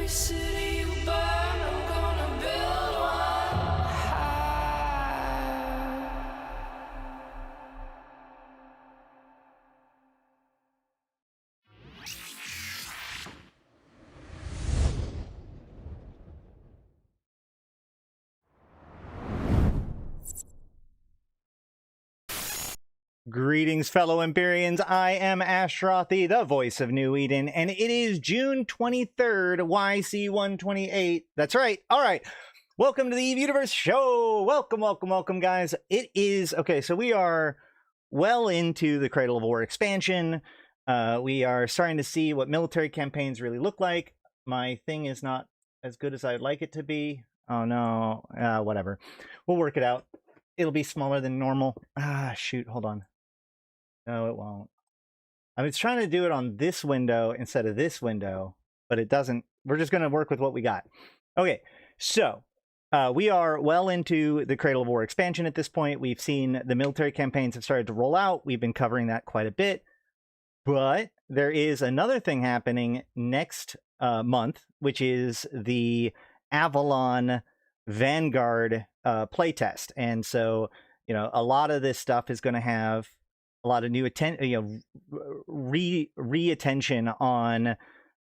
city you burn, I'm gonna build one high. Greetings, fellow Empyreans. I am Ashrothi, the voice of New Eden, and it is June 23rd, YC128. That's right. All right. Welcome to the Eve Universe Show. Welcome, welcome, welcome, guys. It is, okay, so we are well into the Cradle of War expansion. We are starting to see what military campaigns really look like. My thing is not as good as I'd like it to be. Oh, no. Whatever. We'll work it out. It'll be smaller than normal. Shoot. Hold on. No, it won't. I was trying to do it on this window instead of this window, but it doesn't. We're just going to work with what we got. Okay, so we are well into the Cradle of War expansion at this point. We've seen the military campaigns have started to roll out. We've been covering that quite a bit. But there is another thing happening next month, which is the Avalon Vanguard playtest. And so, you know, a lot of this stuff is going to have a lot of new attention on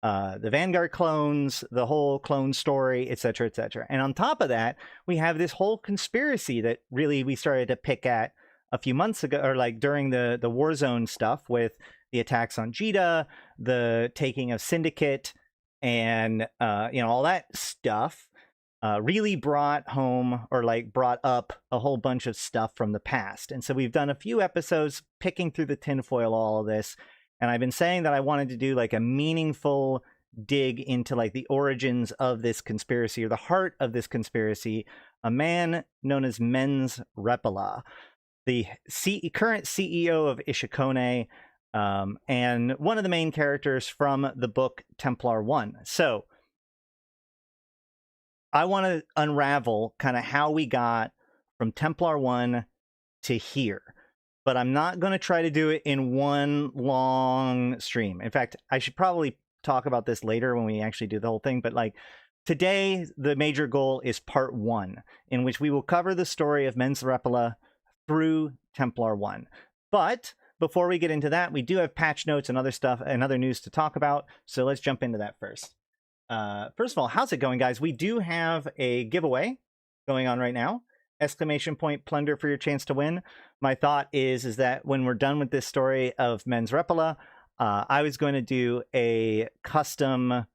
the Vanguard clones, the whole clone story, etc., etc. And on top of that, we have this whole conspiracy that really we started to pick at a few months ago, or like during the Warzone stuff with the attacks on Jeddah, the taking of Syndicate, and you know, all that stuff. Really brought home, or like brought up, a whole bunch of stuff from the past. And so we've done a few episodes picking through the tinfoil all of this, and I've been saying that I wanted to do like a meaningful dig into like the origins of this conspiracy, or the heart of this conspiracy. A man known as Men's Reppola, the current CEO of Ishukone, and one of the main characters from the book Templar 1. So I want to unravel kind of how we got from Templar 1 to here, but I'm not going to try to do it in one long stream. In fact, I should probably talk about this later when we actually do the whole thing, but like today, the major goal is part 1, in which we will cover the story of Men's Reppola through Templar 1. But before we get into that, we do have patch notes and other stuff and other news to talk about, so let's jump into that first. First of all, how's it going, guys? We do have a giveaway going on right now. ! Plunder for your chance to win. My thought is that when we're done with this story of Men's Reppola, I was going to do a custom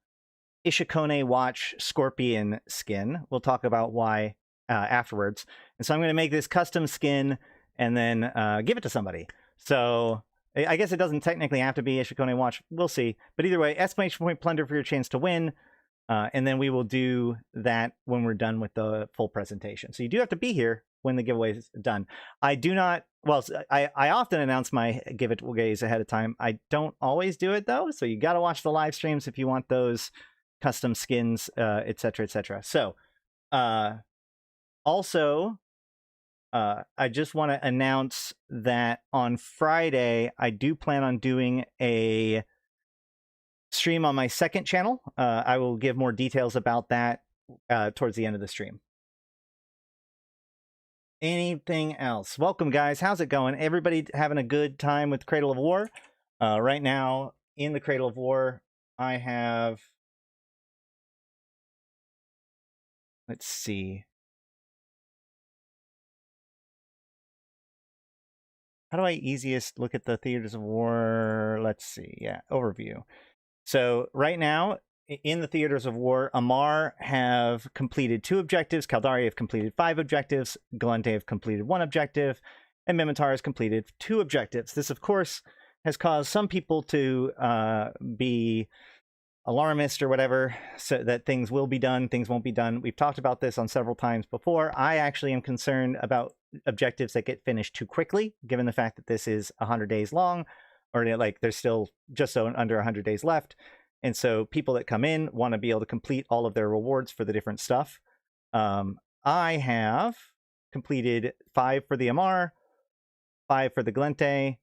Ishukone Watch Scorpion skin. We'll talk about why afterwards. And so I'm going to make this custom skin and then give it to somebody. So I guess it doesn't technically have to be Ishukone Watch. We'll see. But either way, ! Plunder for your chance to win. And then we will do that when we're done with the full presentation. So you do have to be here when the giveaway is done. I do not, well, I often announce my giveaways ahead of time. I don't always do it, though. So you got to watch the live streams if you want those custom skins, etc., etc. So also, I just want to announce that on Friday, I do plan on doing a stream on my second channel. I will give more details about that towards the end of the stream. Anything else? Welcome, guys. How's it going? Everybody having a good time with Cradle of War? Right now, in the Cradle of War, I have... Let's see. How do I easiest look at the Theaters of War? Let's see. Yeah, overview. So right now, in the Theaters of War, Amar have completed 2 objectives, Caldari have completed 5 objectives, Galante have completed 1 objective, and Minmatar has completed 2 objectives. This, of course, has caused some people to be alarmist or whatever, so that things will be done, things won't be done. We've talked about this on several times before. I actually am concerned about objectives that get finished too quickly, given the fact that this is 100 days long, or like there's still just under 100 days left. And so people that come in want to be able to complete all of their rewards for the different stuff. I have completed 5 for the Amar, 5 for the Galante,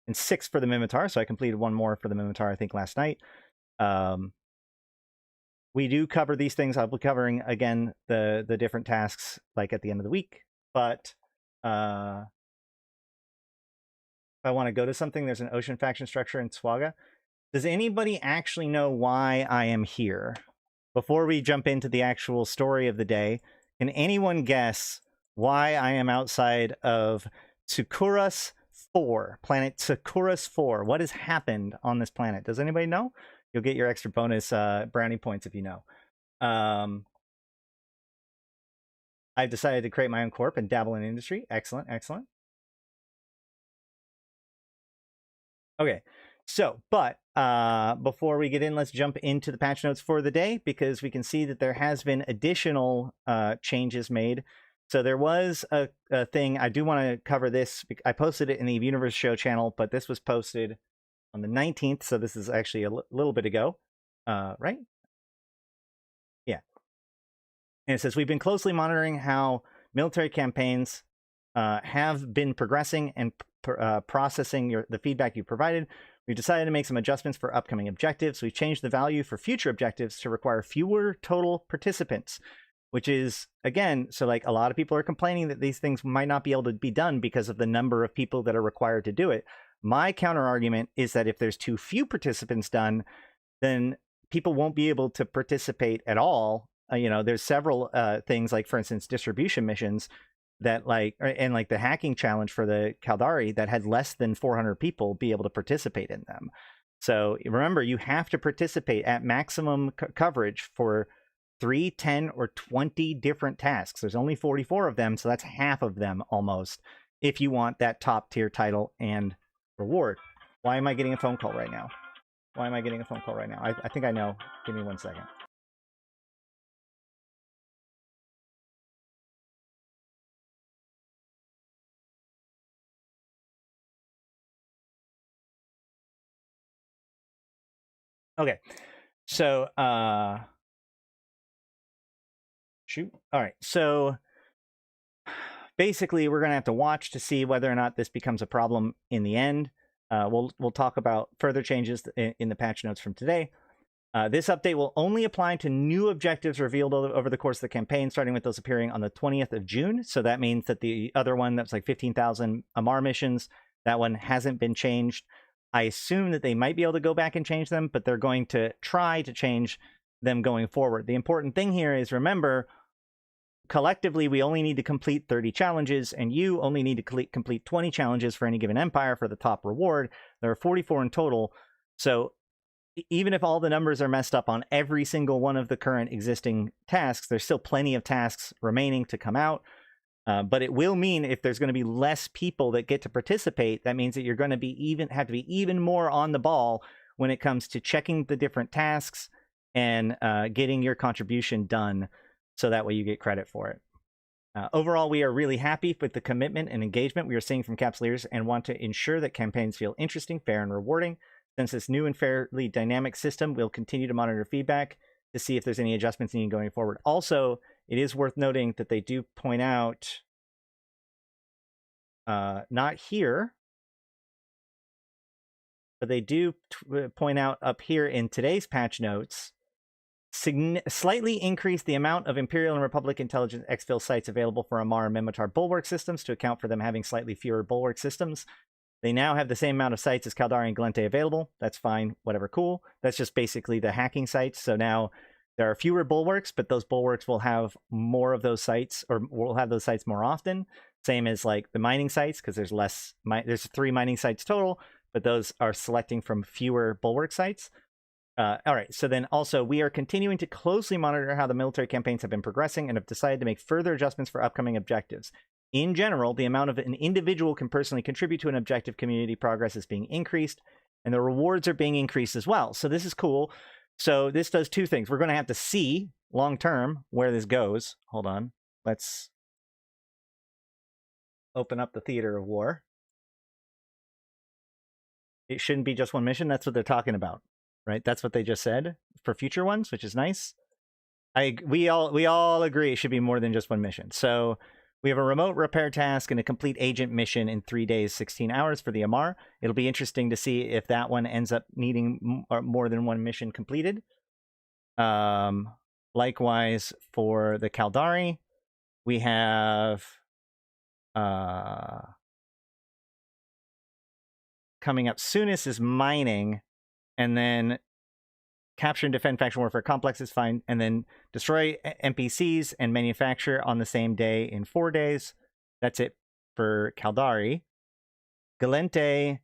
and 6 for the Minmatar. So I completed 1 more for the Minmatar, I think, last night. we do cover these things. I'll be covering again the different tasks like at the end of the week. But if I want to go to something, there's an ocean faction structure in Swaga. Does anybody actually know why I am here? Before we jump into the actual story of the day, can anyone guess why I am outside of Tsukuras 4, planet Tsukuras 4? What has happened on this planet? Does anybody know? You'll get your extra bonus brownie points if you know. I've decided to create my own corp and dabble in industry. Excellent, excellent. Okay, so, but before we get in, let's jump into the patch notes for the day, because we can see that there has been additional changes made. So there was a thing, I do want to cover this. I posted it in the Universe Show channel, but this was posted on the 19th, so this is actually a little bit ago, right? Yeah. And it says, we've been closely monitoring how military campaigns have been progressing and processing the feedback you provided. We've decided to make some adjustments for upcoming objectives. We've changed the value for future objectives to require fewer total participants, which is, again, so like a lot of people are complaining that these things might not be able to be done because of the number of people that are required to do it. My counter argument is that if there's too few participants done, then people won't be able to participate at all. You know, there's several things, like, for instance, distribution missions that and like the hacking challenge for the Caldari that had less than 400 people be able to participate in them. So remember, you have to participate at maximum coverage for 3, 10, or 20 different tasks. There's only 44 of them, so that's half of them almost, if you want that top tier title and reward. Why am I getting a phone call right now? Why am I getting a phone call right now? I think I know. Give me 1 second. Okay, so shoot. All right, so basically we're gonna have to watch to see whether or not this becomes a problem in the end. We'll talk about further changes in the patch notes from today. This update will only apply to new objectives revealed over the course of the campaign, starting with those appearing on the 20th of June. So that means that the other one that's like 15,000 Amar missions, that one hasn't been changed. I assume that they might be able to go back and change them, but they're going to try to change them going forward. The important thing here is, remember, collectively, we only need to complete 30 challenges, and you only need to complete 20 challenges for any given empire for the top reward. There are 44 in total. So even if all the numbers are messed up on every single one of the current existing tasks, there's still plenty of tasks remaining to come out. But it will mean if there's going to be less people that get to participate, that means that you're going to have to be even more on the ball when it comes to checking the different tasks and getting your contribution done, so that way you get credit for it. Overall, we are really happy with the commitment and engagement we are seeing from Capsuleers and want to ensure that campaigns feel interesting, fair, and rewarding. Since this new and fairly dynamic system, we'll continue to monitor feedback to see if there's any adjustments needed going forward. Also, it is worth noting that they do point out, not here, but they do point out up here in today's patch notes, slightly increase the amount of Imperial and Republic intelligence exfil sites available for Amar and Minmatar bulwark systems to account for them having slightly fewer bulwark systems. They now have the same amount of sites as Caldari and Gallente available. That's fine, whatever, cool. That's just basically the hacking sites. So now there are fewer bulwarks, but those bulwarks will have more of those sites, or will have those sites more often. Same as like the mining sites, because there's less. There's 3 mining sites total, but those are selecting from fewer bulwark sites. All right, so then also we are continuing to closely monitor how the military campaigns have been progressing and have decided to make further adjustments for upcoming objectives. In general, the amount of an individual can personally contribute to an objective community progress is being increased, and the rewards are being increased as well. So this is cool. So this does 2 things. We're going to have to see long-term where this goes. Hold on. Let's open up the theater of war. It shouldn't be just 1 mission. That's what they're talking about, right? That's what they just said for future ones, which is nice. We all agree it should be more than just 1 mission. So we have a remote repair task and a complete agent mission in 3 days, 16 hours for the Amar. It'll be interesting to see if that one ends up needing more than 1 mission completed. Likewise for the Caldari, we have coming up soonest is mining, and then capture and defend faction warfare complexes, fine, and then destroy NPCs and manufacture on the same day in 4 days. That's it for Caldari. Gallente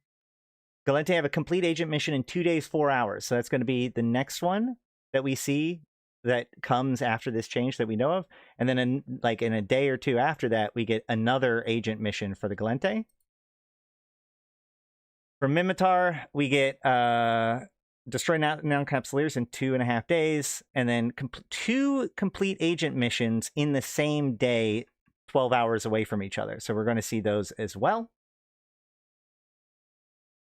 have a complete agent mission in 2 days, 4 hours. So that's going to be the next one that we see that comes after this change that we know of. And then in a day or two after that, we get another agent mission for the Gallente. For Mimitar, we get destroy non-capsuleers in 2.5 days, and then 2 complete agent missions in the same day, 12 hours away from each other. So we're going to see those as well.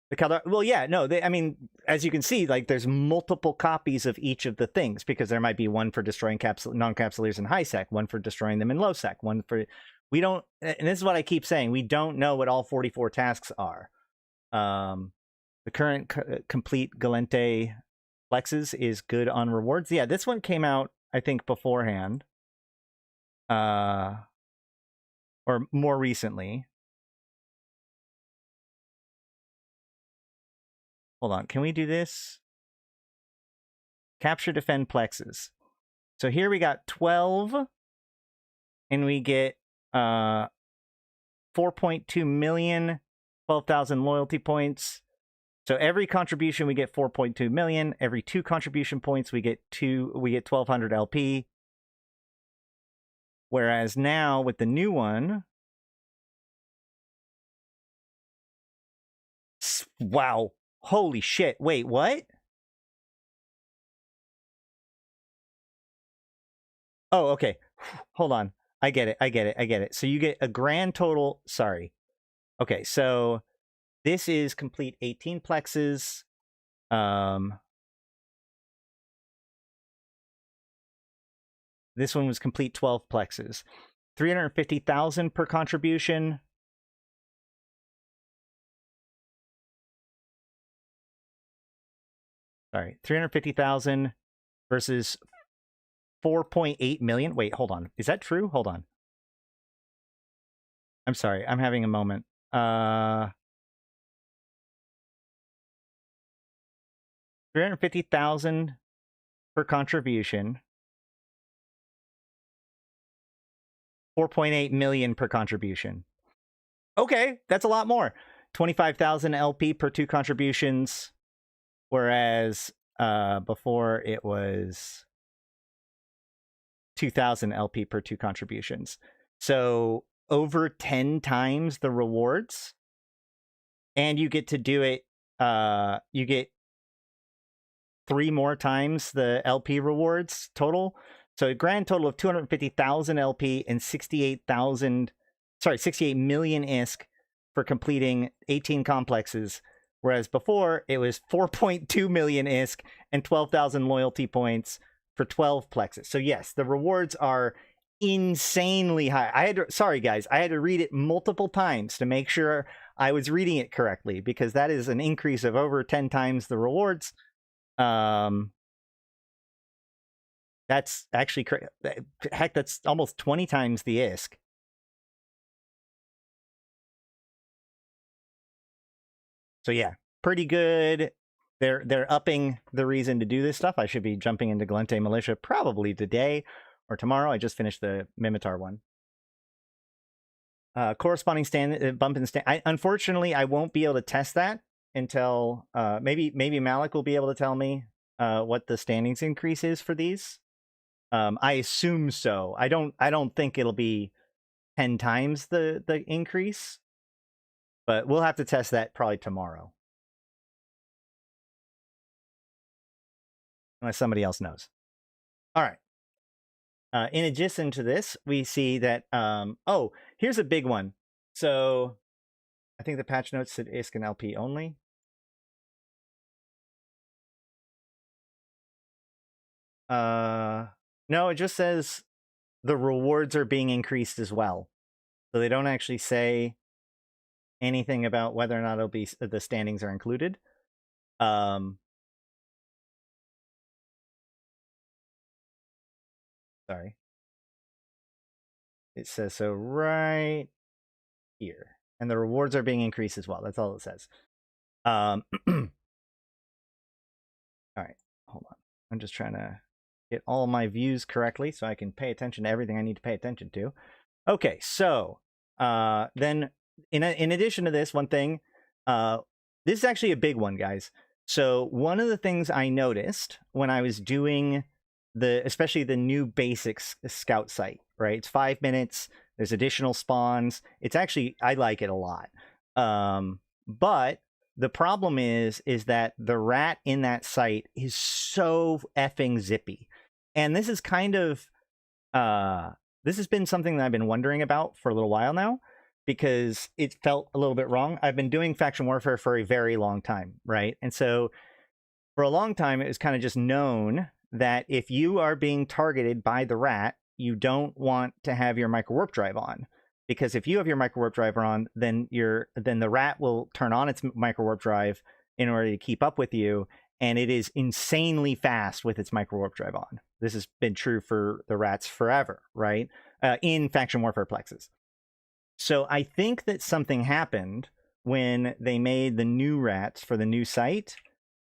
The Caldari, well, yeah, no, I mean, as you can see, like there's multiple copies of each of the things, because there might be one for destroying non-capsuleers in high sec, one for destroying them in low sec, one for, we don't, and this is what I keep saying, we don't know what all 44 tasks are. The current complete Gallente flexes is good on rewards. Yeah, this one came out, I think, beforehand. Or more recently. Hold on, can we do this? Capture, defend, plexes. So here we got 12, and we get 4.2 million, 12,000 loyalty points. So every contribution we get 4.2 million. Every 2 contribution points we get 1,200 LP. Whereas now with the new one, wow, holy shit! Wait, what? Oh, okay. Hold on. I get it. So you get a grand total. Sorry. Okay, so this is complete 18 plexes. This one was complete 12 plexes. 350,000 per contribution. Sorry, 350,000 versus 4.8 million. Wait, hold on. Is that true? Hold on. I'm sorry. I'm having a moment. 350,000 per contribution. 4.8 million per contribution. Okay, that's a lot more. 25,000 LP per 2 contributions, whereas before it was 2,000 LP per 2 contributions. So over 10 times the rewards, and you get to do it. You get 3 more times the LP rewards total. So a grand total of 250,000 LP and 68 million ISK for completing 18 complexes. Whereas before it was 4.2 million ISK and 12,000 loyalty points for 12 plexes. So yes, the rewards are insanely high. Sorry guys, I had to read it multiple times to make sure I was reading it correctly, because that is an increase of over 10 times the rewards. That's actually heck, that's almost 20 times the ISK. So yeah, pretty good. They're upping the reason to do this stuff. I should be jumping into Gallente Militia probably today or tomorrow. I just finished the Mimitar one. Corresponding bump and stand. Unfortunately, I won't be able to test that until maybe Malak will be able to tell me what the standings increase is for these. I assume so. I don't think it'll be 10 times the increase, but we'll have to test that probably tomorrow, unless somebody else knows. All right. In addition to this, we see that oh, here's a big one. So I think the patch notes said ISK and LP only. No, it just says the rewards are being increased as well. So they don't actually say anything about whether or not it'll be the standings are included. Sorry. It says so right here. And the rewards are being increased as well. That's all it says. All right, hold on. I'm just trying to get all my views correctly so I can pay attention to everything I need to pay attention to. Okay, so then in addition to this, one thing, this is actually a big one, guys. So one of the things I noticed when I was doing especially the new basics scout site, right? It's 5 minutes. There's additional spawns. It's actually, I like it a lot. But the problem is that the rat in that site is so effing zippy. And this is kind of, this has been something that I've been wondering about for a little while now, because it felt a little bit wrong. I've been doing faction warfare for a very long time, right? And so for a long time, it was kind of just known that if you are being targeted by the rat, you don't want to have your micro warp drive on, because if you have your micro warp drive on, then the rat will turn on its micro warp drive in order to keep up with you, and it is insanely fast with its micro warp drive on. This has been true for the rats forever, right? In faction warfare plexes. So I think that something happened when they made the new rats for the new site,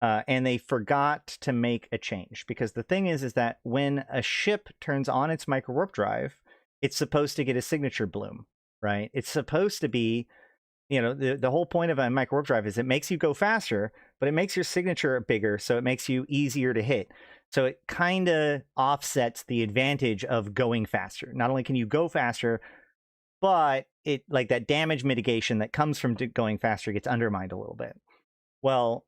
and they forgot to make a change. Because the thing is that when a ship turns on its micro warp drive, it's supposed to get a signature bloom, right? It's supposed to be, you know, the whole point of a micro warp drive is it makes you go faster, but it makes your signature bigger, so it makes you easier to hit. So it kind of offsets the advantage of going faster. Not only can you go faster, but it, like, that damage mitigation that comes from going faster gets undermined a little bit. Well,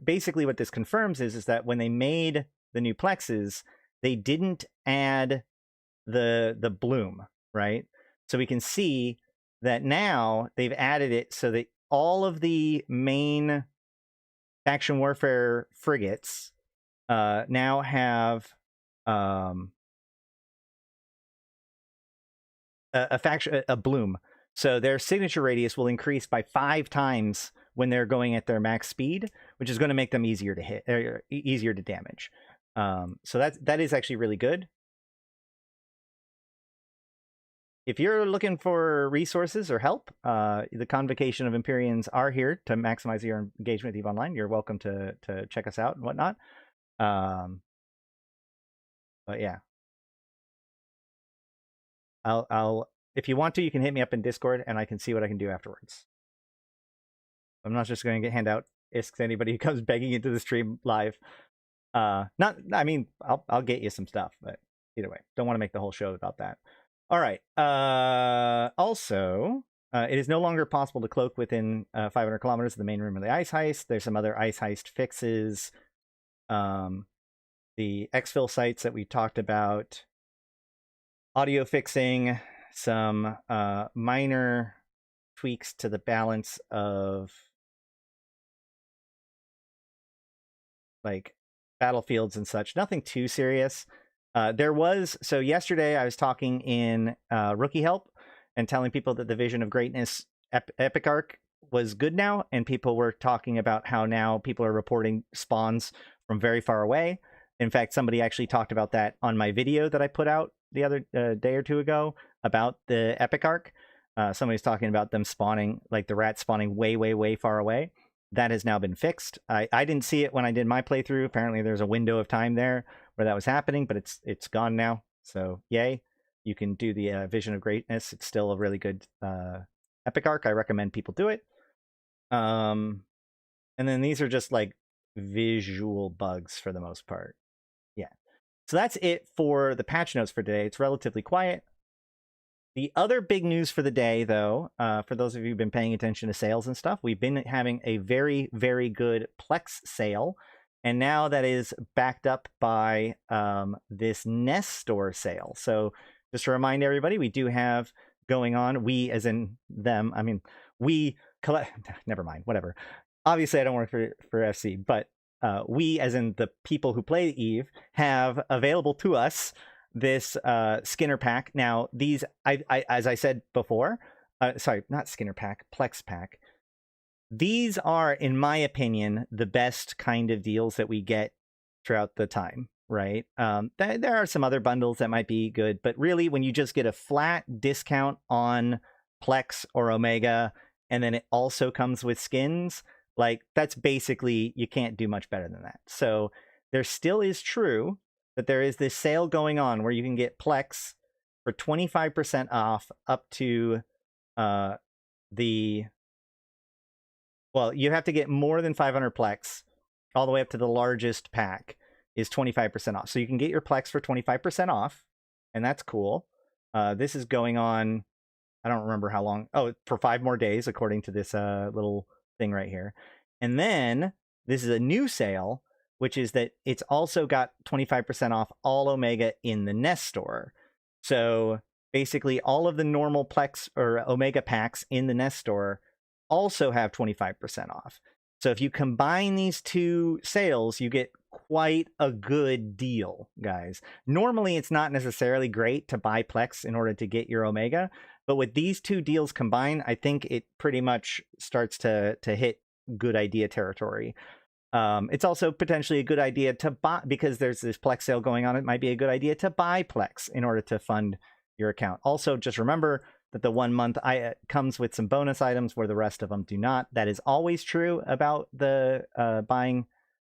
basically what this confirms is that when they made the new plexes, they didn't add the bloom, right? So we can see that now they've added it so that all of the main faction warfare frigates now have a bloom. So their signature radius will increase by 5 times when they're going at their max speed, which is going to make them easier to hit, easier to damage. So that is actually really good. If you're looking for resources or help, the Convocation of Empyreans are here to maximize your engagement with EVE Online. You're welcome to check us out and whatnot. But yeah, I'll if you want to, you can hit me up in Discord and I can see what I can do afterwards. I'm not just going to hand out ISKs to anybody who comes begging into the stream live. I mean, I'll get you some stuff, but either way, don't want to make the whole show about that. All right. Also, it is no longer possible to cloak within 500 kilometers of the main room of the ice heist. There's some other ice heist fixes. The exfil sites that we talked about. Audio fixing. Some minor tweaks to the balance of, like, battlefields and such. Nothing too serious. So yesterday I was talking in Rookie Help and telling people that the Vision of Greatness Epic Arc was good now, and people were talking about how now people are reporting spawns from very far away. In fact, somebody actually talked about that on my video that I put out the other day or two ago about the Epic Arc. Somebody's talking about them spawning, like the rats spawning way, way, way far away. That has now been fixed. I didn't see it when I did my playthrough. Apparently there's a window of time there where that was happening, but it's gone now. So yay, you can do the Vision of Greatness. It's still a really good Epic Arc. I recommend people do it. And then these are just like visual bugs for the most part. Yeah. So that's it for the patch notes for today. It's relatively quiet. The other big news for the day, though, for those of you who've been paying attention to sales and stuff, we've been having a very, very good Plex sale. And now that is backed up by this Nest Store sale. So just to remind everybody, we do have going on, we as in them, I mean, we collect, never mind, whatever. Obviously, I don't work for FC, but we as in the people who play EVE have available to us this Skinner pack. Now, these, I as I said before, sorry, not Skinner pack, Plex pack. These are, in my opinion, the best kind of deals that we get throughout the time. right? There are some other bundles that might be good, but really when you just get a flat discount on Plex or Omega, and then it also comes with skins, like that's basically, you can't do much better than that. So there still is true that there is this sale going on where you can get Plex for 25% off up to well, you have to get more than 500 Plex all the way up to the largest pack is 25% off. So you can get your Plex for 25% off, and that's cool. This is going on, I don't remember how long. Oh, for 5 more days, according to this little thing right here. And then this is a new sale, which is that it's also got 25% off all Omega in the Nest store. So basically all of the normal Plex or Omega packs in the Nest store also have 25% off. So if you combine these two sales, you get quite a good deal, guys. Normally, it's not necessarily great to buy Plex in order to get your Omega, but with these two deals combined, I think it pretty much starts to hit good idea territory. It's also potentially a good idea to buy, because there's this Plex sale going on. It might be a good idea to buy Plex in order to fund your account. Also, just remember that the 1 month comes with some bonus items where the rest of them do not. That is always true about the buying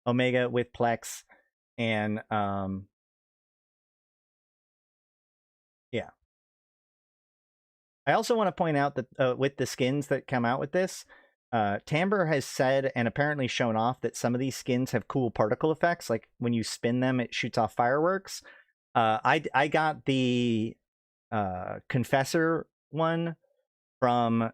Omega with Plex. And yeah. I also want to point out that with the skins that come out with this, Timbre has said and apparently shown off that some of these skins have cool particle effects. Like when you spin them, it shoots off fireworks. I got the Confessor one from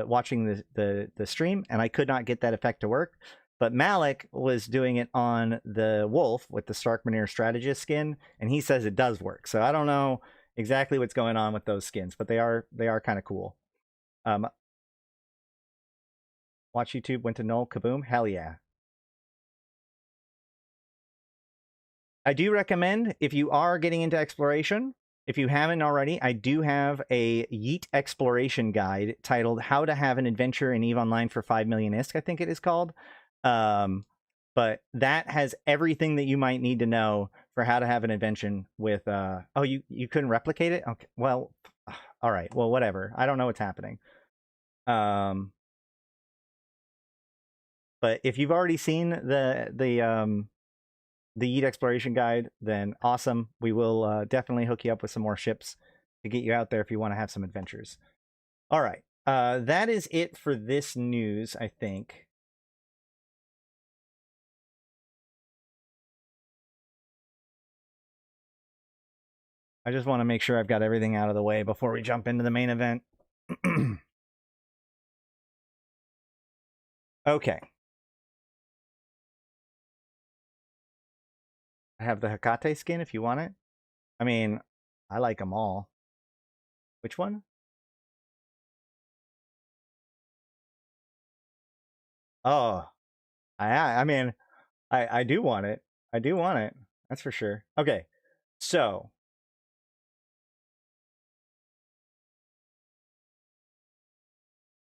watching the stream, and I could not get that effect to work. But Malak was doing it on the Wolf with the Starkmanir Strategist skin, and he says it does work. So I don't know exactly what's going on with those skins, but they are kind of cool. Watch YouTube went to null, kaboom, hell yeah. I do recommend, if you are getting into exploration, if you haven't already, I do have a Yeet exploration guide titled How to Have an Adventure in EVE Online for 5 million ISK, I think it is called. But that has everything that you might need to know for how to have an adventure with oh, you couldn't replicate it? Okay. Well, all right. Well, whatever. I don't know what's happening. But if you've already seen the Yeet exploration guide, then awesome. We will definitely hook you up with some more ships to get you out there if you want to have some adventures. All right. That is it for this news, I think. I just want to make sure I've got everything out of the way before we jump into the main event. Okay. I have the Hecate skin if you want it. I mean, I like them all. Which one? Oh, I mean, I do want it. I do want it. That's for sure. Okay, so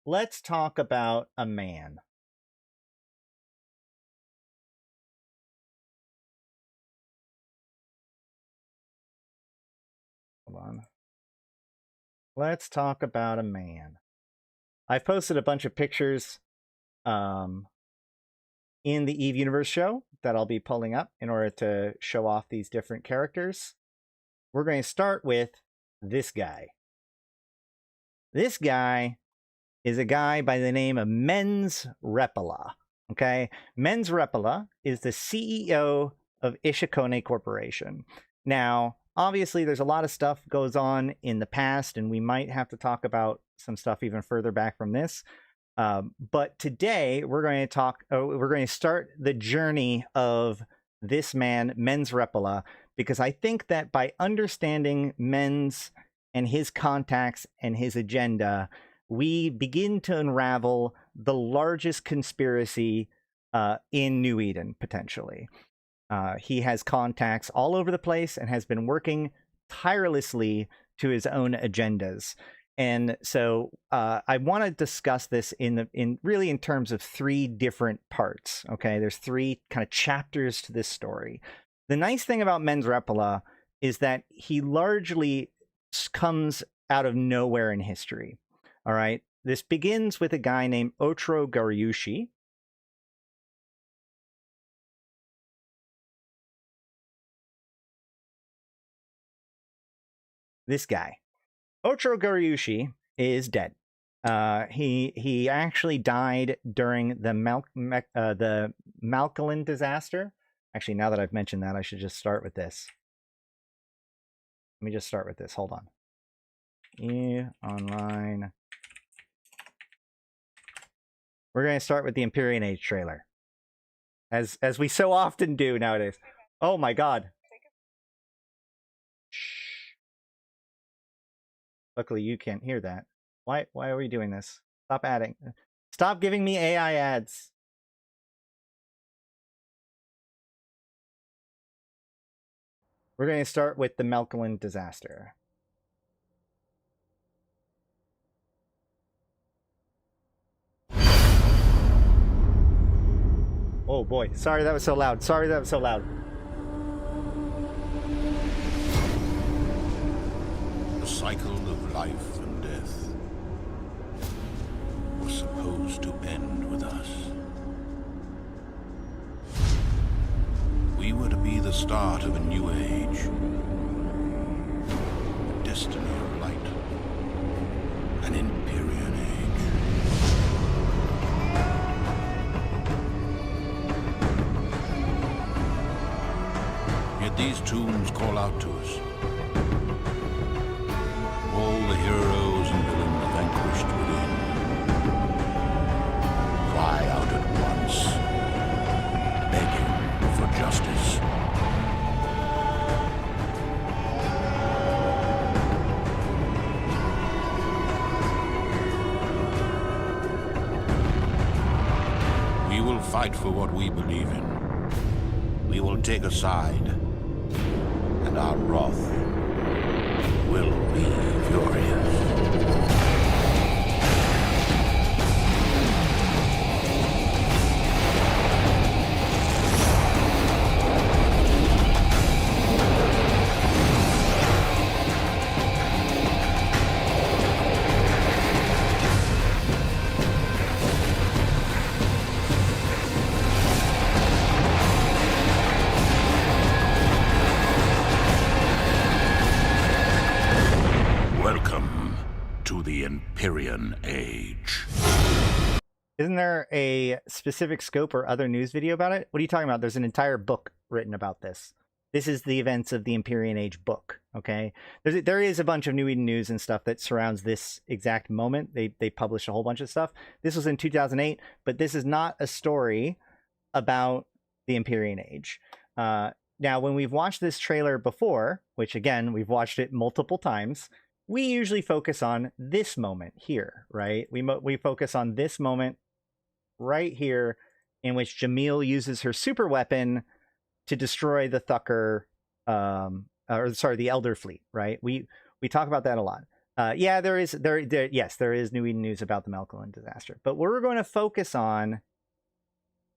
let's talk about a man. Hold on. Let's talk about a man. I've posted a bunch of pictures in the EVE Universe show that I'll be pulling up in order to show off these different characters. We're going to start with this guy. This guy is a guy by the name of Men's Reppola. Okay, Men's Reppola is the CEO of Ishukone Corporation. Now, obviously, there's a lot of stuff goes on in the past, and we might have to talk about some stuff even further back from this. But today we're going to talk. We're going to start the journey of this man, Men's Reppola, because I think that by understanding Men's and his contacts and his agenda, we begin to unravel the largest conspiracy in New Eden, potentially. He has contacts all over the place and has been working tirelessly to his own agendas. And so I want to discuss this in really in terms of 3 different parts. Okay, there's 3 kind of chapters to this story. The nice thing about Men's Reppola is that he largely comes out of nowhere in history. All right. This begins with a guy named Otro Garyushi. This guy. Otro Garyushi is dead. He actually died during the Malkalin disaster. Actually, now that I've mentioned that, I should just start with this. Let me just start with this. Hold on. Online. We're going to start with the Empyrean Age trailer, as we so often do nowadays. Oh my God. Shh. Luckily, you can't hear that. Why are we doing this? Stop adding. Stop giving me AI ads. We're going to start with the Malkalin disaster. Oh boy, sorry that was so loud. Sorry that was so loud. The cycle of life and death was supposed to end with us. We were to be the start of a new age. A destiny of light. An Empyrean age. Yet these tombs call out to us. All the heroes and villains vanquished within cry out at once, begging for justice. We will fight for what we believe in. We will take a side, and our wrath will be furious. Empyrean Age. Isn't there a specific scope or other news video about it? What are you talking about? There's an entire book written about this. This is the events of the Empyrean Age book, okay? There is a bunch of New Eden news and stuff that surrounds this exact moment. They published a whole bunch of stuff. This was in 2008, but this is not a story about the Empyrean Age. Now, when we've watched this trailer before, which again, we've watched it multiple times, we usually focus on this moment here, right? We focus on this moment right here in which Jamil uses her super weapon to destroy the Thucker, the Elder Fleet, right? We talk about that a lot. Yeah, there is New Eden news about the Malkalin disaster, but we're going to focus on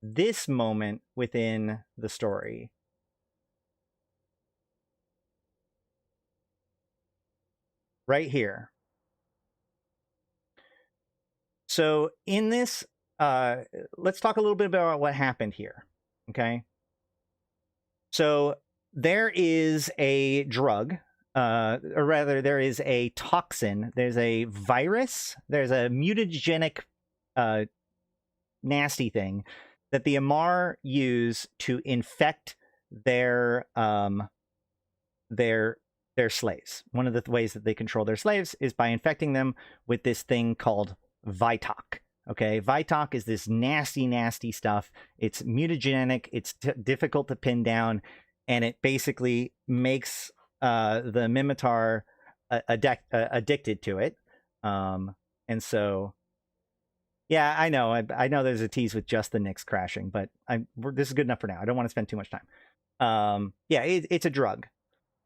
this moment within the story. Right here. So in this, let's talk a little bit about what happened here, okay? So there is a drug, or rather there is a toxin, there's a virus, there's a mutagenic nasty thing that the Amar use to infect their slaves. One of the ways that they control their slaves is by infecting them with this thing called Vitok. Okay, Vitok is this nasty, nasty stuff. It's mutagenic. It's difficult to pin down, and it basically makes the Minmatar addicted to it. And so, yeah, I know there's a tease with just the Nix crashing, but this is good enough for now. I don't want to spend too much time. Yeah, it's a drug.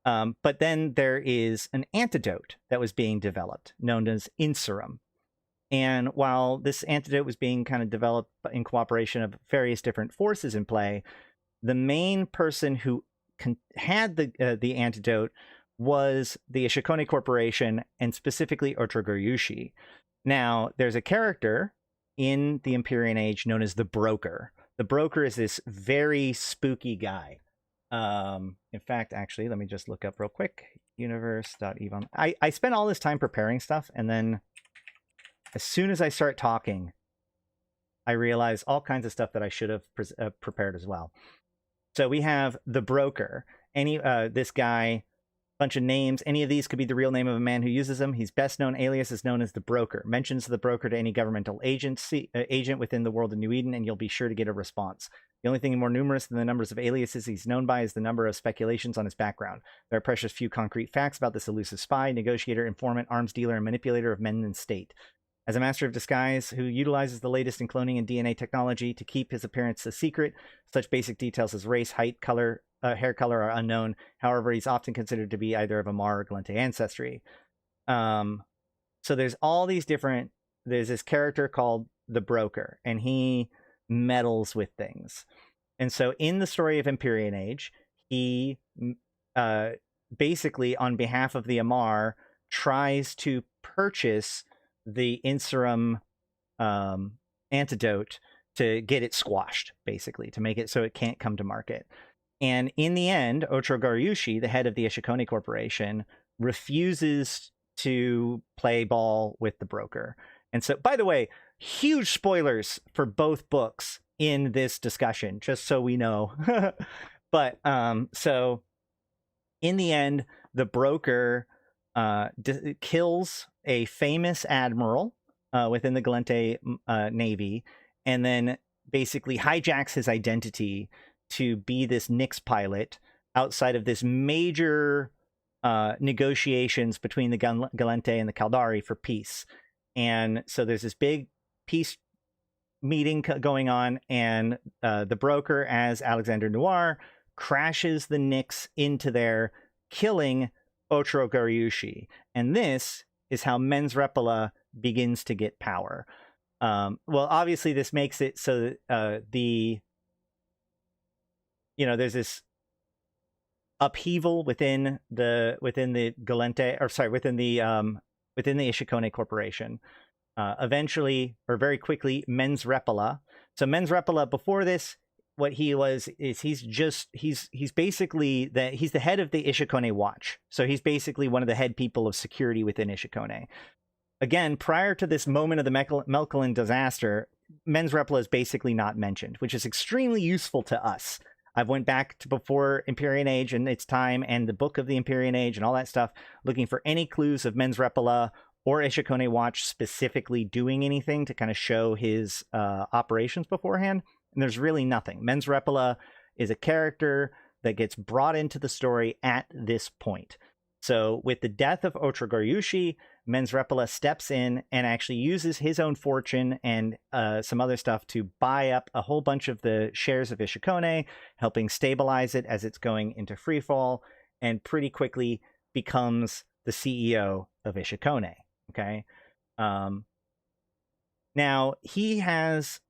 But then there is an antidote that was being developed known as Inserum. And while this antidote was being kind of developed in cooperation of various different forces in play, the main person who had the antidote was the Ishukone Corporation, and specifically Otrogoryushi. Now, there's a character in the Empyrean Age known as the Broker. The Broker is this very spooky guy. In fact, actually, let me just look up real quick. Universe.evon. I spent all this time preparing stuff, and then as soon as I start talking, I realize all kinds of stuff that I should have prepared as well. So we have the Broker. This guy, bunch of names. Any of these could be the real name of a man who uses them. His best known alias is known as the Broker. Mentions the Broker to any governmental agent within the world of New Eden, and you'll be sure to get a response. The only thing more numerous than the numbers of aliases he's known by is the number of speculations on his background. There are precious few concrete facts about this elusive spy, negotiator, informant, arms dealer, and manipulator of men and state. As a master of disguise who utilizes the latest in cloning and DNA technology to keep his appearance a secret, such basic details as race, height, color, hair color are unknown. However, he's often considered to be either of Amar or Gallente ancestry. So there's all these different... There's this character called the Broker, and he meddles with things. And so in the story of Empyrean Age, he basically, on behalf of the Amar, tries to purchase the Inserum antidote to get it squashed, basically, to make it so it can't come to market. And in the end, Otrogoryushi, the head of the Ishukone Corporation, refuses to play ball with the Broker. And so, by the way, huge spoilers for both books in this discussion, just so we know. But so in the end, the Broker kills a famous admiral within the Gallente Navy, and then basically hijacks his identity to be this Nyx pilot outside of this major negotiations between the Gallente and the Caldari for peace. And so there's this big peace meeting going on, and the Broker, as Alexander Noir, crashes the Nyx into there, killing Otrogoryushi. And this is how Mens Reppola begins to get power. Well, obviously this makes it so that there's this upheaval within the Gallente, or sorry, within the Ishukone Corporation. Eventually, or very quickly, Mens Reppola. So Mens Reppola, before this, what he was is he's basically he's the head of the Ishukone Watch. So he's basically one of the head people of security within Ishukone. Again, prior to this moment of the Melkalin disaster, Mens Reppola is basically not mentioned, which is extremely useful to us. I've went back to before Empyrean Age and its time, and the book of the Empyrean Age and all that stuff, looking for any clues of Mens Reppola or Ishukone Watch specifically doing anything to kind of show his operations beforehand. And there's really nothing. Mens Reppola is a character that gets brought into the story at this point. So with the death of Otrogoryushi, Mens Reppola steps in and actually uses his own fortune and some other stuff to buy up a whole bunch of the shares of Ishukone, helping stabilize it as it's going into freefall, and pretty quickly becomes the CEO of Ishukone. Okay. Now he has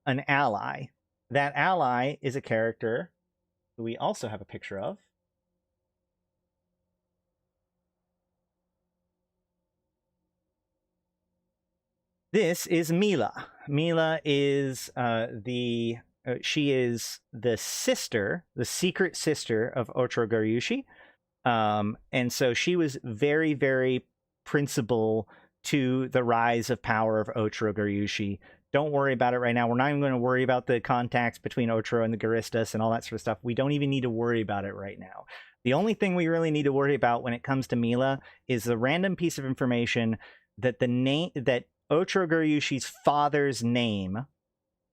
an ally. That ally is a character who we also have a picture of. This is Mila. Mila is she is the sister, the secret sister of Otrogoryushi. And so she was very, very principal to the rise of power of Otrogoryushi. Don't worry about it right now. We're not even going to worry about the contacts between Otro and the Garistas and all that sort of stuff. We don't even need to worry about it right now. The only thing we really need to worry about when it comes to Mila is the random piece of information that that Otrogoryushi's father's name,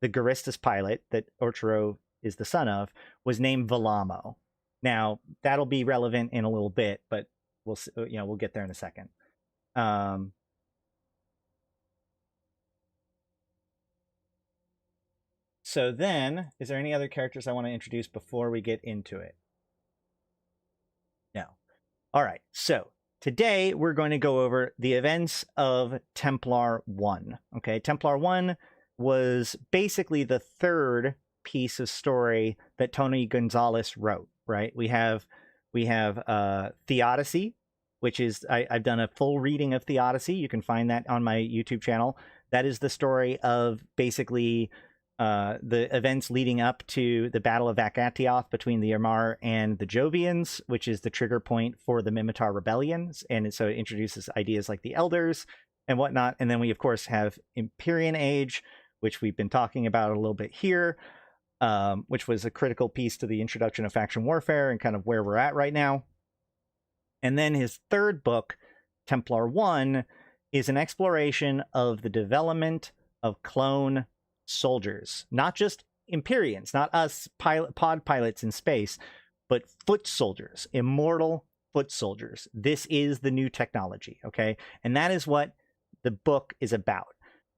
the Garistas pilot that Otro is the son of, was named Velamo. Now that'll be relevant in a little bit, but we'll get there in a second. So then, is there any other characters I want to introduce before we get into it? No. All right. So today we're going to go over the events of Templar 1. Okay, Templar 1 was basically the third piece of story that Tony Gonzalez wrote. right? We have Theodicy, which is I've done a full reading of Theodicy. You can find that on my YouTube channel. That is the story of basically the events leading up to the Battle of Akatioth between the Amar and the Jovians, which is the trigger point for the Mimitar rebellions. And so it introduces ideas like the Elders and whatnot. And then we, of course, have Empyrean Age, which we've been talking about a little bit here, which was a critical piece to the introduction of faction warfare and kind of where we're at right now. And then his third book, Templar 1, is an exploration of the development of clone soldiers, not just Empyreans, not us pod pilots in space, but foot soldiers, immortal foot soldiers. This is the new technology, okay? And that is what the book is about.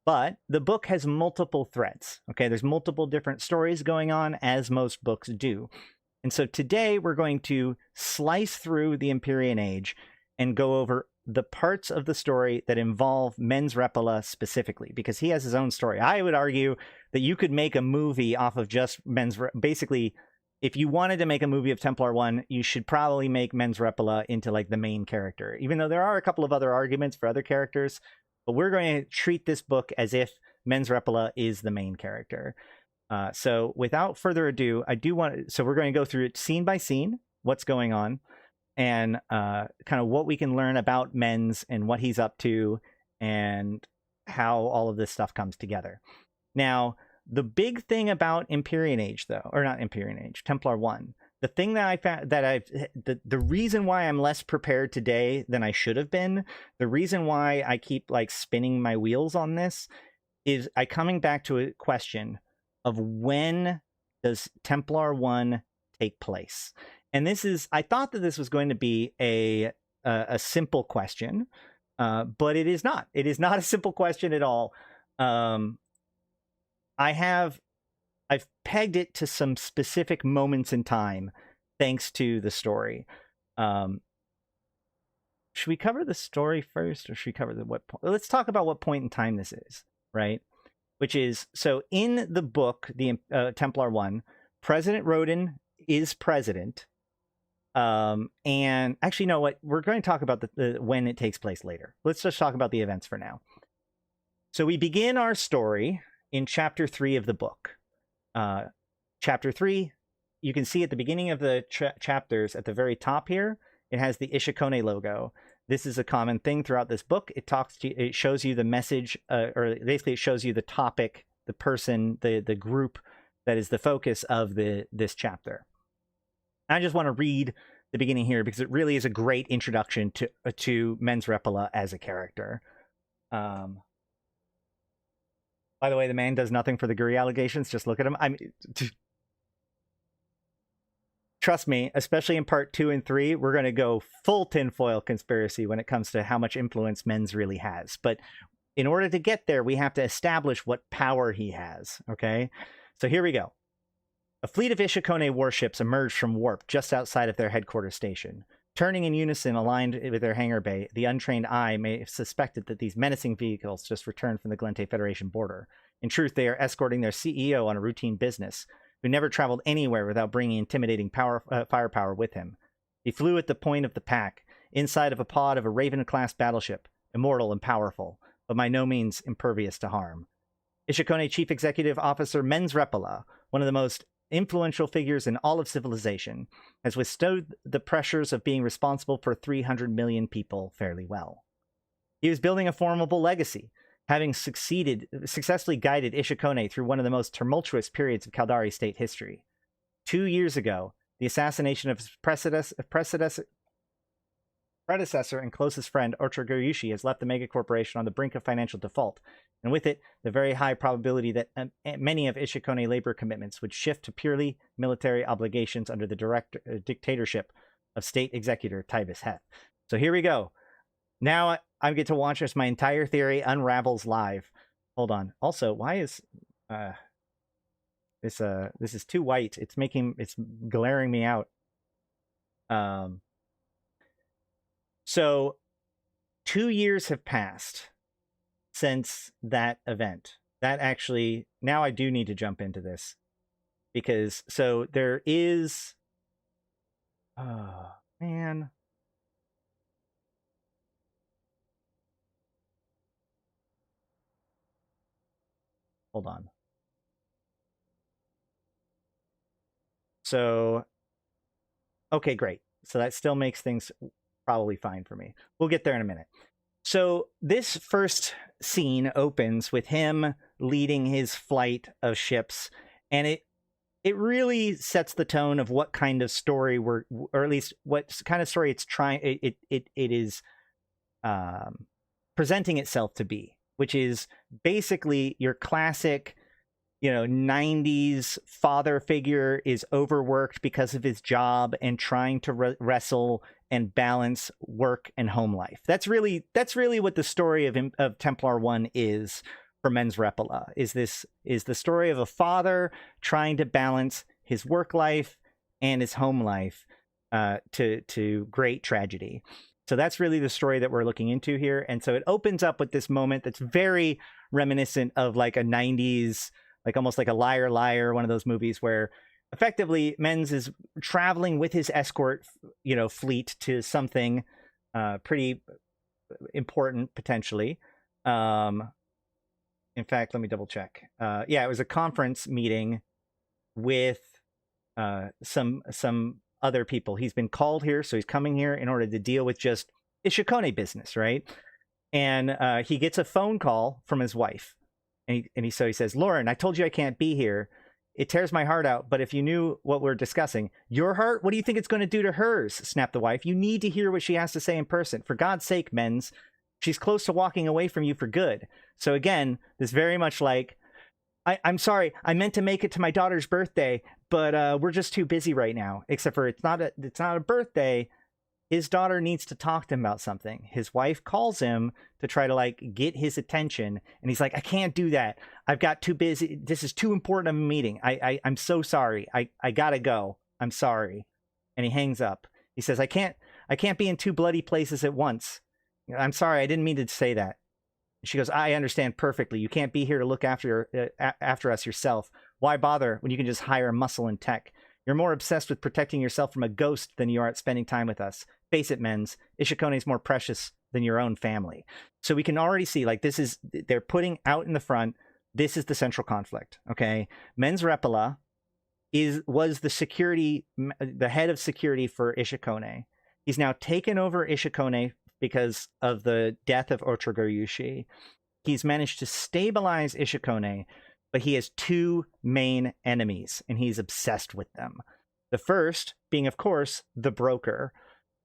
But the book has multiple threads, okay? There's multiple different stories going on, as most books do. And so today we're going to slice through the Empyrean Age and go over the parts of the story that involve Mens Reppola specifically, because he has his own story. I would argue that you could make a movie off of just basically, if you wanted to make a movie of Templar 1, you should probably make Mens Reppola into like the main character, even though there are a couple of other arguments for other characters. But we're going to treat this book as if Mens Reppola is the main character. So without further ado, so we're going to go through it scene by scene, what's going on, and kind of what we can learn about Mens and what he's up to and how all of this stuff comes together. Now, the big thing about Empyrean Age, though, or not Empyrean Age, Templar 1, the thing that I found that the reason why I'm less prepared today than I should have been, the reason why I keep like spinning my wheels on this is coming back to a question of when does Templar 1 take place? And this is, I thought that this was going to be a simple question, but it is not. It is not a simple question at all. I've pegged it to some specific moments in time, thanks to the story. Should we cover the story first, or should we cover what point? Let's talk about what point in time this is, right? Which is, so in the book, the Templar 1, President Rodin is president. And actually, you know what? We're going to talk about the when it takes place later. Let's just talk about the events for now. So we begin our story in chapter 3 of the book. Chapter 3, you can see at the beginning of the chapters at the very top here, it has the Ishukone logo. This is a common thing throughout this book. It shows you the message, or basically it shows you the topic, the person, the group that is the focus of this chapter. I just want to read the beginning here because it really is a great introduction to Mens Reppola as a character. By the way, the man does nothing for the Guri allegations. Just look at him. I mean, trust me, especially in part 2 and 3, we're going to go full tinfoil conspiracy when it comes to how much influence Mens really has. But in order to get there, we have to establish what power he has. Okay, so here we go. A fleet of Ishukone warships emerged from Warp just outside of their headquarters station. Turning in unison aligned with their hangar bay, the untrained eye may have suspected that these menacing vehicles just returned from the Glente Federation border. In truth, they are escorting their CEO on a routine business, who never traveled anywhere without bringing intimidating firepower with him. He flew at the point of the pack, inside of a pod of a Raven-class battleship, immortal and powerful, but by no means impervious to harm. Ishukone Chief Executive Officer Mens Reppola, one of the most influential figures in all of civilization, has withstood the pressures of being responsible for 300 million people fairly well. He was building a formidable legacy, having successfully guided Ishukone through one of the most tumultuous periods of Caldari state history. 2 years ago, the assassination of his predecessor and closest friend, Otrogoryushi, has left the megacorporation on the brink of financial default, and with it, the very high probability that many of Ishukone labor commitments would shift to purely military obligations under the dictatorship of State Executor Tybus Heth. So here we go. Now I get to watch as my entire theory unravels live. Hold on. Also, why is this is too white? It's glaring me out. So 2 years have passed since that event. That actually, now I do need to jump into this because so there is Oh, man. Hold on. So, okay, great. So that still makes things probably fine for me. We'll get there in a minute. So this first scene opens with him leading his flight of ships, and it really sets the tone of what kind of story or at least what kind of story it's trying it is presenting itself to be, which is basically your classic 90s father figure is overworked because of his job and trying to wrestle and balance work and home life. That's really what the story of Templar 1 is for Men's Reppola. Is the story of a father trying to balance his work life and his home life to great tragedy. So that's really the story that we're looking into here. And so it opens up with this moment that's very reminiscent of like a 90s, like almost like a Liar Liar, one of those movies where effectively Men's is traveling with his escort, fleet to something pretty important potentially. In fact, let me double check. Yeah, it was a conference meeting with some other people. He's been called here, so he's coming here in order to deal with just Ishukone business, right? And he gets a phone call from his wife. And he says, Lauren, I told you I can't be here. It tears my heart out, but if you knew what we're discussing, your heart, what do you think it's going to do to hers? Snapped the wife. You need to hear what she has to say in person. For God's sake, Men's, she's close to walking away from you for good. So again, this very much like, I'm sorry, I meant to make it to my daughter's birthday, but we're just too busy right now. Except for it's not a birthday. His daughter needs to talk to him about something. His wife calls him to try to like get his attention, and he's like, I can't do that. I've got too busy. This is too important of a meeting. I'm so sorry. I gotta go. I'm sorry. And he hangs up. He says, I can't be in two bloody places at once. I'm sorry. I didn't mean to say that. She goes, I understand perfectly. You can't be here to look after us yourself. Why bother when you can just hire muscle and tech? You're more obsessed with protecting yourself from a ghost than you are at spending time with us. Face it, Men's, Ishukone is more precious than your own family. So we can already see, like, they're putting out in the front, this is the central conflict, okay? Men's Reppola was the head of security for Ishukone. He's now taken over Ishukone because of the death of Otrogoryushi. He's managed to stabilize Ishukone, but he has two main enemies, and he's obsessed with them. The first being, of course, the broker.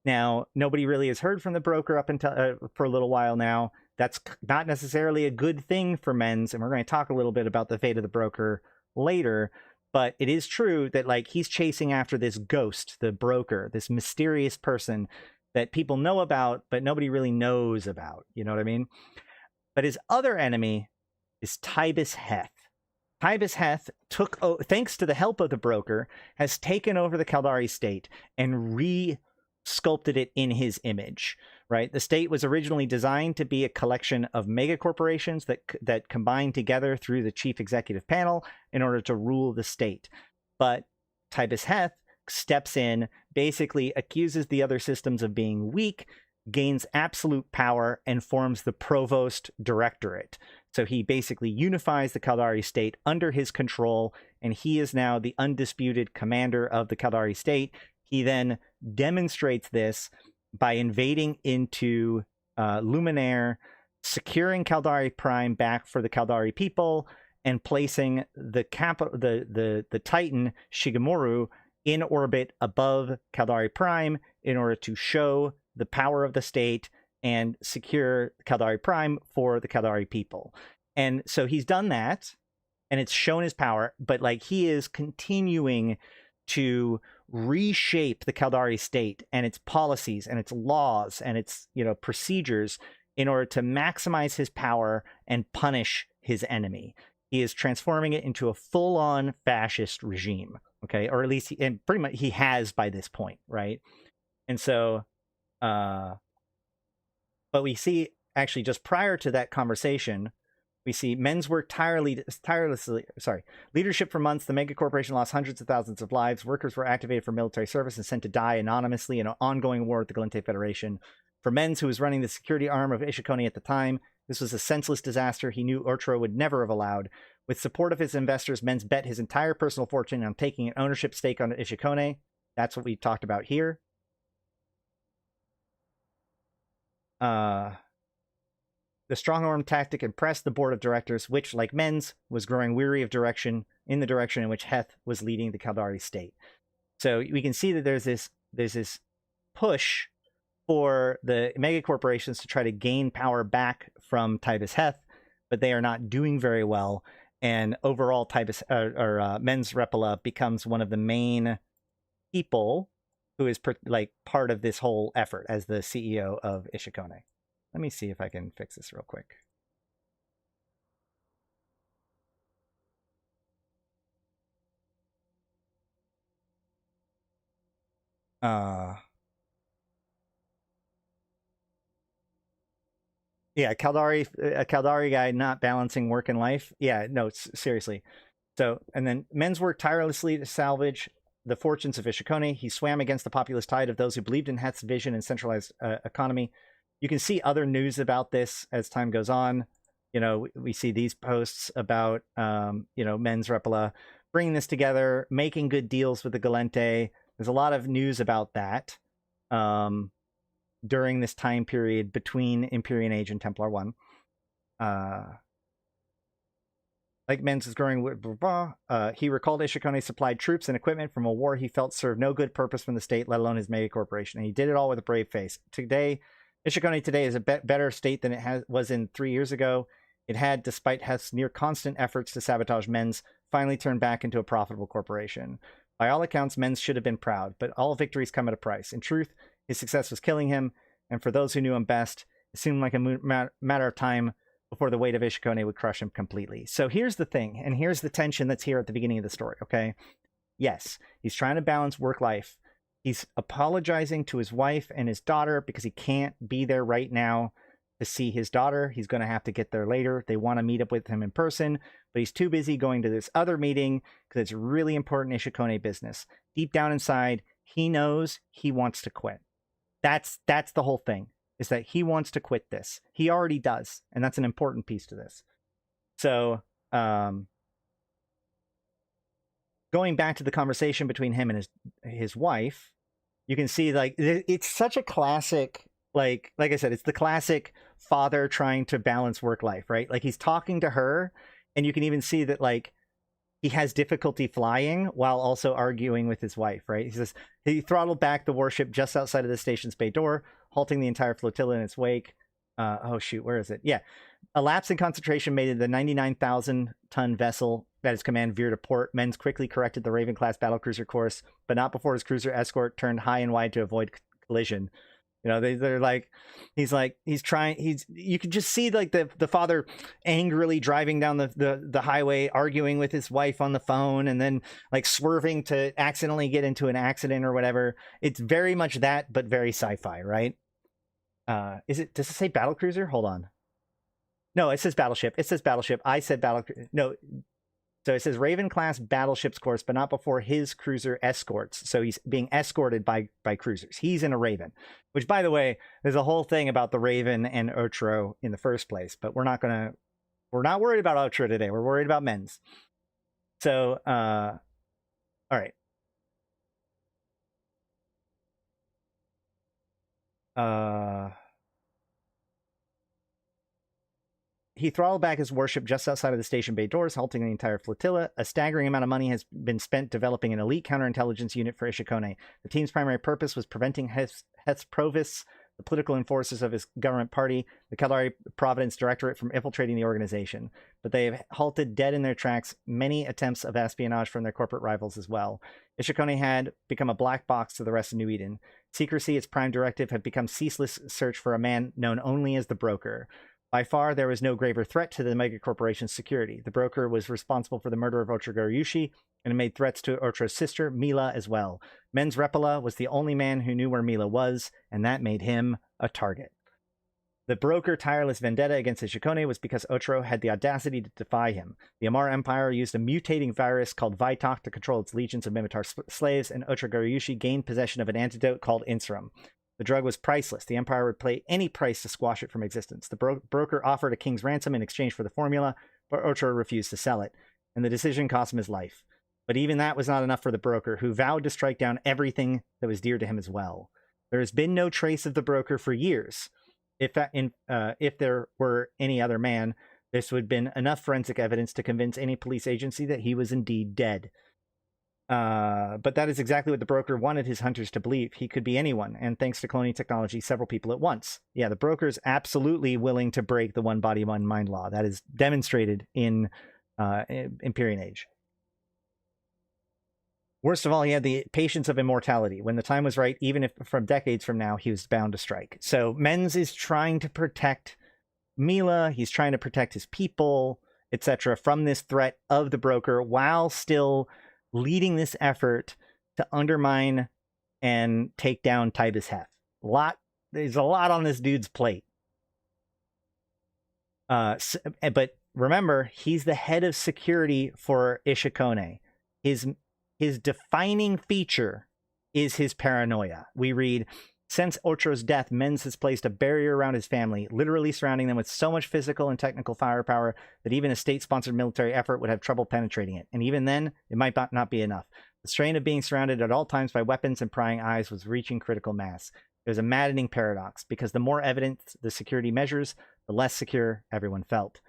Now, nobody really has heard from the broker up until for a little while now. That's not necessarily a good thing for Men's, and we're going to talk a little bit about the fate of the broker later. But it is true that like he's chasing after this ghost, the broker, this mysterious person that people know about, but nobody really knows about. You know what I mean? But his other enemy is Tybus Heth. Tybus Heth thanks to the help of the broker, has taken over the Caldari state and sculpted it in his image, right? The state was originally designed to be a collection of mega corporations that combined together through the chief executive panel in order to rule the state. But Tybus Heth steps in, basically accuses the other systems of being weak, gains absolute power, and forms the Provost Directorate. So he basically unifies the Caldari state under his control, and he is now the undisputed commander of the Caldari state. He then demonstrates this by invading into Luminaire, securing Caldari Prime back for the Caldari people, and placing the Titan Shigemoru in orbit above Caldari Prime in order to show the power of the state and secure Caldari Prime for the Caldari people. And so he's done that, and it's shown his power, but like he is continuing to reshape the Caldari state and its policies and its laws and its procedures in order to maximize his power and punish his enemy. He is transforming it into a full-on fascist regime, okay? Or at least pretty much he has by this point, right? And so but we see actually just prior to that conversation We see men's work tirelessly. Leadership for months. The mega corporation lost hundreds of thousands of lives. Workers were activated for military service and sent to die anonymously in an ongoing war with the Gallente Federation. For Menz, who was running the security arm of Ishukone at the time, this was a senseless disaster he knew Otro would never have allowed. With support of his investors, Menz bet his entire personal fortune on taking an ownership stake on Ishukone. That's what we talked about here. The strong arm tactic impressed the board of directors, which, like Menz, was growing weary of direction in the direction in which Heth was leading the Caldari state. So we can see that there's this push for the mega corporations to try to gain power back from Tibus Heth, but they are not doing very well. And overall, Tibus Menz Reppola becomes one of the main people who is part of this whole effort as the CEO of Ishukone. Let me see if I can fix this real quick. Yeah, a Caldari guy not balancing work and life. Yeah, no, seriously. So, and then Menz worked tirelessly to salvage the fortunes of Ishukone. He swam against the populist tide of those who believed in Heth's vision and centralized economy. You can see other news about this as time goes on. You know, we see these posts about, Menz Reppola bringing this together, making good deals with the Gallente. There's a lot of news about that during this time period between Empyrean Age and Templar 1. Like Menz is growing, he recalled Ishukone supplied troops and equipment from a war he felt served no good purpose from the state, let alone his mega corporation. And he did it all with a brave face. Today, Ishukone today is a better state than it was in 3 years ago. It had, despite Heth's near constant efforts to sabotage Menz, finally turned back into a profitable corporation. By all accounts, Menz should have been proud, but all victories come at a price. In truth, his success was killing him, and for those who knew him best, it seemed like a matter of time before the weight of Ishukone would crush him completely. So here's the thing, and here's the tension that's here at the beginning of the story, okay? Yes, he's trying to balance work-life. He's apologizing to his wife and his daughter because he can't be there right now to see his daughter. He's going to have to get there later. They want to meet up with him in person, but he's too busy going to this other meeting because it's really important Ishukone business. Deep down inside, he knows he wants to quit. That's the whole thing, is that he wants to quit this. He already does, and that's an important piece to this. So, going back to the conversation between him and his wife, you can see, like, it's such a classic, like I said, it's the classic father trying to balance work life, right? Like, he's talking to her, and you can even see that, like, he has difficulty flying while also arguing with his wife, right? He says he throttled back the warship just outside of the station's bay door, halting the entire flotilla in its wake. Oh shoot, where is it? Yeah. A lapse in concentration made it the 99,000-ton vessel that his command veered to port. Menz quickly corrected the Raven-class battlecruiser course, but not before his cruiser escort turned high and wide to avoid collision. You know, they're like, you can just see, like, the father angrily driving down the highway, arguing with his wife on the phone, and then, like, swerving to accidentally get into an accident or whatever. It's very much that, but very sci-fi, right? Does it say battlecruiser? Hold on. No, it says battleship. It says battleship. I said battlecruiser. No. So it says Raven-class battleship's course, but not before his cruiser escorts. So he's being escorted by cruisers. He's in a Raven, which, by the way, there's a whole thing about the Raven and Otro in the first place, but we're not worried about Otro today. We're worried about Menz. So, all right. He throttled back his warship just outside of the station bay doors, halting the entire flotilla. A staggering amount of money has been spent developing an elite counterintelligence unit for Ishukone. The team's primary purpose was preventing Heth's provists, the political enforcers of his government party, the Caldari Providence Directorate, from infiltrating the organization. But they have halted dead in their tracks many attempts of espionage from their corporate rivals as well. Ishukone had become a black box to the rest of New Eden. Secrecy, its prime directive, had become ceaseless search for a man known only as the Broker. By far, there was no graver threat to the megacorporation's security. The Broker was responsible for the murder of Otrogar Yushi and made threats to Otro's sister, Mila, as well. Menz Reppola was the only man who knew where Mila was, and that made him a target. The broker tireless vendetta against Ishukone was because Otro had the audacity to defy him. The Amar Empire used a mutating virus called Vitok to control its legions of Mimitar slaves, and Otro Garyushi gained possession of an antidote called Inserum. The drug was priceless. The Empire would pay any price to squash it from existence. The broker offered a king's ransom in exchange for the formula, but Otro refused to sell it, and the decision cost him his life. But even that was not enough for the broker, who vowed to strike down everything that was dear to him as well. There has been no trace of the broker for years. If there were any other man, this would have been enough forensic evidence to convince any police agency that he was indeed dead. But that is exactly what the broker wanted his hunters to believe. He could be anyone, and thanks to cloning technology, several people at once. Yeah, the broker is absolutely willing to break the one body, one mind law. That is demonstrated in Empyrean Age. Worst of all, he had the patience of immortality. When the time was right, even if from decades from now, he was bound to strike. So Menz is trying to protect Mila. He's trying to protect his people, etc., from this threat of the broker, while still leading this effort to undermine and take down Tibus Heth. There's a lot on this dude's plate. But remember, he's the head of security for Ishukone. His defining feature is his paranoia. We read, since Otro's death, Menz has placed a barrier around his family, literally surrounding them with so much physical and technical firepower that even a state-sponsored military effort would have trouble penetrating it. And even then, it might not be enough. The strain of being surrounded at all times by weapons and prying eyes was reaching critical mass. It was a maddening paradox, because the more evident the security measures, the less secure everyone felt.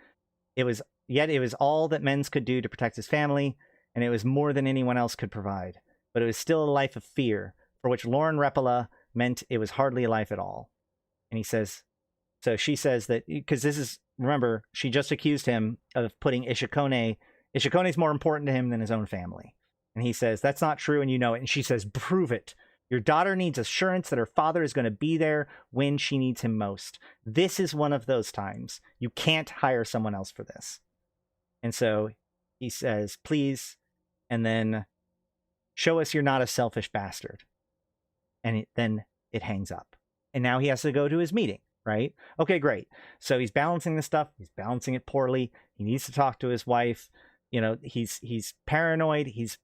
Yet it was all that Menz could do to protect his family, and it was more than anyone else could provide. But it was still a life of fear, for which Lauren Reppola meant it was hardly a life at all. And he says, so she says that, because this is, remember, she just accused him of putting Ishukone. Ishukone's more important to him than his own family. And he says, that's not true, and you know it. And she says, prove it. Your daughter needs assurance that her father is going to be there when she needs him most. This is one of those times. You can't hire someone else for this. And so he says, please, and then show us you're not a selfish bastard. And then it hangs up. And now he has to go to his meeting, right? Okay, great. So he's balancing this stuff. He's balancing it poorly. He needs to talk to his wife. You know, he's paranoid. He's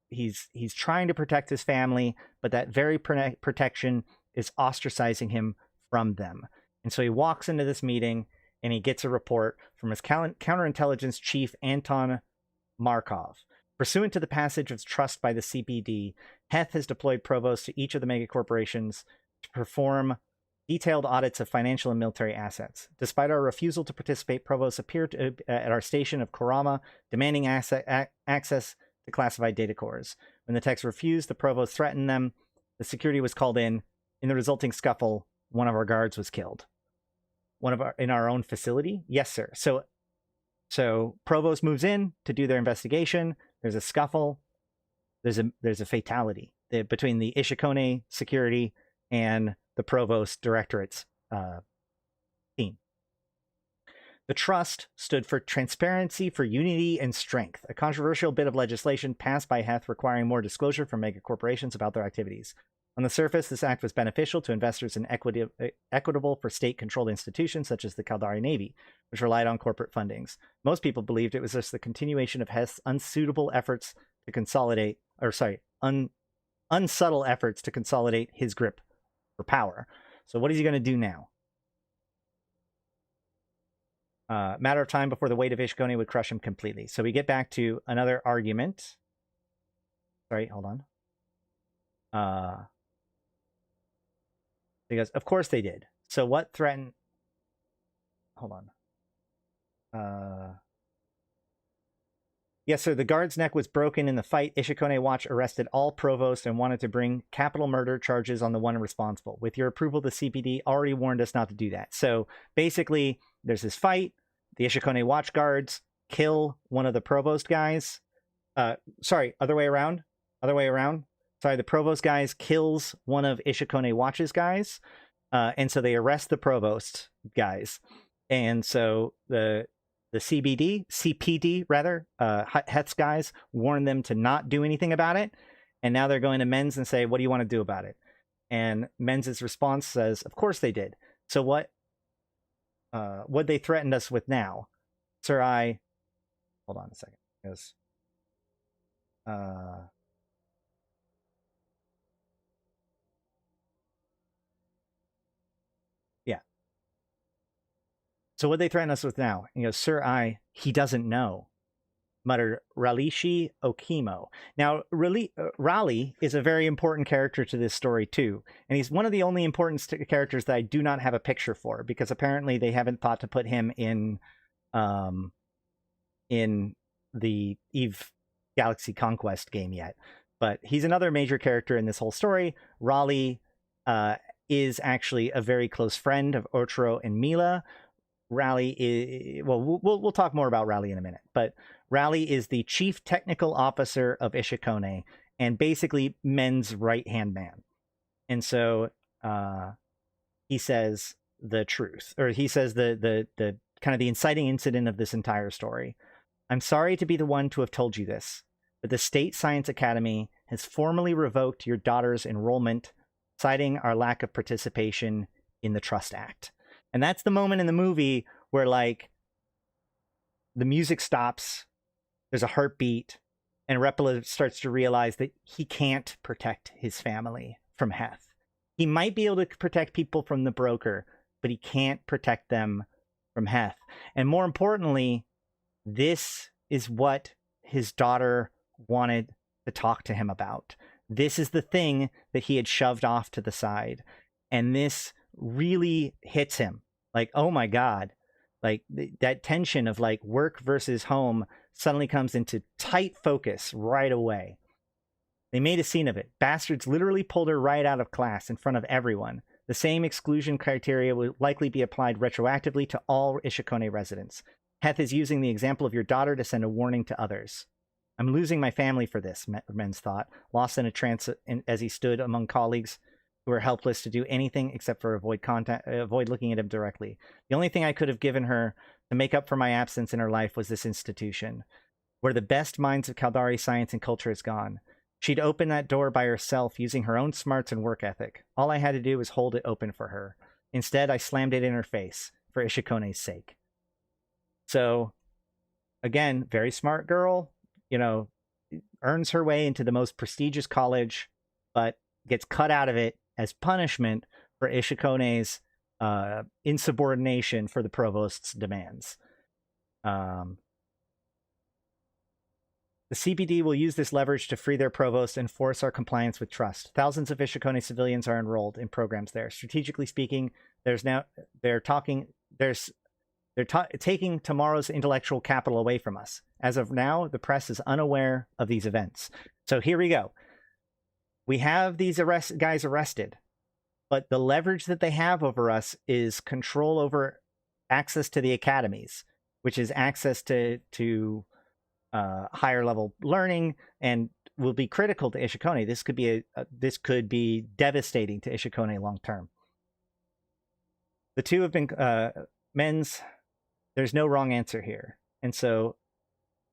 trying to protect his family, but that very protection is ostracizing him from them. And so he walks into this meeting and he gets a report from his counterintelligence chief, Anton Markov. Pursuant to the passage of trust by the CPD, Heth has deployed provosts to each of the megacorporations to perform detailed audits of financial and military assets. Despite our refusal to participate, provosts appeared at our station of Kurama, demanding access to classified data cores. When the techs refused, the provost threatened them. The security was called in. In the resulting scuffle, one of our guards was killed. In our own facility? Yes, sir. So provost moves in to do their investigation. There's a scuffle. There's a fatality between the Ishukone security and the provost directorate's team. The trust stood for transparency, for unity, and strength, a controversial bit of legislation passed by Heth requiring more disclosure from megacorporations about their activities. On the surface, this act was beneficial to investors and equitable for state-controlled institutions such as the Caldari Navy, which relied on corporate fundings. Most people believed it was just the continuation of Heth's unsubtle efforts to consolidate his grip for power. So what is he going to do now? Matter of time before the weight of Ishukone would crush him completely. So we get back to another argument. Sorry, hold on. He goes, of course they did. So what threatened... Hold on. Yes, sir. The guard's neck was broken in the fight. Ishukone Watch arrested all provosts and wanted to bring capital murder charges on the one responsible. With your approval, the CPD already warned us not to do that. So basically, there's this fight. The Ishukone Watch guards kill one of the provost guys. Sorry, other way around. Sorry, the provost guys kills one of Ishukone Watch's guys. And so they arrest the provost guys. And so the CPD, Heth's guys, warn them to not do anything about it. And now they're going to Menz and say, what do you want to do about it? And Menz's response says, of course they did. So what what they threatened us with now. Sir, hold on a second. Because, yeah. So what they threaten us with now? He goes, Sir, he doesn't know, muttered Ralishi Okimo. Now, Raleigh is a very important character to this story, too. And he's one of the only important characters that I do not have a picture for, because apparently they haven't thought to put him in the Eve Galaxy Conquest game yet. But he's another major character in this whole story. Raleigh is actually a very close friend of Otro and Mila. Raleigh is, well, we'll talk more about Raleigh in a minute, but Raleigh is the chief technical officer of Ishukone and basically Men's right-hand man. And so he says the truth, or he says the kind of the inciting incident of this entire story. I'm sorry to be the one to have told you this, but the State Science Academy has formally revoked your daughter's enrollment, citing our lack of participation in the Trust Act. And that's the moment in the movie where, like, the music stops, there's a heartbeat, and Reppola starts to realize that he can't protect his family from Heth. He might be able to protect people from the broker, but he can't protect them from Heth. And more importantly, this is what his daughter wanted to talk to him about. This is the thing that he had shoved off to the side. And this really hits him. Like, oh my God. Like, that tension of, like, work versus home suddenly comes into tight focus right away. They made a scene of it. Bastards literally pulled her right out of class in front of everyone. The same exclusion criteria will likely be applied retroactively to all Ishukone residents. Heth is using the example of your daughter to send a warning to others. I'm losing my family for this, Men's thought, lost in a trance as he stood among colleagues who were helpless to do anything except for avoid looking at him directly. The only thing I could have given her to make up for my absence in her life was this institution, where the best minds of Caldari science and culture is gone. She'd open that door by herself using her own smarts and work ethic. All I had to do was hold it open for her. Instead, I slammed it in her face, for Ishukone's sake. So, again, very smart girl, you know, earns her way into the most prestigious college, but gets cut out of it as punishment for Ishukone's insubordination for the provost's demands. The CPD will use this leverage to free their provost and force our compliance with trust. Thousands of Ishukone civilians are enrolled in programs there. Strategically speaking, they're taking tomorrow's intellectual capital away from us. As of now, the press is unaware of these events. So here we go. We have these guys arrested, but the leverage that they have over us is control over access to the academies, which is access to higher level learning, and will be critical to Ishukone. This could be devastating to Ishukone long term. The two have been Men's. There's no wrong answer here, and so,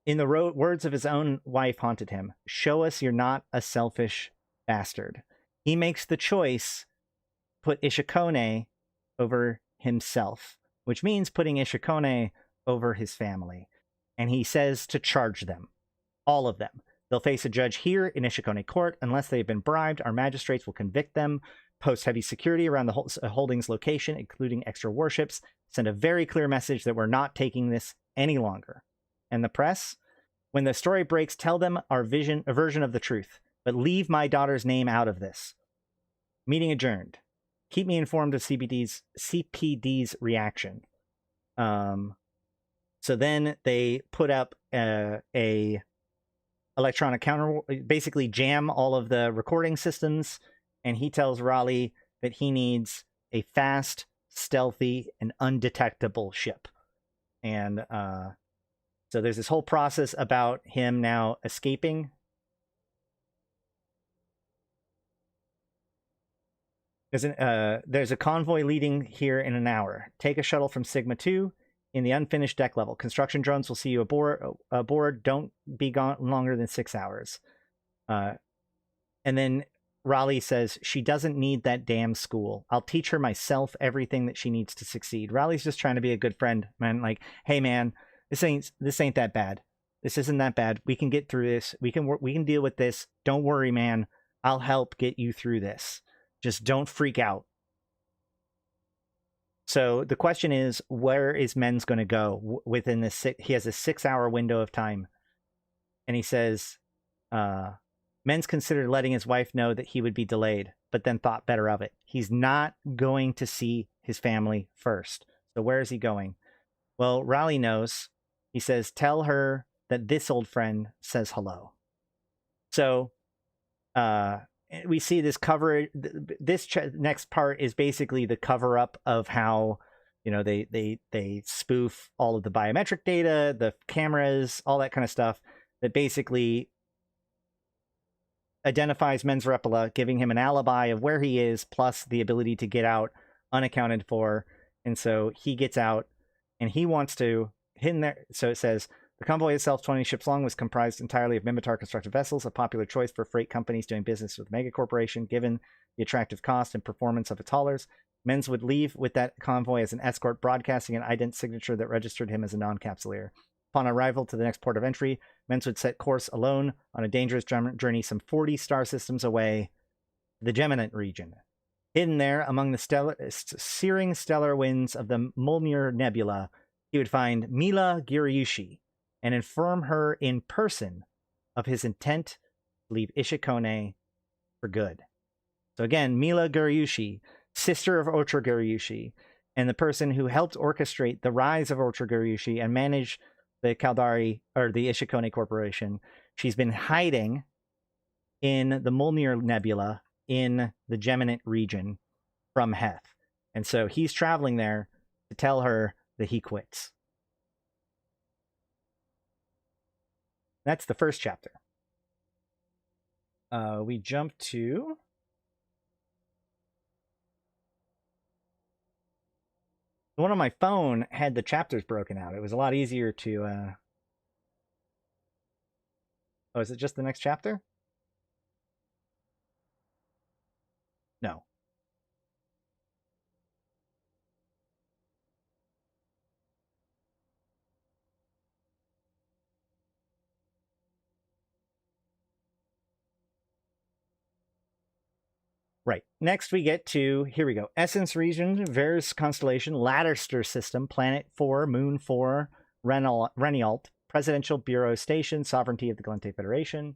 in the words of his own wife, haunted him. Show us you're not a selfish bastard. He makes the choice, put Ishukone over himself, which means putting Ishukone over his family. And he says to charge them, all of them. They'll face a judge here in Ishukone Court. Unless they've been bribed, our magistrates will convict them, post heavy security around the holdings location, including extra warships, send a very clear message that we're not taking this any longer. And the press? When the story breaks, tell them a version of the truth, but leave my daughter's name out of this. Meeting adjourned. Keep me informed of CPD's reaction. So then they put up a electronic counter, basically jam all of the recording systems, and he tells Raleigh that he needs a fast, stealthy, and undetectable ship. And so there's this whole process about him now escaping. There's a convoy leading here in an hour. Take a shuttle from Sigma 2 in the unfinished deck level. Construction drones will see you aboard. Don't be gone longer than 6 hours. And then Raleigh says, she doesn't need that damn school. I'll teach her myself everything that she needs to succeed. Raleigh's just trying to be a good friend, man. Like, hey, man, this ain't that bad. This isn't that bad. We can get through this. We can deal with this. Don't worry, man. I'll help get you through this. Just don't freak out. So the question is, where is Men's going to go within this? He has a 6-hour window of time. And he says, Men's considered letting his wife know that he would be delayed, but then thought better of it. He's not going to see his family first. So where is he going? Well, Raleigh knows. He says, tell her that this old friend says hello. So we see this cover. This next part is basically the cover up of how, you know, they spoof all of the biometric data, the cameras, all that kind of stuff that basically identifies Men's Reppola, giving him an alibi of where he is, plus the ability to get out unaccounted for. And so he gets out and he wants to hit in there. So it says, the convoy itself, 20 ships long, was comprised entirely of Minmatar constructed vessels, a popular choice for freight companies doing business with Mega Corporation, given the attractive cost and performance of its haulers. Men's would leave with that convoy as an escort, broadcasting an ident signature that registered him as a non-capsuleer. Upon arrival to the next port of entry, Men's would set course alone on a dangerous journey some 40 star systems away, the Geminant region. Hidden there among the searing stellar winds of the Mulmir Nebula, he would find Mila Giryushi and inform her in person of his intent to leave Ishukone for good. So again, Mila Giryushi, sister of Otra Giryushi, and the person who helped orchestrate the rise of Otra Giryushi and manage the Caldari, or the Ishukone Corporation. She's been hiding in the Mulmir Nebula in the Geminant region from Heth. And so he's traveling there to tell her that he quits. That's the first chapter. We jump to... The one on my phone had the chapters broken out. It was a lot easier to... Oh, is it just the next chapter? No. Right. Next we get to, here we go, Essence Region, Varus Constellation, Ladderster System, Planet 4, Moon 4, Renialt, Presidential Bureau Station, Sovereignty of the Gallente Federation.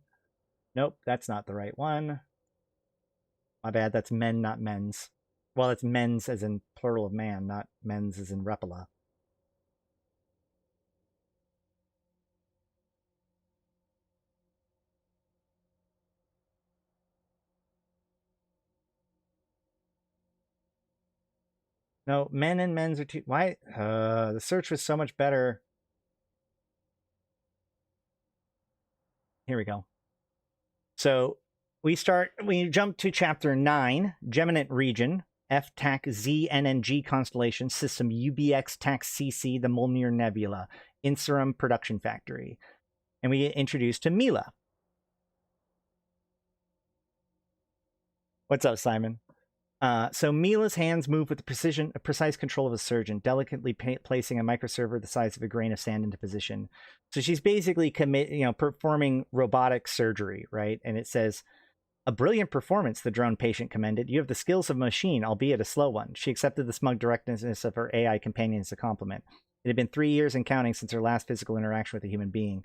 Nope, that's not the right one. My bad, that's men, not men's. Well, it's men's as in plural of man, not men's as in Reppola. No, men and men's are two. Why? The search was so much better. Here we go. So we jump to chapter 9, Geminant Region, F-TAC ZNNG Constellation, System UBX-TAC-CC, the Mulmir Nebula, Inserum Production Factory. And we get introduced to Mila. What's up, Simon? So Mila's hands move with the precise control of a surgeon, delicately placing a microserver the size of a grain of sand into position. So she's basically performing robotic surgery, right? And it says, a brilliant performance, the drone patient commended. You have the skills of a machine, albeit a slow one. She accepted the smug directness of her AI companion as a compliment. It had been 3 years and counting since her last physical interaction with a human being.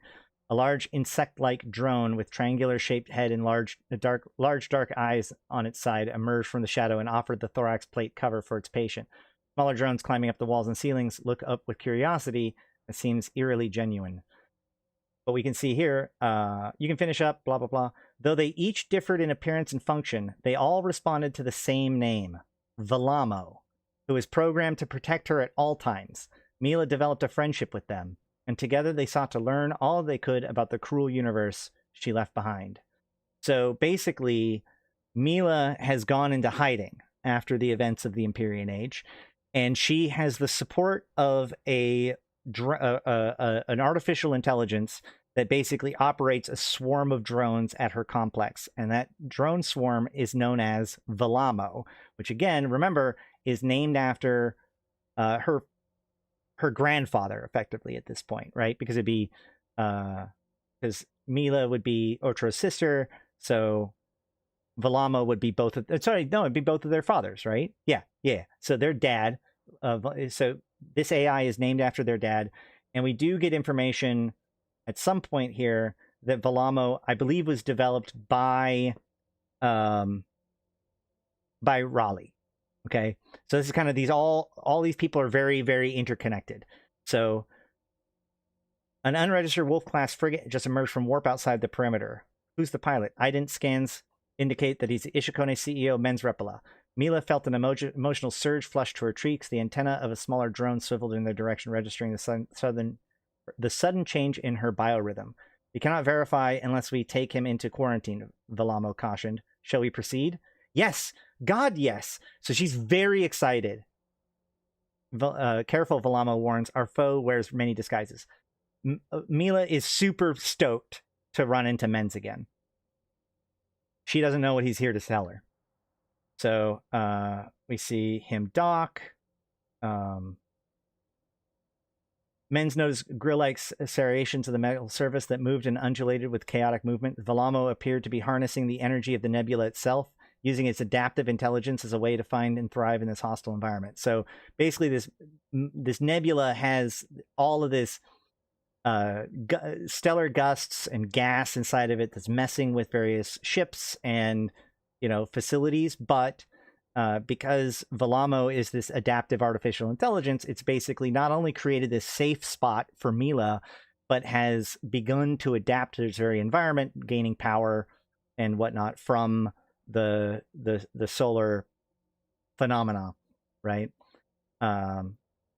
A large insect-like drone with triangular-shaped head and large dark eyes on its side emerged from the shadow and offered the thorax plate cover for its patient. Smaller drones climbing up the walls and ceilings look up with curiosity that seems eerily genuine. But we can see here, you can finish up, blah, blah, blah. Though they each differed in appearance and function, they all responded to the same name, Velamo, who was programmed to protect her at all times. Mila developed a friendship with them, and together they sought to learn all they could about the cruel universe she left behind. So basically, Mila has gone into hiding after the events of the Empyrean Age, and she has the support of an artificial intelligence that basically operates a swarm of drones at her complex. And that drone swarm is known as Velamo, which again, remember, is named after her grandfather, effectively, at this point, right? Because it'd be because Mila would be Otro's sister, so Velamo would be both of it'd be both of their fathers, right? Yeah. So their dad, so this AI is named after their dad, and we do get information at some point here that Velamo, I believe, was developed by Raleigh. Okay, so this is kind of these all these people are very, very interconnected. So an unregistered Wolf-class frigate just emerged from warp outside the perimeter. Who's the pilot? Ident scans indicate that he's Ishukone CEO Men's Reppola. Mila felt an emotional surge flush to her cheeks. The antenna of a smaller drone swiveled in their direction, registering the sudden change in her biorhythm. We cannot verify unless we take him into quarantine, Velamo cautioned. Shall we proceed? Yes! God, yes! So she's very excited. Careful, Velamo warns. Our foe wears many disguises. Mila is super stoked to run into Men's again. She doesn't know what he's here to tell her. So we see him dock. Men's noticed grill-like serrations of the metal surface that moved and undulated with chaotic movement. Velamo appeared to be harnessing the energy of the nebula itself, using its adaptive intelligence as a way to find and thrive in this hostile environment. So basically this nebula has all of this stellar gusts and gas inside of it that's messing with various ships and facilities, but because Velamo is this adaptive artificial intelligence, it's basically not only created this safe spot for Mila, but has begun to adapt to its very environment, gaining power and whatnot from the solar phenomena, right?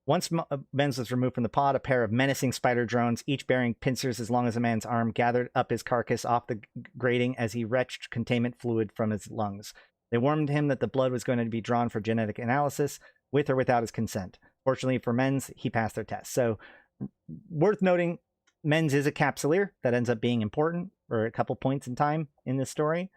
Once Men's was removed from the pod, a pair of menacing spider drones, each bearing pincers as long as a man's arm, gathered up his carcass off the grating as he retched containment fluid from his lungs. They warned him that the blood was going to be drawn for genetic analysis, with or without his consent. Fortunately for Men's, he passed their test. So, worth noting, Men's is a capsuleer. That ends up being important for a couple points in time in this story.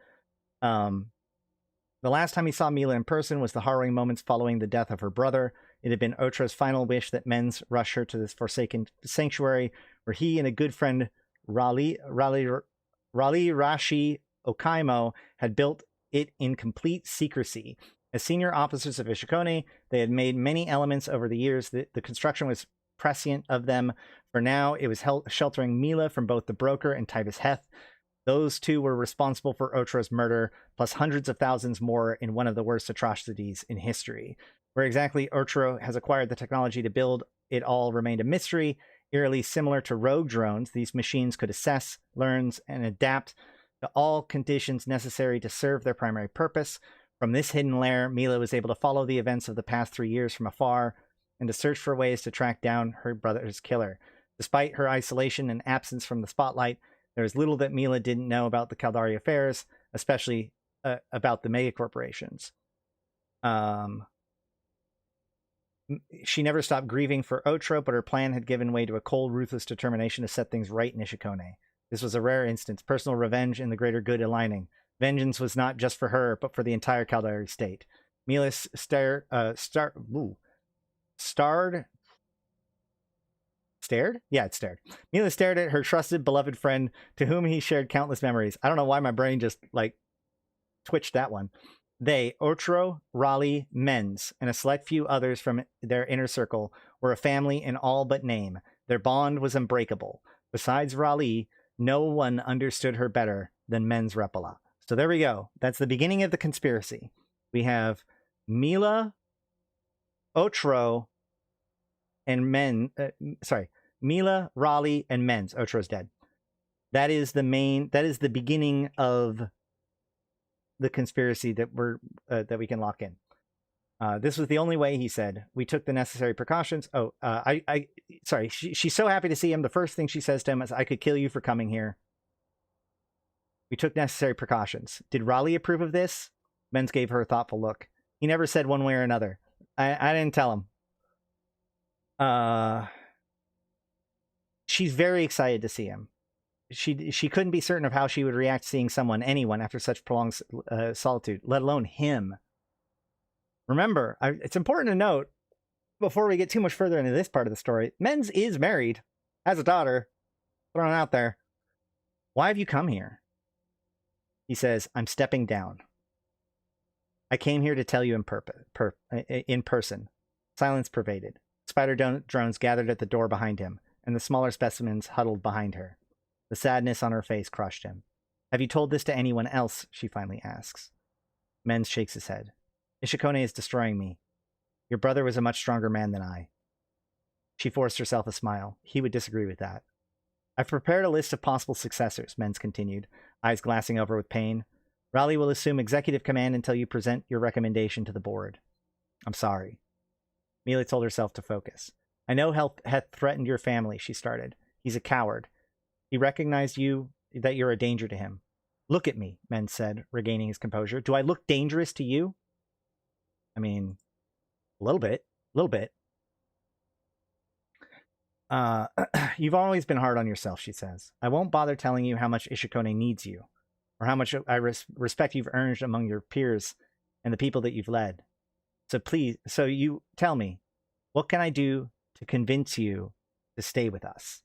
The last time he saw Mila in person was the harrowing moments following the death of her brother. It had been Otra's final wish that Men's rush her to this forsaken sanctuary, where he and a good friend, Raleigh Rashi Okaimo, had built it in complete secrecy. As senior officers of Ishukone, they had made many elements over the years. The construction was prescient of them. For now, it was sheltering Mila from both the broker and Tibus Heth. Those two were responsible for Otra's murder, plus hundreds of thousands more in one of the worst atrocities in history. Where exactly Otra has acquired the technology to build it all remained a mystery. Eerily similar to rogue drones, these machines could assess, learn, and adapt to all conditions necessary to serve their primary purpose. From this hidden lair, Mila was able to follow the events of the past 3 years from afar and to search for ways to track down her brother's killer. Despite her isolation and absence from the spotlight, there was little that Mila didn't know about the Caldari affairs, especially about the megacorporations. She never stopped grieving for Otra, but her plan had given way to a cold, ruthless determination to set things right in Ishukone. This was a rare instance, personal revenge and the greater good aligning. Vengeance was not just for her, but for the entire Caldari state. Mila stared? Yeah, it stared. Mila stared at her trusted, beloved friend, to whom he shared countless memories. I don't know why my brain just, twitched that one. They, Otro, Raleigh, Men's, and a select few others from their inner circle, were a family in all but name. Their bond was unbreakable. Besides Raleigh, no one understood her better than Men's Reppola. So there we go. That's the beginning of the conspiracy. We have Mila, Otro, and Mila, Raleigh, and Men's. Otro's dead. That is the beginning of the conspiracy that we can lock in. This was the only way, he said. We took the necessary precautions. Sorry. She's so happy to see him. The first thing she says to him is, I could kill you for coming here. We took necessary precautions. Did Raleigh approve of this? Men's gave her a thoughtful look. He never said one way or another. I didn't tell him. She's very excited to see him. she couldn't be certain of how she would react seeing anyone, after such prolonged solitude, let alone him. Remember, it's important to note, before we get too much further into this part of the story, Mens is married, has a daughter, thrown out there. Why have you come here? He says, I'm stepping down. I came here to tell you in person. Silence pervaded. Spider drones gathered at the door behind him, and the smaller specimens huddled behind her. The sadness on her face crushed him. Have you told this to anyone else? She finally asks. Mens shakes his head. Ishukone is destroying me. Your brother was a much stronger man than I. She forced herself a smile. He would disagree with that. I've prepared a list of possible successors, Mens continued, eyes glassing over with pain. Raleigh will assume executive command until you present your recommendation to the board. I'm sorry. Mila told herself to focus. I know Heth threatened your family, she started. He's a coward. He recognized that you're a danger to him. Look at me, Mens said, regaining his composure. Do I look dangerous to you? I mean, a little bit. You've always been hard on yourself, she says. I won't bother telling you how much Ishukone needs you, or how much respect you've earned among your peers and the people that you've led. So you tell me, what can I do to convince you to stay with us?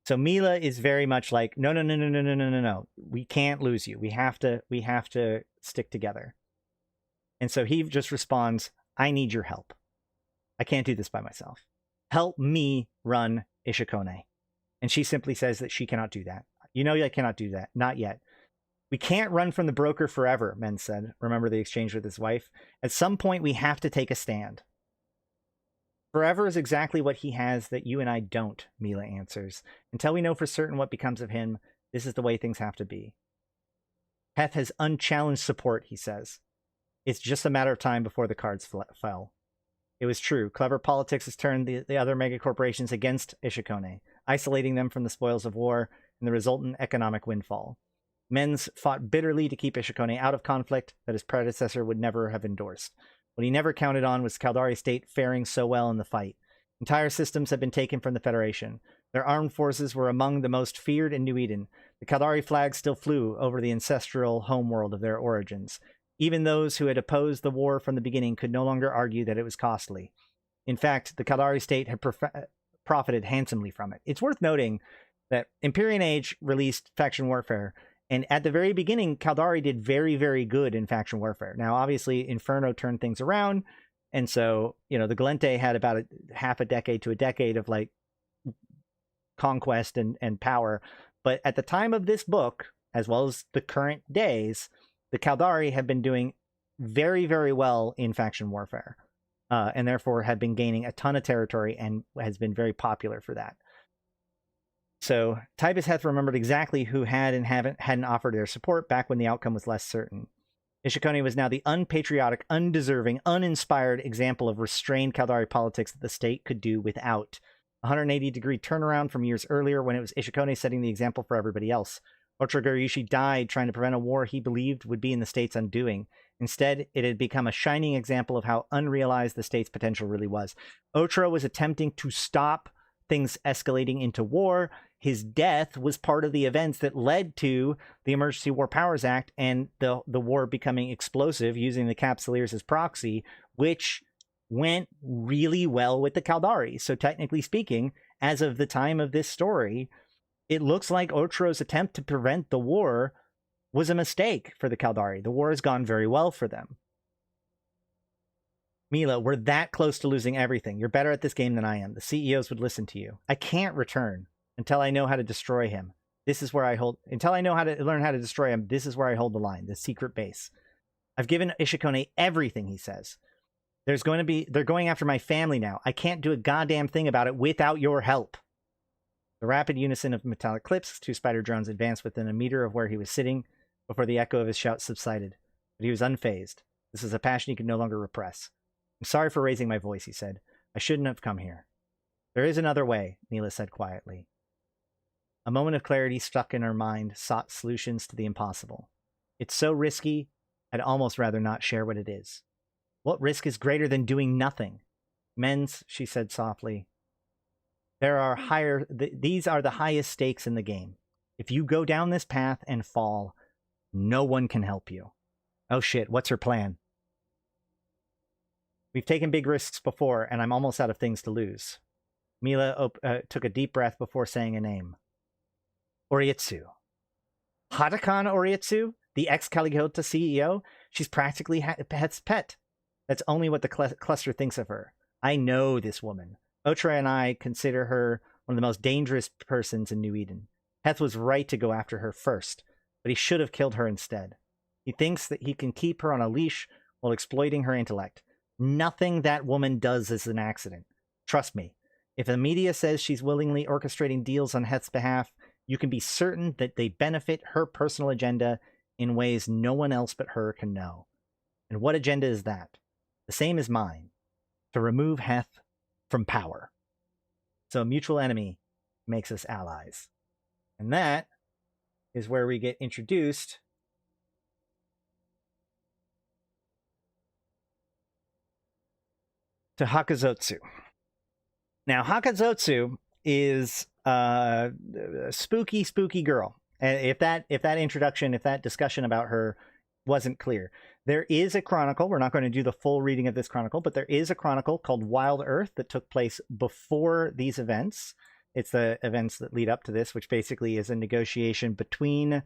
So Mila is very much like, no. We can't lose you. We have to stick together. And so he just responds, I need your help. I can't do this by myself. Help me run Ishukone. And she simply says that she cannot do that. You know I cannot do that. Not yet. We can't run from the broker forever, Mens said. Remember the exchange with his wife? At some point, we have to take a stand. Forever is exactly what he has that you and I don't, Mila answers. Until we know for certain what becomes of him, this is the way things have to be. Heth has unchallenged support, he says. It's just a matter of time before the cards fell. It was true. Clever politics has turned the other megacorporations against Ishukone, isolating them from the spoils of war and the resultant economic windfall. Mens fought bitterly to keep Ishukone out of conflict that his predecessor would never have endorsed. What he never counted on was Caldari state faring so well in the fight. Entire systems had been taken from the Federation. Their armed forces were among the most feared in New Eden. The Caldari flag still flew over the ancestral homeworld of their origins. Even those who had opposed the war from the beginning could no longer argue that it was costly. In fact, the Caldari state had profited handsomely from it. It's worth noting that Empyrean Age released Faction Warfare, and at the very beginning, Caldari did very, very good in faction warfare. Now, obviously, Inferno turned things around, and so, the Gallente had about half a decade to a decade of, conquest and power. But at the time of this book, as well as the current days, the Caldari have been doing very, very well in faction warfare, and therefore have been gaining a ton of territory and has been very popular for that. So Tybus Heth remembered exactly who had and hadn't offered their support back when the outcome was less certain. Ishukone was now the unpatriotic, undeserving, uninspired example of restrained Caldari politics that the state could do without. A 180-degree turnaround from years earlier when it was Ishukone setting the example for everybody else. Otra Gariushi died trying to prevent a war he believed would be in the state's undoing. Instead, it had become a shining example of how unrealized the state's potential really was. Otra was attempting to stop things escalating into war. His death was part of the events that led to the Emergency War Powers Act and the war becoming explosive using the Capsuleers as proxy, which went really well with the Caldari. So technically speaking, as of the time of this story, it looks like Otro's attempt to prevent the war was a mistake for the Caldari. The war has gone very well for them. Mila, we're that close to losing everything. You're better at this game than I am. The CEOs would listen to you. I can't return until I know how to destroy him. Until I know how to learn how to destroy him, this is where I hold the line, the secret base. I've given Ishukone everything, he says. They're going after my family now. I can't do a goddamn thing about it without your help. The rapid unison of metallic clips, two spider drones advanced within a meter of where he was sitting before the echo of his shout subsided. But he was unfazed. This was a passion he could no longer repress. I'm sorry for raising my voice, he said. I shouldn't have come here. There is another way, Mila said quietly. A moment of clarity stuck in her mind, sought solutions to the impossible. It's so risky, I'd almost rather not share what it is. What risk is greater than doing nothing? Mens, she said softly. These are the highest stakes in the game. If you go down this path and fall, no one can help you. Oh shit, what's her plan? We've taken big risks before, and I'm almost out of things to lose. Mila took a deep breath before saying a name. Oriitsu. Hatakan Oriitsu, the ex-Caligota CEO? She's practically Heth's pet. That's only what the cluster thinks of her. I know this woman. Otra and I consider her one of the most dangerous persons in New Eden. Heth was right to go after her first, but he should have killed her instead. He thinks that he can keep her on a leash while exploiting her intellect. Nothing that woman does is an accident. Trust me. If the media says she's willingly orchestrating deals on Heth's behalf, you can be certain that they benefit her personal agenda in ways no one else but her can know. And what agenda is that? The same as mine. To remove Heth from power. So a mutual enemy makes us allies. And that is where we get introduced to Hakazotsu. Now, Hakazotsu is a spooky, spooky girl. And if that introduction, if that discussion about her wasn't clear, there is a chronicle. We're not going to do the full reading of this chronicle, but there is a chronicle called Wild Earth that took place before these events. It's the events that lead up to this, which basically is a negotiation between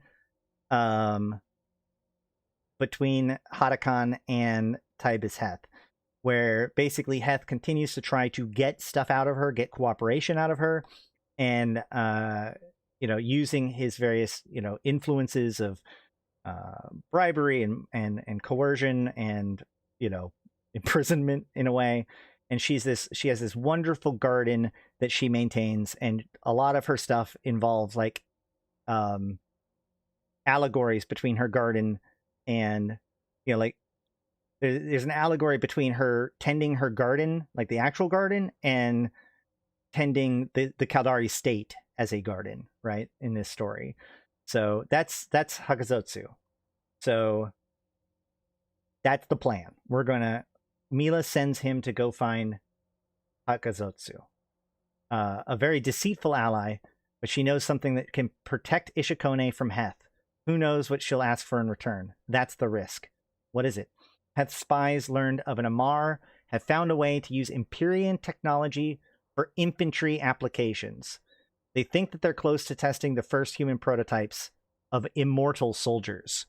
Hatakan and Tybus Heth, where basically Heth continues to try to get stuff out of her, get cooperation out of her, and using his various influences of bribery and coercion and imprisonment in a way. And she has this wonderful garden that she maintains, and a lot of her stuff involves like allegories between her garden and there's an allegory between her tending her garden, like the actual garden, and tending the Caldari state as a garden, right, in this story. So that's Hakazotsu. So that's the plan. Mila sends him to go find Hakazotsu, a very deceitful ally, but she knows something that can protect Ishukone from Heth. Who knows what she'll ask for in return? That's the risk. What is it? Heth's spies learned of an Amar, have found a way to use Empyrean technology for infantry applications. They think that they're close to testing the first human prototypes of immortal soldiers.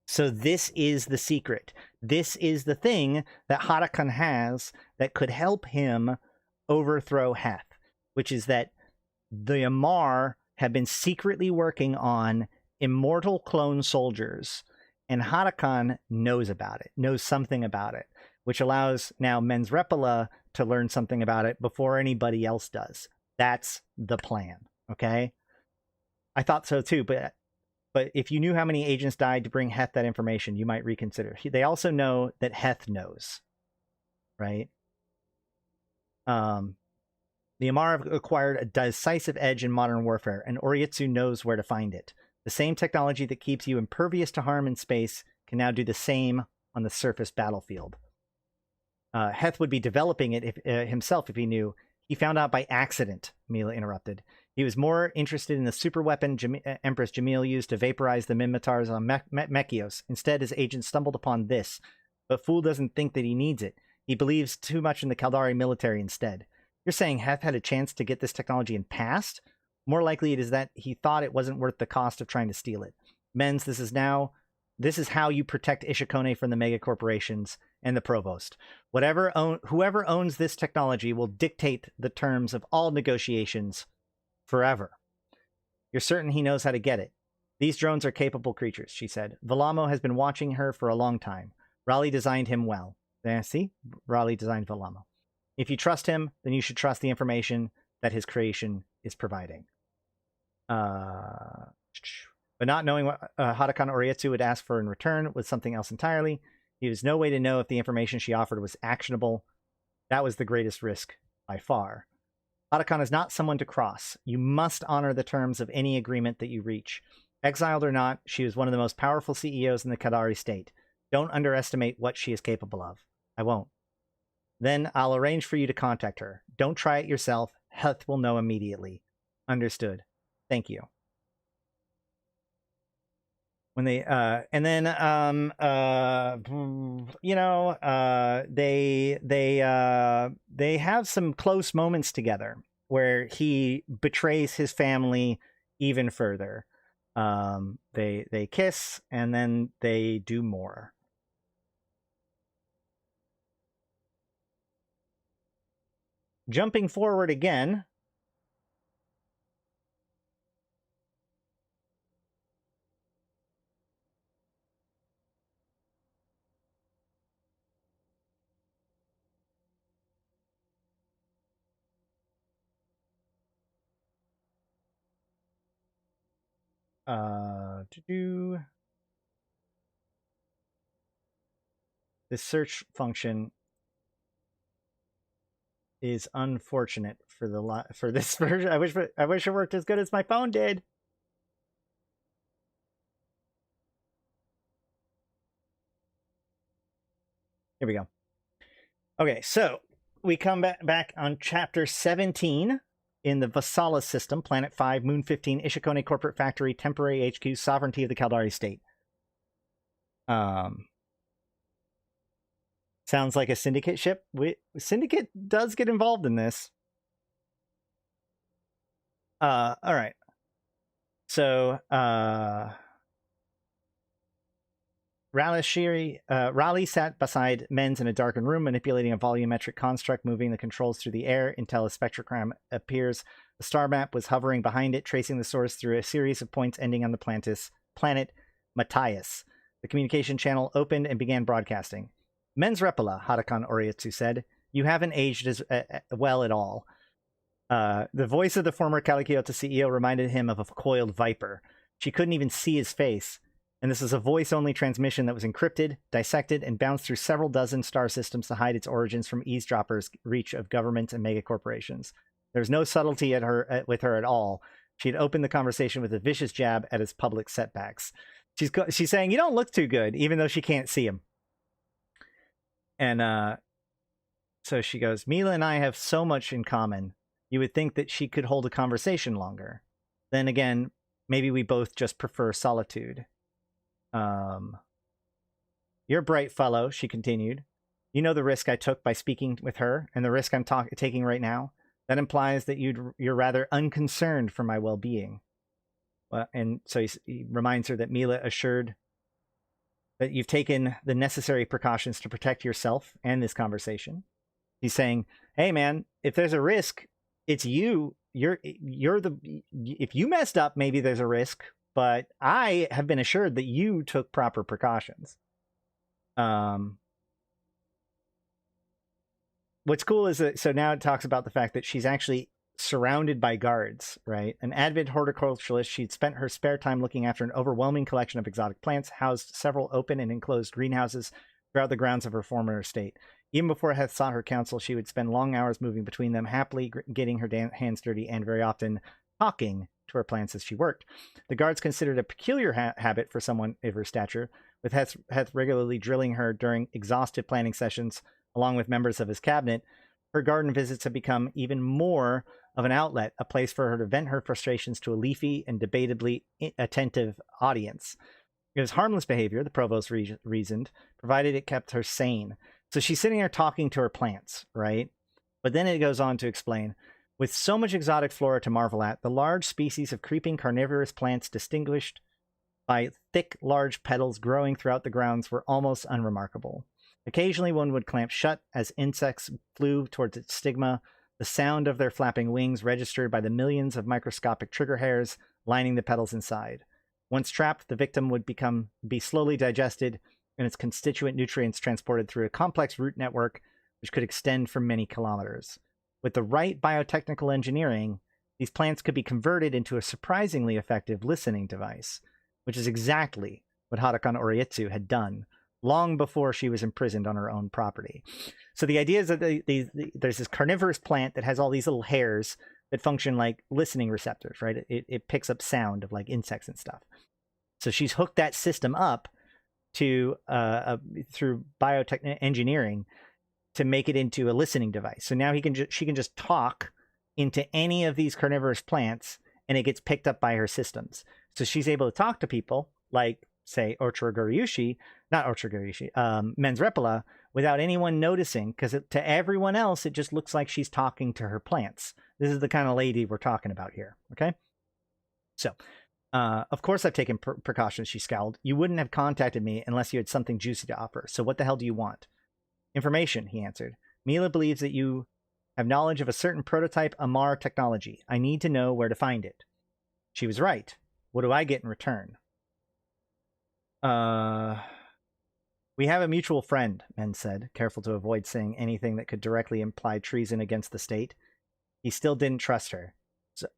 So this is the secret. This is the thing that Hatakan has that could help him overthrow Heth, which is that the Amar have been secretly working on immortal clone soldiers, and Hatakan knows about it, knows something about it, which allows now Men's Reppola to learn something about it before anybody else does. That's the plan, okay? I thought so too, but if you knew how many agents died to bring Heth that information, you might reconsider. They also know that Heth knows, right? The Amar have acquired a decisive edge in modern warfare, and Oriitsu knows where to find it. The same technology that keeps you impervious to harm in space can now do the same on the surface battlefield. Heth would be developing it himself if he knew. He found out by accident, Mila interrupted. He was more interested in the super weapon Empress Jamil used to vaporize the Minmatars on Mechios. Instead, his agent stumbled upon this. But Fool doesn't think that he needs it. He believes too much in the Caldari military instead. You're saying Heth had a chance to get this technology and passed? More likely it is that he thought it wasn't worth the cost of trying to steal it. Men's, this is how you protect Ishukone from the mega corporations and the provost. Whoever owns this technology will dictate the terms of all negotiations forever. You're certain he knows how to get it. These drones are capable creatures, she said. Velamo has been watching her for a long time. Raleigh designed him well. See? Raleigh designed Velamo. If you trust him, then you should trust the information that his creation is providing. But not knowing what Hatakan Oriitsu would ask for in return was something else entirely. There was no way to know if the information she offered was actionable. That was the greatest risk by far. Hatakan is not someone to cross. You must honor the terms of any agreement that you reach. Exiled or not, she is one of the most powerful CEOs in the Caldari state. Don't underestimate what she is capable of. I won't. Then I'll arrange for you to contact her. Don't try it yourself. Heth will know immediately. Understood. Thank you. when they and then you know, they have some close moments together where he betrays his family even further. They kiss, and then they do more. Jumping forward again. To do this search function is unfortunate for the for this version. I wish it worked as good as my phone did. Here we go. Okay, so we come back on chapter 17 in the Vassala system, Planet 5, Moon 15, Ishukone Corporate Factory, Temporary HQ, Sovereignty of the Caldari State. Sounds like a Syndicate ship. Syndicate does get involved in this. All right. So, Raleigh sat beside Menz in a darkened room, manipulating a volumetric construct, moving the controls through the air until a spectrogram appears. The star map was hovering behind it, tracing the source through a series of points ending on the planet Matthias. The communication channel opened and began broadcasting. Men's Reppola, Hadakan Orietsu said. You haven't aged as well at all. The voice of the former Calikiota CEO reminded him of a coiled viper. She couldn't even see his face. And this is a voice-only transmission that was encrypted, dissected, and bounced through several dozen star systems to hide its origins from eavesdroppers' reach of governments and megacorporations. There was no subtlety with her at all. She had opened the conversation with a vicious jab at his public setbacks. She's saying, you don't look too good, even though she can't see him. And so she goes, Mila and I have so much in common. You would think that she could hold a conversation longer. Then again, maybe we both just prefer solitude. You're a bright fellow, she continued. You know the risk I took by speaking with her, and the risk I'm taking right now. That implies that you're rather unconcerned for my well-being. And so he reminds her that Mila assured that you've taken the necessary precautions to protect yourself and this conversation. He's saying, hey man, if there's a risk, it's you. If you messed up, maybe there's a risk, but I have been assured that you took proper precautions. What's cool is that, so now it talks about the fact that she's actually surrounded by guards, right? An avid horticulturalist, she'd spent her spare time looking after an overwhelming collection of exotic plants, housed several open and enclosed greenhouses throughout the grounds of her former estate. Even before Heth sought her counsel, she would spend long hours moving between them, happily getting her hands dirty and very often talking to her plants as she worked. The guards considered a peculiar habit for someone of her stature, with Heth regularly drilling her during exhaustive planning sessions along with members of his cabinet. Her garden visits have become even more of an outlet, a place for her to vent her frustrations to a leafy and debatably attentive audience. It was harmless behavior, the provost reasoned, provided it kept her sane. So she's sitting there talking to her plants, right? But then it goes on to explain, with so much exotic flora to marvel at, the large species of creeping carnivorous plants distinguished by thick, large petals growing throughout the grounds were almost unremarkable. Occasionally one would clamp shut as insects flew towards its stigma, the sound of their flapping wings registered by the millions of microscopic trigger hairs lining the petals inside. Once trapped, the victim would be slowly digested and its constituent nutrients transported through a complex root network which could extend for many kilometers. With the right biotechnical engineering, these plants could be converted into a surprisingly effective listening device, which is exactly what Hadakan Orietsu had done long before she was imprisoned on her own property. So the idea is that there's this carnivorous plant that has all these little hairs that function like listening receptors, right? It picks up sound of like insects and stuff. So she's hooked that system up to through biotech engineering to make it into a listening device. So now she can just talk into any of these carnivorous plants and it gets picked up by her systems. So she's able to talk to people like say Men's Reppola, without anyone noticing, because to everyone else, it just looks like she's talking to her plants. This is the kind of lady we're talking about here, okay? So, of course I've taken precautions, she scowled. You wouldn't have contacted me unless you had something juicy to offer. So what the hell do you want? Information, he answered. Mila believes that you have knowledge of a certain prototype Amar technology. I need to know where to find it. She was right. What do I get in return? We have a mutual friend, Men said, careful to avoid saying anything that could directly imply treason against the state. He still didn't trust her.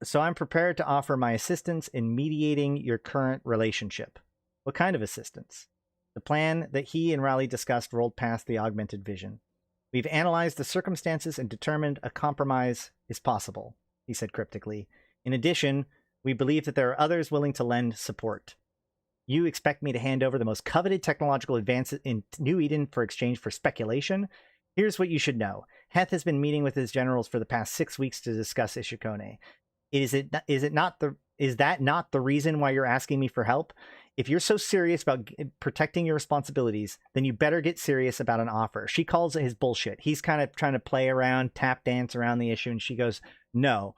So I'm prepared to offer my assistance in mediating your current relationship. What kind of assistance? The plan that he and Raleigh discussed rolled past the augmented vision. We've analyzed the circumstances and determined a compromise is possible, he said cryptically. In addition, we believe that there are others willing to lend support. You expect me to hand over the most coveted technological advances in New Eden for exchange for speculation? Here's what you should know. Heth has been meeting with his generals for the past 6 weeks to discuss Ishukone. Is that not the reason why you're asking me for help? If you're so serious about protecting your responsibilities, then you better get serious about an offer. She calls it his bullshit. He's kind of trying to play around, tap dance around the issue, and she goes, no.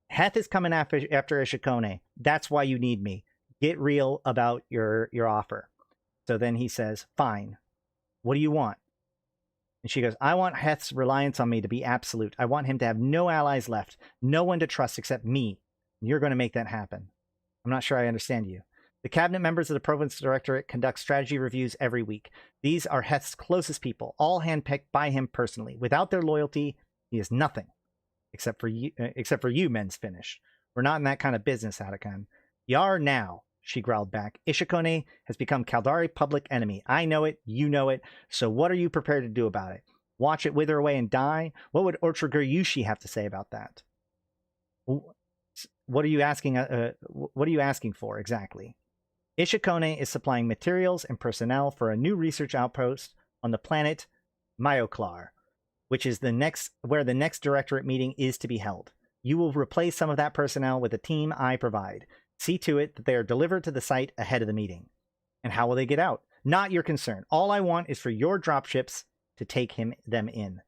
Heth is coming after Ishukone. That's why you need me. Get real about your offer. So then he says, fine. What do you want? And she goes, I want Heth's reliance on me to be absolute. I want him to have no allies left, no one to trust except me. You're going to make that happen. I'm not sure I understand you. The cabinet members of the Province Directorate conduct strategy reviews every week. These are Heth's closest people, all handpicked by him personally. Without their loyalty, he is nothing. Except for you, Men's finished. We're not in that kind of business, Atakan. You are now, she growled back. Ishukone has become Caldari public enemy. I know it, you know it, so what are you prepared to do about it? Watch it wither away and die? What would Ortruguryushi have to say about that? What are you asking for exactly? Ishukone is supplying materials and personnel for a new research outpost on the planet Myoklar, which is where the next directorate meeting is to be held. You will replace some of that personnel with a team I provide. See to it that they are delivered to the site ahead of the meeting. And how will they get out? Not your concern. All I want is for your dropships to take them in.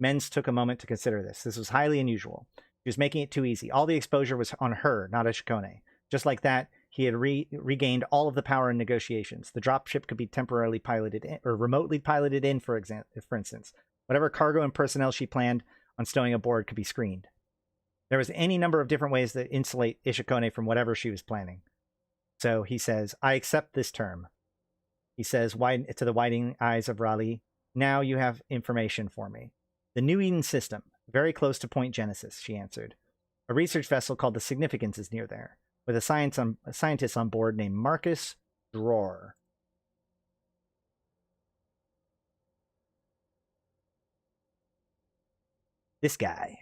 Menz took a moment to consider this. This was highly unusual. He was making it too easy. All the exposure was on her, not Ishukone. Just like that, he had regained all of the power in negotiations. The dropship could be temporarily piloted in, or remotely piloted in, for instance. Whatever cargo and personnel she planned on stowing aboard could be screened. There was any number of different ways to insulate Ishukone from whatever she was planning. So he says, I accept this term. He says to the widening eyes of Raleigh, now you have information for me. The New Eden system, very close to Point Genesis, she answered. A research vessel called the Significance is near there, with a scientist on board named Marcus Dror. This guy.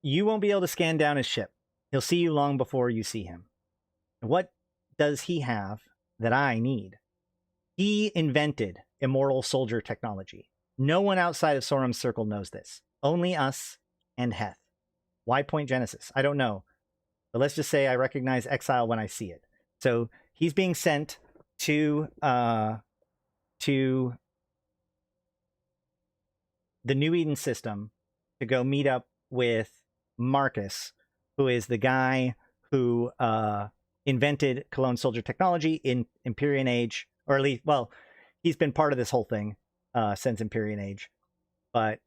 You won't be able to scan down his ship. He'll see you long before you see him. What does he have that I need? He invented Immortal soldier technology. No one outside of Sorum's circle knows this. Only us and Heth. Why Point Genesis? I don't know. But let's just say I recognize Exile when I see it. So he's being sent to the New Eden system to go meet up with Marcus, who is the guy who invented Cologne soldier technology in Empyrean Age, or at least, well, he's been part of this whole thing since Empyrean Age. But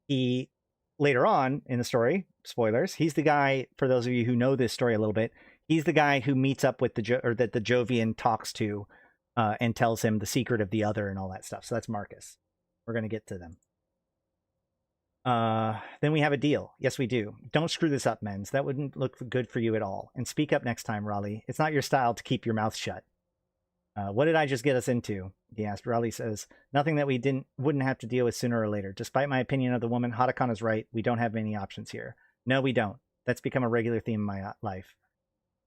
he, later on in the story, spoilers, he's the guy, for those of you who know this story a little bit, he's the guy who meets up with that the Jovian talks to and tells him the secret of the other and all that stuff. So that's Marcus. We're going to get to them. Then we have a deal. Yes, we do. Don't screw this up, Menz. That wouldn't look good for you at all. And speak up next time, Raleigh. It's not your style to keep your mouth shut. What did I just get us into? He asked. Raleigh says, nothing that we wouldn't have to deal with sooner or later. Despite my opinion of the woman, Hatakan is right. We don't have many options here. No, we don't. That's become a regular theme in my life.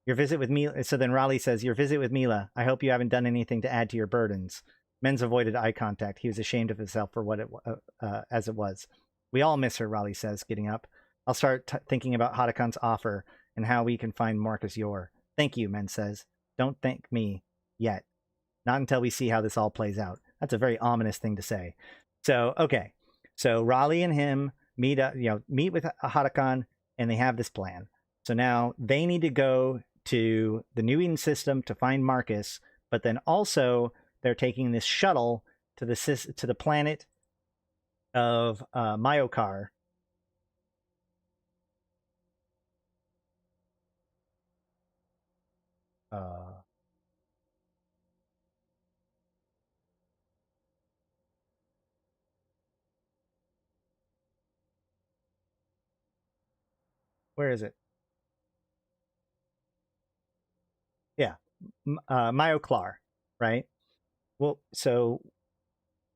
Your visit with Mila. So then Raleigh says, your visit with Mila. I hope you haven't done anything to add to your burdens. Menz avoided eye contact. He was ashamed of himself for what as it was. We all miss her, Raleigh says, getting up. I'll start thinking about Hadakon's offer and how we can find Marcus Yor. Thank you, Men says. Don't thank me yet. Not until we see how this all plays out. That's a very ominous thing to say. So, okay. So Raleigh and him meet with Hadakon, and they have this plan. So now they need to go to the New Eden system to find Marcus, but then also they're taking this shuttle to the planet of Myokar. Where is it? Yeah, Myoklar, right? Well, so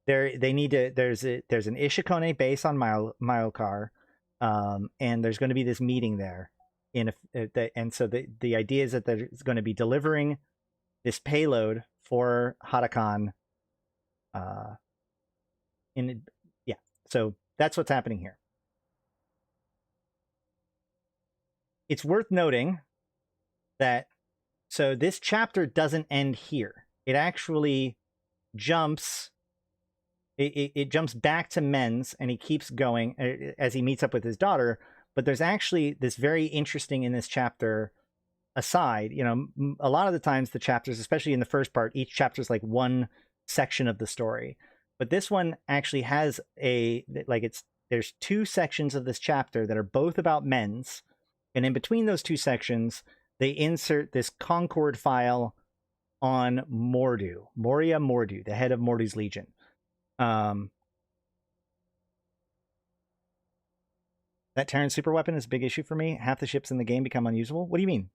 they need to. There's an Ishukone base on Myokar, and there's going to be this meeting there. And so the idea is that there's going to be delivering this payload for Hadakon. So that's what's happening here. It's worth noting that so this chapter doesn't end here. It actually jumps. It jumps back to Men's, and he keeps going as he meets up with his daughter. But there's actually this very interesting in this chapter aside. You know, a lot of the times the chapters, especially in the first part, each chapter is like one section of the story. But this one actually has there's two sections of this chapter that are both about Men's. And in between those two sections, they insert this Concord file on Mordu, Moria Mordu, the head of Mordu's Legion. That Terran superweapon is a big issue for me. Half the ships in the game become unusable. What do you mean?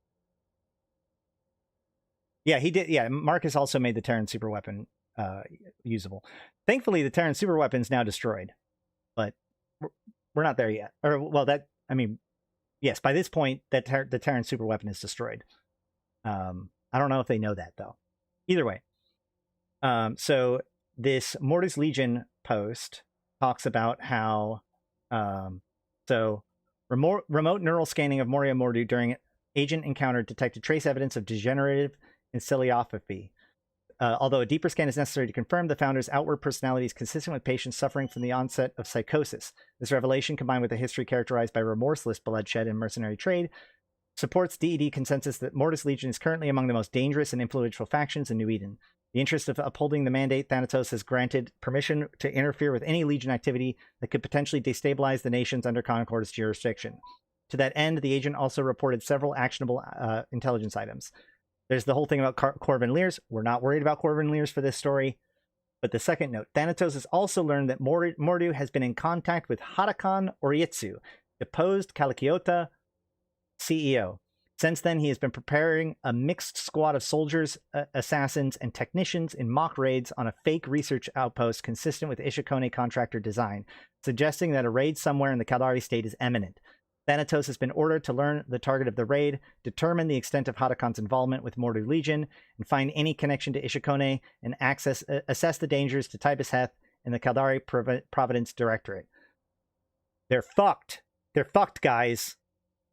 Yeah, he did. Yeah, Marcus also made the Terran superweapon usable. Thankfully, the Terran superweapon is now destroyed, but we're not there yet. Or, well, yes, by this point, the Terran superweapon is destroyed. I don't know if they know that, though. Either way. So this Mordu's Legion post talks about how remote neural scanning of Moria Mordu during agent encounter detected trace evidence of degenerative encephalopathy. Although a deeper scan is necessary to confirm the founder's outward personality is consistent with patients suffering from the onset of psychosis. This revelation, combined with a history characterized by remorseless bloodshed and mercenary trade, supports DED consensus that Mordu's Legion is currently among the most dangerous and influential factions in New Eden. The interest of upholding the mandate, Thanatos has granted permission to interfere with any Legion activity that could potentially destabilize the nations under Concord's jurisdiction. To that end, the agent also reported several actionable intelligence items. There's the whole thing about Corvin Lears. We're not worried about Corvin Lears for this story. But the second note, Thanatos has also learned that Mordu has been in contact with Hadakon Oryitsu, deposed Kalakiota CEO. Since then, he has been preparing a mixed squad of soldiers, assassins, and technicians in mock raids on a fake research outpost consistent with Ishukone contractor design, suggesting that a raid somewhere in the Caldari state is imminent. Thanatos has been ordered to learn the target of the raid, determine the extent of Hadakon's involvement with Mordu Legion, and find any connection to Ishukone, and assess the dangers to Tibus Heth and the Caldari Providence Directorate. They're fucked. They're fucked, guys.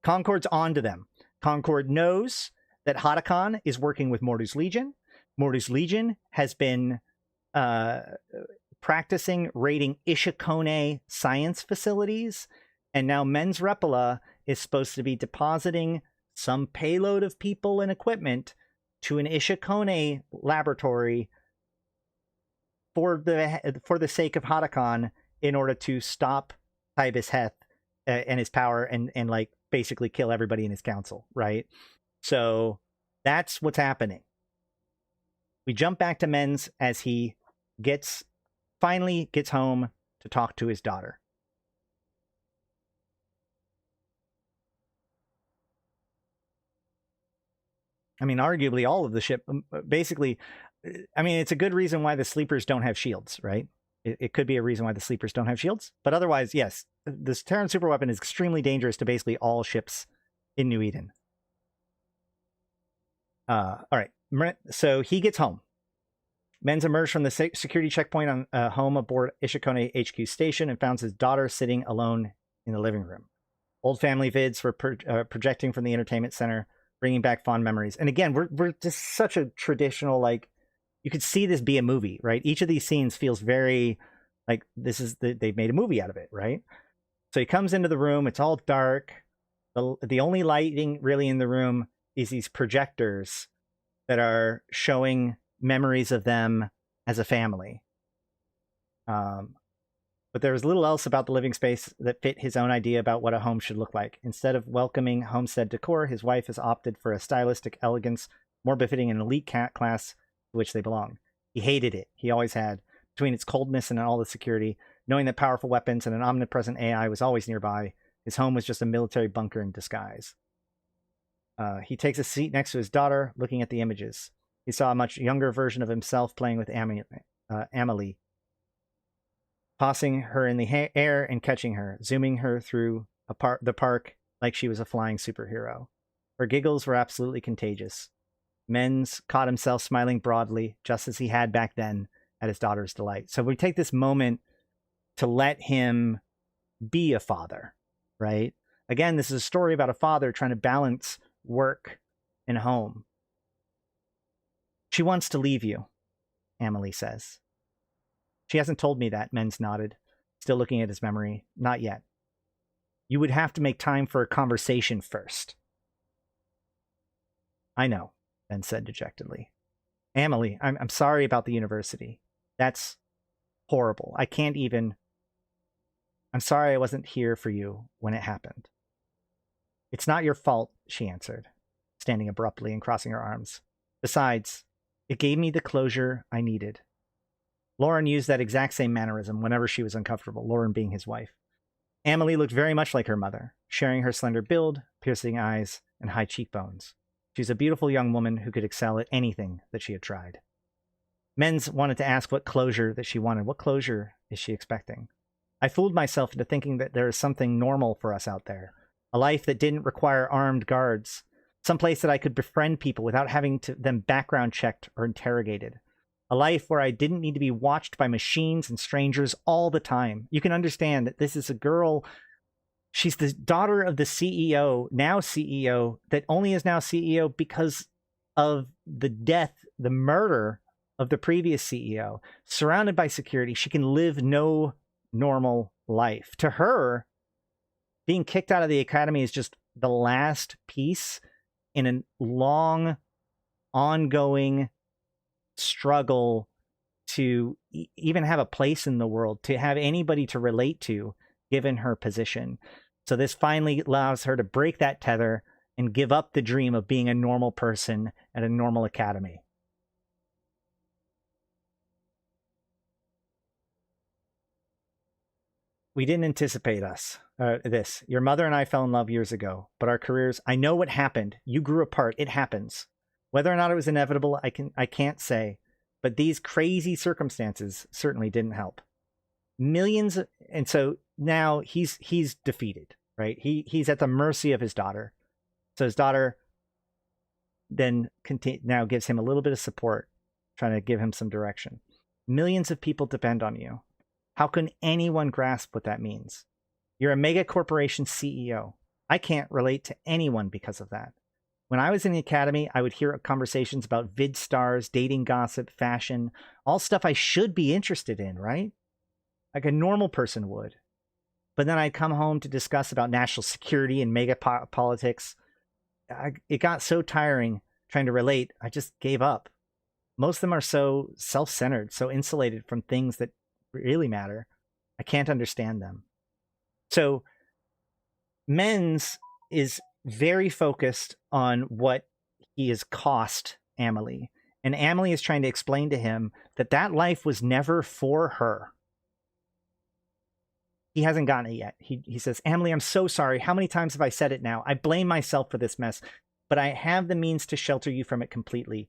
Concord's on to them. Concord knows that Hadakon is working with Mordu's Legion. Mordu's Legion has been practicing raiding Ishukone science facilities, and now Men's Reppola is supposed to be depositing some payload of people and equipment to an Ishukone laboratory for the sake of Hadakon in order to stop Tibus Heth and his power and like basically kill everybody in his council, right? So that's what's happening. We jump back to Men's as he finally gets home to talk to his daughter. I mean, arguably all of the ship, basically, I mean, it's a good reason why the sleepers don't have shields, right? It could be a reason why the sleepers don't have shields. But otherwise, yes, this Terran superweapon is extremely dangerous to basically all ships in New Eden. All right, so he gets home. Men's emerged from the security checkpoint on home aboard Ishukone HQ station and finds his daughter sitting alone in the living room. Old family vids were projecting from the entertainment center, bringing back fond memories. And again, we're just such a traditional, like, you could see this be a movie, right? Each of these scenes feels very like they've made a movie out of it, right? So he comes into the room. It's all dark. The only lighting really in the room is these projectors that are showing memories of them as a family. But there was little else about the living space that fit his own idea about what a home should look like. Instead of welcoming homestead decor, his wife has opted for a stylistic elegance more befitting an elite class to which they belong. He hated it. He always had. Between its coldness and all the security, knowing that powerful weapons and an omnipresent AI was always nearby, his home was just a military bunker in disguise. He takes a seat next to his daughter, looking at the images. He saw a much younger version of himself playing with Amelie, tossing her in the air and catching her, zooming her through the park like she was a flying superhero. Her giggles were absolutely contagious. Menz caught himself smiling broadly, just as he had back then, at his daughter's delight. So we take this moment to let him be a father, right? Again, this is a story about a father trying to balance work and home. She wants to leave you, Amelie says. She hasn't told me that, Menz nodded, still looking at his memory. Not yet. You would have to make time for a conversation first. I know, Ben said dejectedly. Amelie, I'm sorry about the university. That's horrible. I'm sorry I wasn't here for you when it happened. It's not your fault, she answered, standing abruptly and crossing her arms. Besides, it gave me the closure I needed. Lauren used that exact same mannerism whenever she was uncomfortable, Lauren being his wife. Amelie looked very much like her mother, sharing her slender build, piercing eyes, and high cheekbones. She was a beautiful young woman who could excel at anything that she had tried. Menz wanted to ask what closure that she wanted. What closure is she expecting? I fooled myself into thinking that there is something normal for us out there. A life that didn't require armed guards. Some place that I could befriend people without having them background checked or interrogated. A life where I didn't need to be watched by machines and strangers all the time. You can understand that this is a girl. She's the daughter of the CEO, now CEO, that only is now CEO because of the death, the murder of the previous CEO. Surrounded by security, she can live no normal life. To her, being kicked out of the academy is just the last piece in a long, ongoing struggle to even have a place in the world, to have anybody to relate to, given her position. So this finally allows her to break that tether and give up the dream of being a normal person at a normal academy. We didn't anticipate this. Your mother and I fell in love years ago, but our careers, I know what happened. You grew apart. It happens. Whether or not it was inevitable, I can't say, but these crazy circumstances certainly didn't help. Millions, and so now he's defeated, right? He's at the mercy of his daughter. So his daughter then now gives him a little bit of support, trying to give him some direction. Millions of people depend on you. How can anyone grasp what that means? You're a mega corporation CEO. I can't relate to anyone because of that. When I was in the academy, I would hear conversations about vid stars, dating gossip, fashion, all stuff I should be interested in, right? Like a normal person would. But then I'd come home to discuss about national security and mega politics. It got so tiring trying to relate, I just gave up. Most of them are so self-centered, so insulated from things that really matter. I can't understand them. So Menz is very focused on what he has cost Amelie. And Amelie is trying to explain to him that that life was never for her. He hasn't gotten it yet. He says, Amelie, I'm so sorry. How many times have I said it now? I blame myself for this mess, but I have the means to shelter you from it completely.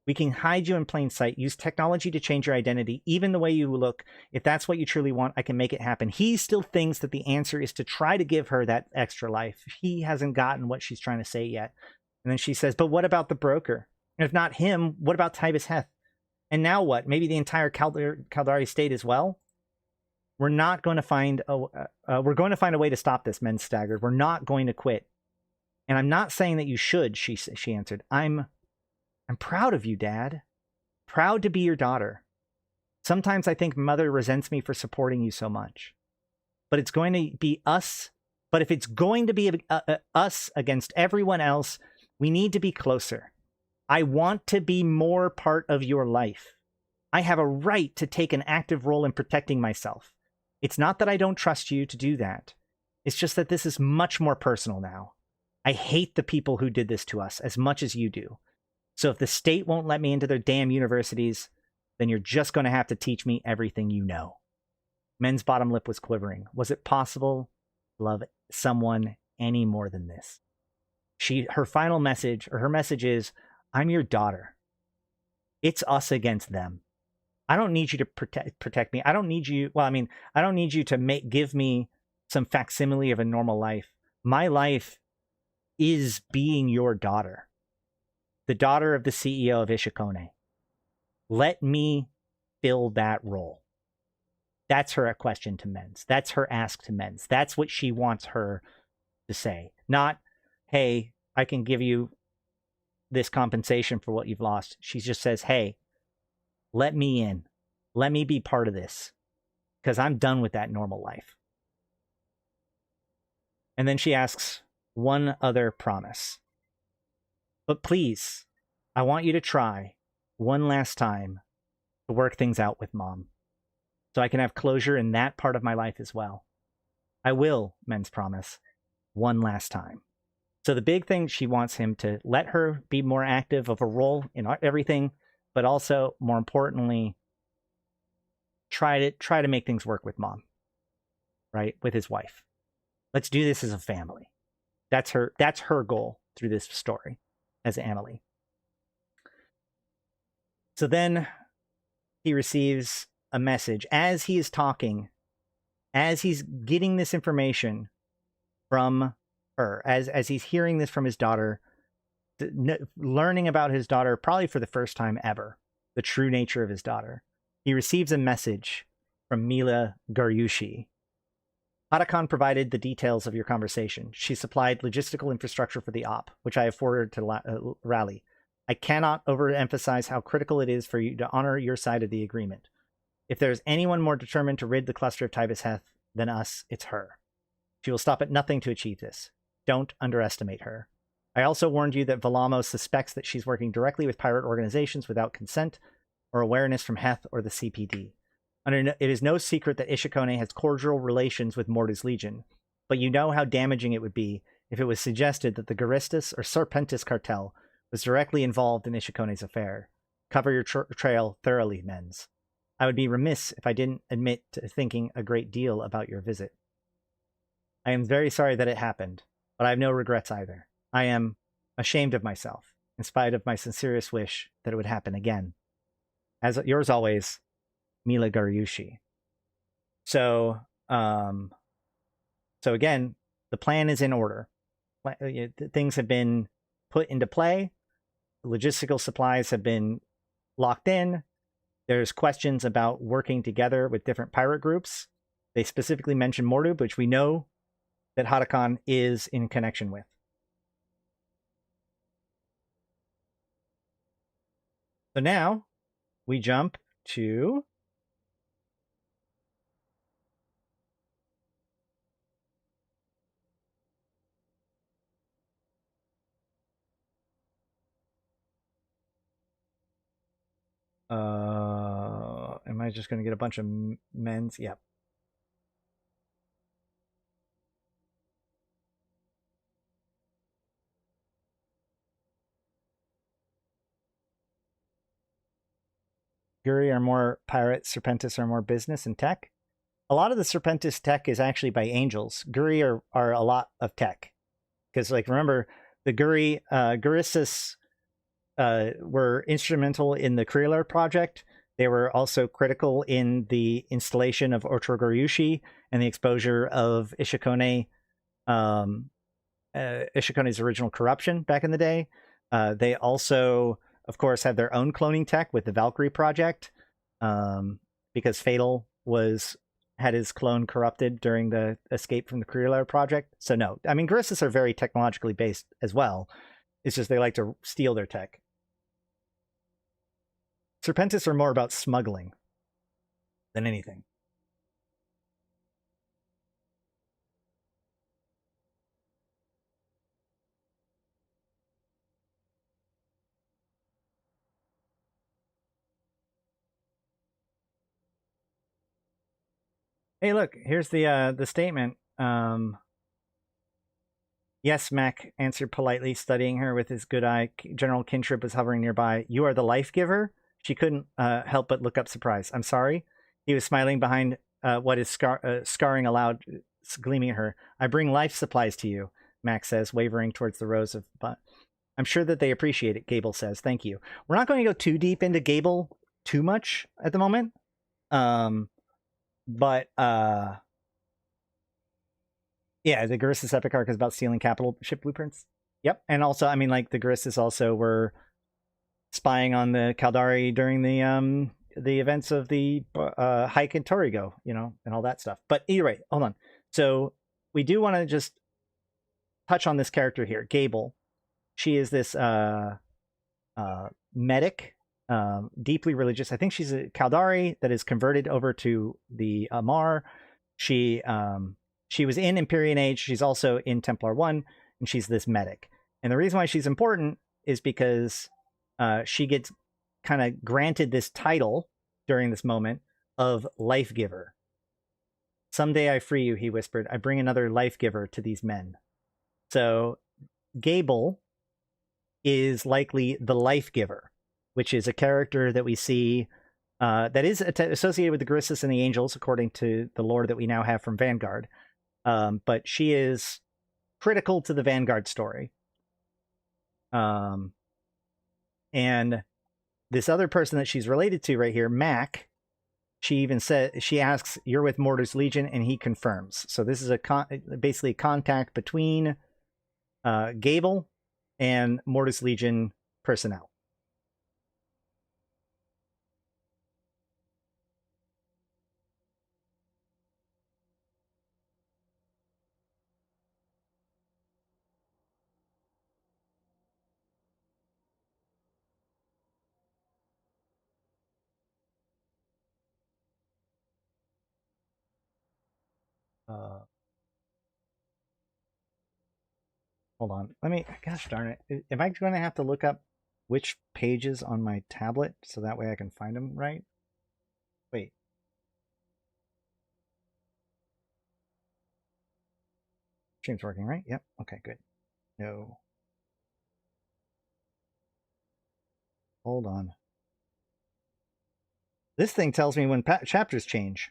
We can hide you in plain sight, use technology to change your identity, even the way you look. If that's what you truly want, I can make it happen. He still thinks that the answer is to try to give her that extra life. He hasn't gotten what she's trying to say yet. And then she says, but what about the broker? And if not him, what about Tybus Heth? And now what? Maybe the entire Caldari state as well? We're not going to find we're going to find a way to stop this, Men staggered. We're not going to quit. And I'm not saying that you should, she answered. I'm proud of you, Dad. Proud to be your daughter. Sometimes I think Mother resents me for supporting you so much. But it's going to be us. But if it's going to be us against everyone else, we need to be closer. I want to be more part of your life. I have a right to take an active role in protecting myself. It's not that I don't trust you to do that. It's just that this is much more personal now. I hate the people who did this to us as much as you do. So if the state won't let me into their damn universities, then you're just going to have to teach me everything you know. Men's bottom lip was quivering. Was it possible to love someone any more than this? Her final message, or her message is, I'm your daughter. It's us against them. I don't need you to protect me. I don't need you. Well, I mean, I don't need you to give me some facsimile of a normal life. My life is being your daughter, the daughter of the CEO of Ishukone. Let me fill that role. That's her question to Men's. That's her ask to Men's. That's what she wants her to say. Not, hey, I can give you this compensation for what you've lost. She just says, hey, let me in. Let me be part of this. Because I'm done with that normal life. And then she asks one other promise. But please, I want you to try one last time to work things out with Mom, so I can have closure in that part of my life as well. I will, Men's promise, one last time. So the big thing, she wants him to let her be more active of a role in everything, but also, more importantly, try to make things work with Mom, right? With his wife. Let's do this as a family. That's her goal through this story as Emily. So then he receives a message as he is talking, as he's getting this information from her, as he's hearing this from his daughter, learning about his daughter probably for the first time ever, the true nature of his daughter. He receives a message from Mila Garyushi. Hadakan provided the details of your conversation. She supplied logistical infrastructure for the op, which I have forwarded to Rally. I cannot overemphasize how critical it is for you to honor your side of the agreement. If there is anyone more determined to rid the cluster of Tybus Heth than us, it's her. She will stop at nothing to achieve this. Don't underestimate her. I also warned you that Velamo suspects that she's working directly with pirate organizations without consent or awareness from Heth or the CPD. It is no secret that Ishukone has cordial relations with Mordu's Legion, but you know how damaging it would be if it was suggested that the Garistus or Serpentis cartel was directly involved in Ishukone's affair. Cover your trail thoroughly, Men's. I would be remiss if I didn't admit to thinking a great deal about your visit. I am very sorry that it happened, but I have no regrets either. I am ashamed of myself, in spite of my sincerest wish that it would happen again. As yours always, Mila Garyushi. So again, the plan is in order. Things have been put into play. Logistical supplies have been locked in. There's questions about working together with different pirate groups. They specifically mention Mordu, which we know that Hadakan is in connection with. So now we jump to am I just going to get a bunch of Men's? Yep. Guri are more pirate, Serpentis are more business and tech. A lot of the Serpentis tech is actually by angels. Guri are a lot of tech. Because, like, remember, the Gurissus were instrumental in the Kreelar project. They were also critical in the installation of Otrogoryushi and the exposure of Ishukone, Ishukone's original corruption back in the day. They also, of course, had their own cloning tech with the Valkyrie project, because Fatal was had his clone corrupted during the escape from the Career project. So no, I mean, Guristas are very technologically based as well. It's just they like to steal their tech. Serpentis are more about smuggling than anything. Hey, look, here's the statement. Yes, Mac answered politely, studying her with his good eye. General Kintrip was hovering nearby. You are the life giver? She couldn't help but look up surprised. I'm sorry. He was smiling behind what is scarring aloud, gleaming at her. I bring life supplies to you, Mac says, wavering towards the rows of... I'm sure that they appreciate it, Gable says. Thank you. We're not going to go too deep into Gable too much at the moment. But yeah, the Guristas epic arc is about stealing capital ship blueprints. Yep. And also, I mean, like, the Guristas also were spying on the Caldari during the events of the hike in Torigo, you know, and all that stuff. But either way, hold on. So we do want to just touch on this character here, Gable. She is this medic, deeply religious. I think she's a Caldari that is converted over to the Amar. She was in Empyrean Age. She's also in Templar 1, and she's this medic. And the reason why she's important is because she gets kind of granted this title during this moment of Life Giver. Someday I free you, he whispered. I bring another life giver to these men. So Gable is likely the Life Giver, which is a character that we see that is associated with the Guristas and the Angels, according to the lore that we now have from Vanguard. But she is critical to the Vanguard story. And this other person that she's related to right here, Mac, she even said, she asks, "You're with Mordu's Legion," and he confirms. So this is basically a contact between Gable and Mordu's Legion personnel. Hold on. Let me, gosh darn it. Am I going to have to look up which pages on my tablet so that way I can find them right? Wait. Stream's working, right? Yep. Okay, good. No. Hold on. This thing tells me when chapters change.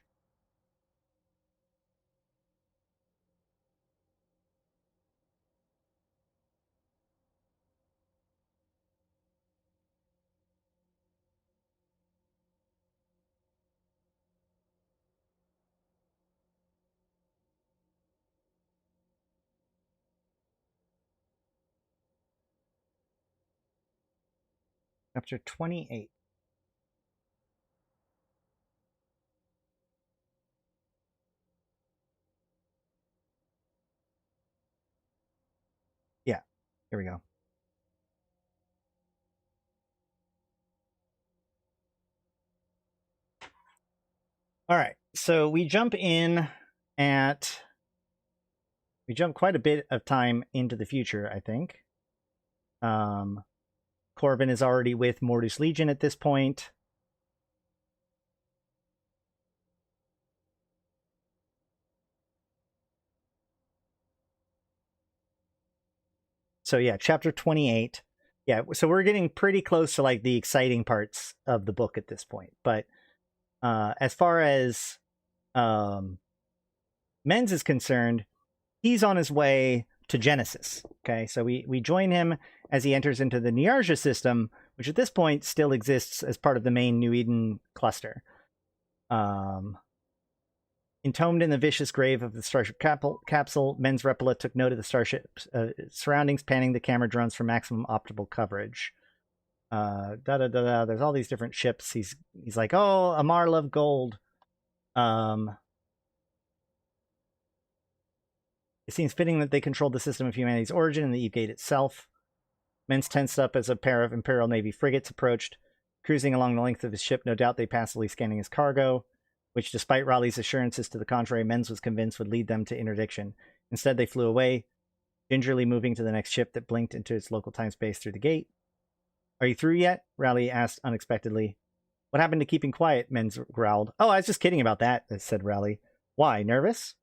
Chapter 28. Yeah, here we go. All right, so we jump quite a bit of time into the future, I think. Corbin is already with Mordu's Legion at this point. So yeah, chapter 28. Yeah, so we're getting pretty close to like the exciting parts of the book at this point. But as far as Menz is concerned, he's on his way to Genesis. Okay, so we join him as he enters into the Niarja system, which at this point still exists as part of the main New Eden cluster. Entombed in the vicious grave of the Starship capsule, Men's Reppola took note of the starship's surroundings, panning the camera drones for maximum optimal coverage. There's all these different ships. He's like, oh, Amar love gold. It seems fitting that they controlled the system of humanity's origin and the Eve Gate itself. Men's tensed up as a pair of Imperial Navy frigates approached. Cruising along the length of his ship, no doubt they passively scanning his cargo, which, despite Raleigh's assurances to the contrary, Menz was convinced would lead them to interdiction. Instead, they flew away, gingerly moving to the next ship that blinked into its local time space through the gate. Are you through yet? Raleigh asked unexpectedly. What happened to keeping quiet? Menz growled. Oh, I was just kidding about that, said Raleigh. Why, nervous?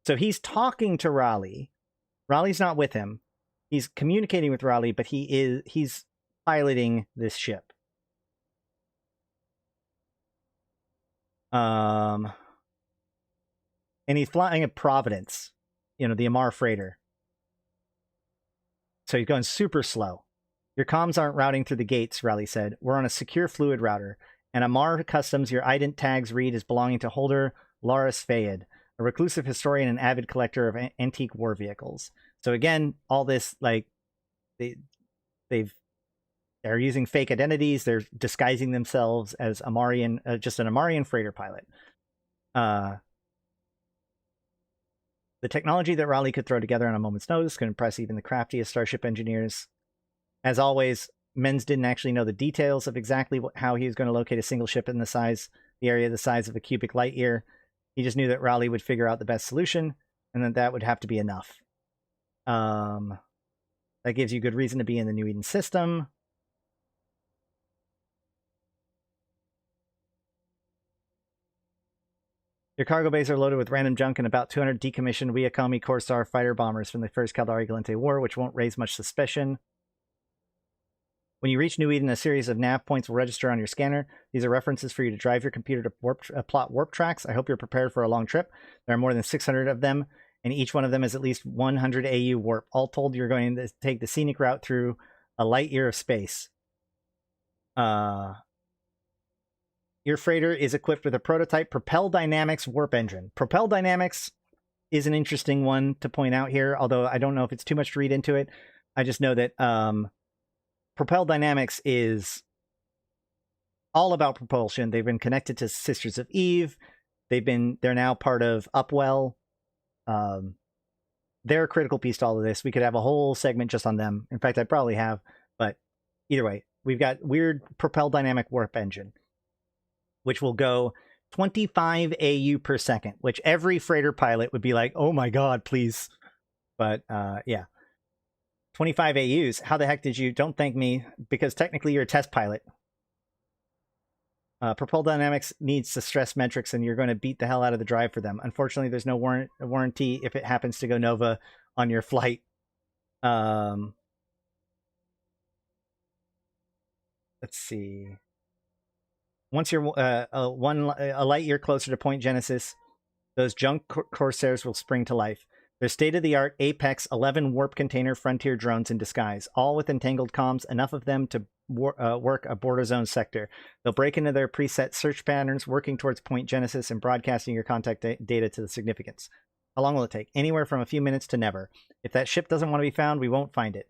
So he's talking to Raleigh. Raleigh's not with him. He's communicating with Raleigh, but he's piloting this ship. And he's flying a Providence, the Amar freighter. So he's going super slow. Your comms aren't routing through the gates, Raleigh said. We're on a secure fluid router. And Amar Customs, your ident tags read as belonging to Holder Laris Fayed, a reclusive historian and avid collector of antique war vehicles. So again, all this, like, they're using fake identities. They're disguising themselves as just an Amarian freighter pilot. The technology that Raleigh could throw together on a moment's notice could impress even the craftiest starship engineers. As always, Menz didn't actually know the details of exactly how he was going to locate a single ship in the area the size of a cubic light year. He just knew that Raleigh would figure out the best solution, and that would have to be enough. That gives you good reason to be in the New Eden system. Your cargo bays are loaded with random junk and about 200 decommissioned Wiakomi Corsair fighter bombers from the First Caldari Galente War, which won't raise much suspicion. When you reach New Eden, a series of nav points will register on your scanner. These are references for you to drive your computer to plot warp tracks. I hope you're prepared for a long trip. There are more than 600 of them, and each one of them is at least 100 AU warp. All told, you're going to take the scenic route through a light year of space. Your freighter is equipped with a prototype Propel Dynamics warp engine. Propel Dynamics is an interesting one to point out here, although I don't know if it's too much to read into it. I just know that Propel Dynamics is all about propulsion. They've been connected to Sisters of Eve. They're now part of Upwell. They're a critical piece to all of this. We could have a whole segment just on them. In fact, I probably have, but either way, we've got weird Propel Dynamic warp engine, which will go 25 AU per second, which every freighter pilot would be like, oh my God, please. But yeah, 25 AUs. How the heck did you? Don't thank me, because technically you're a test pilot. Propel Dynamics needs to stress metrics, and you're going to beat the hell out of the drive for them. Unfortunately, there's no warranty if it happens to go Nova on your flight. Let's see. Once you're a light year closer to Point Genesis, those junk Corsairs will spring to life. They're state-of-the-art Apex 11 warp container frontier drones in disguise, all with entangled comms, enough of them to work a border zone sector. They'll break into their preset search patterns, working towards Point Genesis and broadcasting your contact data to the significance. How long will it take? Anywhere from a few minutes to never. If that ship doesn't want to be found, we won't find it.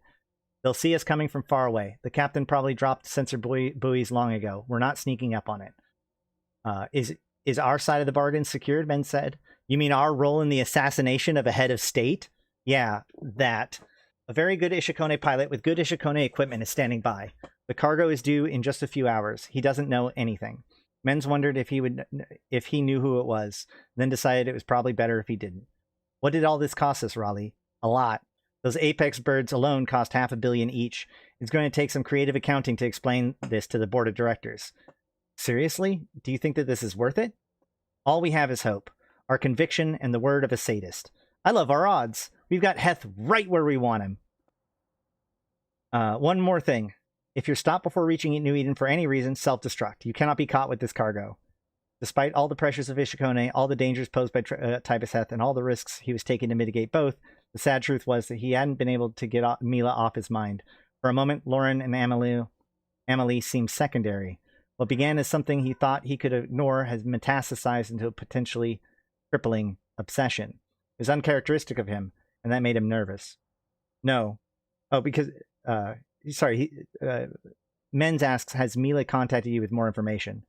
They'll see us coming from far away. The captain probably dropped sensor buoys long ago. We're not sneaking up on it. Is our side of the bargain secured? Men said. You mean our role in the assassination of a head of state? Yeah, that. A very good Ishukone pilot with good Ishukone equipment is standing by. The cargo is due in just a few hours. He doesn't know anything. Menz wondered if he knew who it was, then decided it was probably better if he didn't. What did all this cost us, Raleigh? A lot. Those Apex birds alone cost $500 million each. It's going to take some creative accounting to explain this to the board of directors. Seriously? Do you think that this is worth it? All we have is hope, our conviction, and the word of a sadist. I love our odds. We've got Heth right where we want him. One more thing. If you're stopped before reaching New Eden for any reason, self-destruct. You cannot be caught with this cargo. Despite all the pressures of Ishukone, all the dangers posed by Tibus Heth, and all the risks he was taking to mitigate both, the sad truth was that he hadn't been able to get Mila off his mind. For a moment, Lauren and Amelie seemed secondary. What began as something he thought he could ignore has metastasized into a potentially crippling obsession. It was uncharacteristic of him, and that made him nervous. No. Oh, because... Menz asks, has Mila contacted you with more information?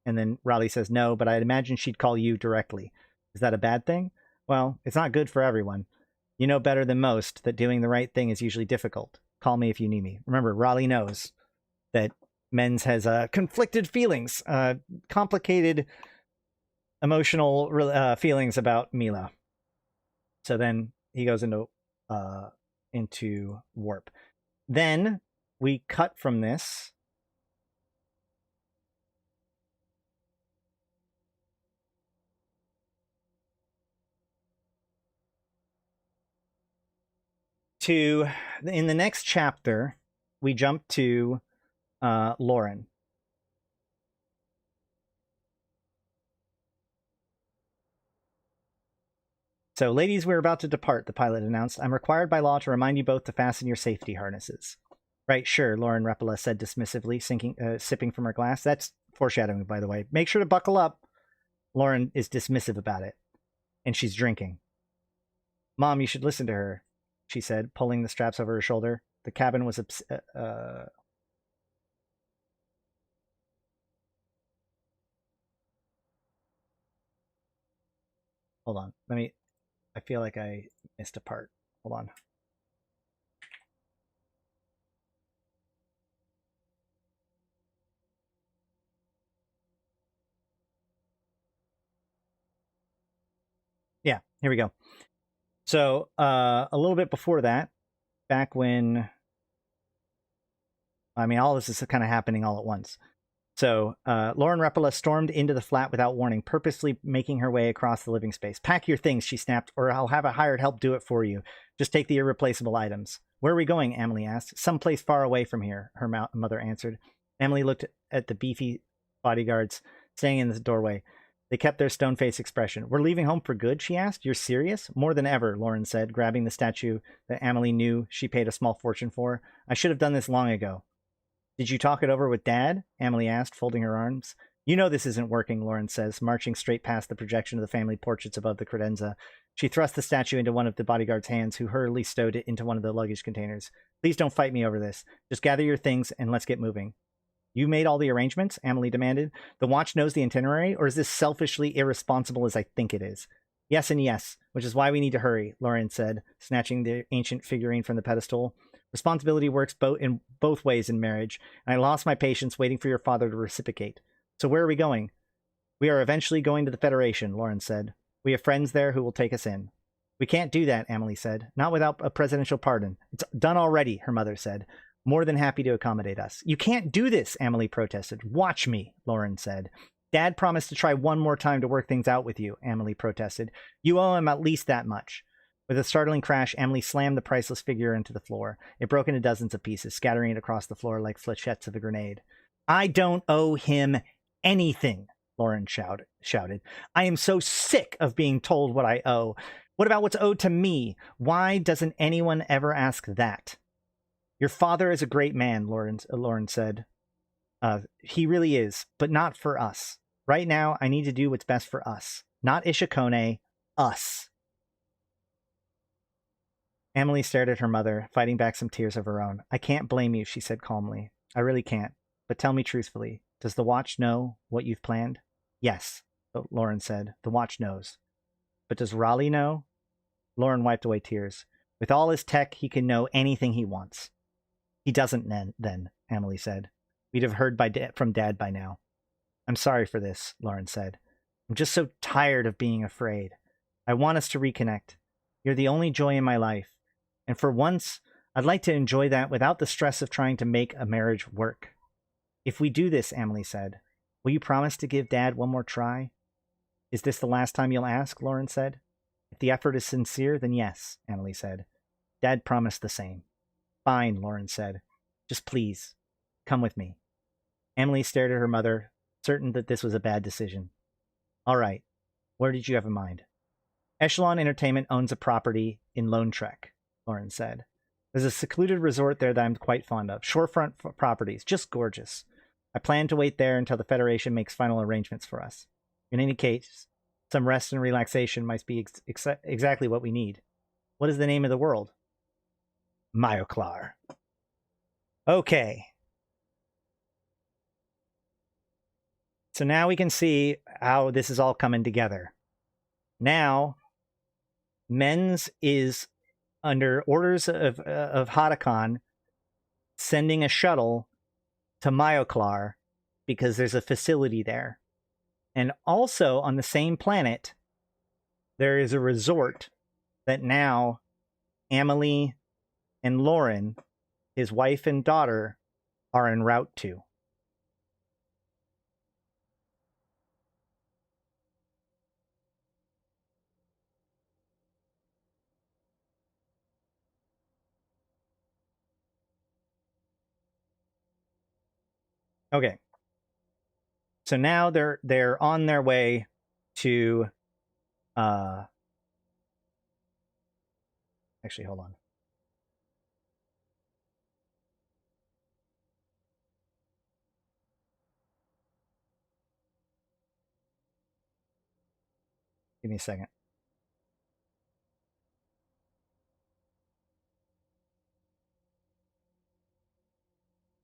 And then Raleigh says, no, but I'd imagine she'd call you directly. Is that a bad thing? Well, it's not good for everyone. You know better than most that doing the right thing is usually difficult. Call me if you need me. Remember, Raleigh knows that Men's has conflicted feelings, complicated emotional feelings about Mila. So then he goes into warp. Then we cut from this to, in the next chapter, we jump to Lauren. So, ladies, we're about to depart, the pilot announced. I'm required by law to remind you both to fasten your safety harnesses. Right, sure, Lauren Reppola said dismissively, sipping from her glass. That's foreshadowing, by the way. Make sure to buckle up. Lauren is dismissive about it, and she's drinking. Mom, you should listen to her, she said, pulling the straps over her shoulder. The cabin was hold on. I feel like I missed a part. Hold on. Yeah, here we go. So, a little bit before that, back when, I mean, all this is kind of happening all at once. So, Lauren Reppola stormed into the flat without warning, purposely making her way across the living space. Pack your things, she snapped, or I'll have a hired help do it for you. Just take the irreplaceable items. Where are we going? Emily asked. Someplace far away from here, her mother answered. Emily looked at the beefy bodyguards standing in the doorway. They kept their stone-faced expression. We're leaving home for good, she asked. You're serious? More than ever, Lauren said, grabbing the statue that Emily knew she paid a small fortune for. I should have done this long ago. Did you talk it over with Dad? Emily asked, folding her arms. You know this isn't working, Lauren says, marching straight past the projection of the family portraits above the credenza. She thrust the statue into one of the bodyguard's hands, who hurriedly stowed it into one of the luggage containers. Please don't fight me over this. Just gather your things and let's get moving. You made all the arrangements? Emily demanded. The watch knows the itinerary, or is this selfishly irresponsible as I think it is? Yes and yes, which is why we need to hurry, Lauren said, snatching the ancient figurine from the pedestal. Responsibility works in both ways in marriage, and I lost my patience waiting for your father to reciprocate. So where are we going? We are eventually going to the Federation, Lauren said. We have friends there who will take us in. We can't do that, Emily said. Not without a presidential pardon. It's done already, her mother said. More than happy to accommodate us. You can't do this, Emily protested. Watch me, Lauren said. Dad promised to try one more time to work things out with you, Emily protested. You owe him at least that much. With a startling crash, Emily slammed the priceless figure into the floor. It broke into dozens of pieces, scattering it across the floor like flechettes of a grenade. I don't owe him anything, Lauren shouted. I am so sick of being told what I owe. What about what's owed to me? Why doesn't anyone ever ask that? Your father is a great man, Lauren said. He really is, but not for us. Right now, I need to do what's best for us. Not Ishukone, us. Emily stared at her mother, fighting back some tears of her own. I can't blame you, she said calmly. I really can't. But tell me truthfully, does the watch know what you've planned? Yes, Lauren said. The watch knows. But does Raleigh know? Lauren wiped away tears. With all his tech, he can know anything he wants. He doesn't then, Emily said. We'd have heard from Dad by now. I'm sorry for this, Lauren said. I'm just so tired of being afraid. I want us to reconnect. You're the only joy in my life. And for once, I'd like to enjoy that without the stress of trying to make a marriage work. If we do this, Emily said, will you promise to give Dad one more try? Is this the last time you'll ask? Lauren said. If the effort is sincere, then yes, Emily said. Dad promised the same. Fine, Lauren said. Just please, come with me. Emily stared at her mother, certain that this was a bad decision. All right, where did you have in mind? Echelon Entertainment owns a property in Lone Trek, Lauren said. There's a secluded resort there that I'm quite fond of. Shorefront properties, just gorgeous. I plan to wait there until the Federation makes final arrangements for us. In any case, some rest and relaxation might be exactly what we need. What is the name of the world? Myoclar. Okay. So now we can see how this is all coming together. Now, Men's is under orders of Hadakon, sending a shuttle to Myoklar because there's a facility there. And also on the same planet, there is a resort that now Amelie and Lauren, his wife and daughter, are en route to. Okay. So now they're on their way to actually hold on. Give me a second.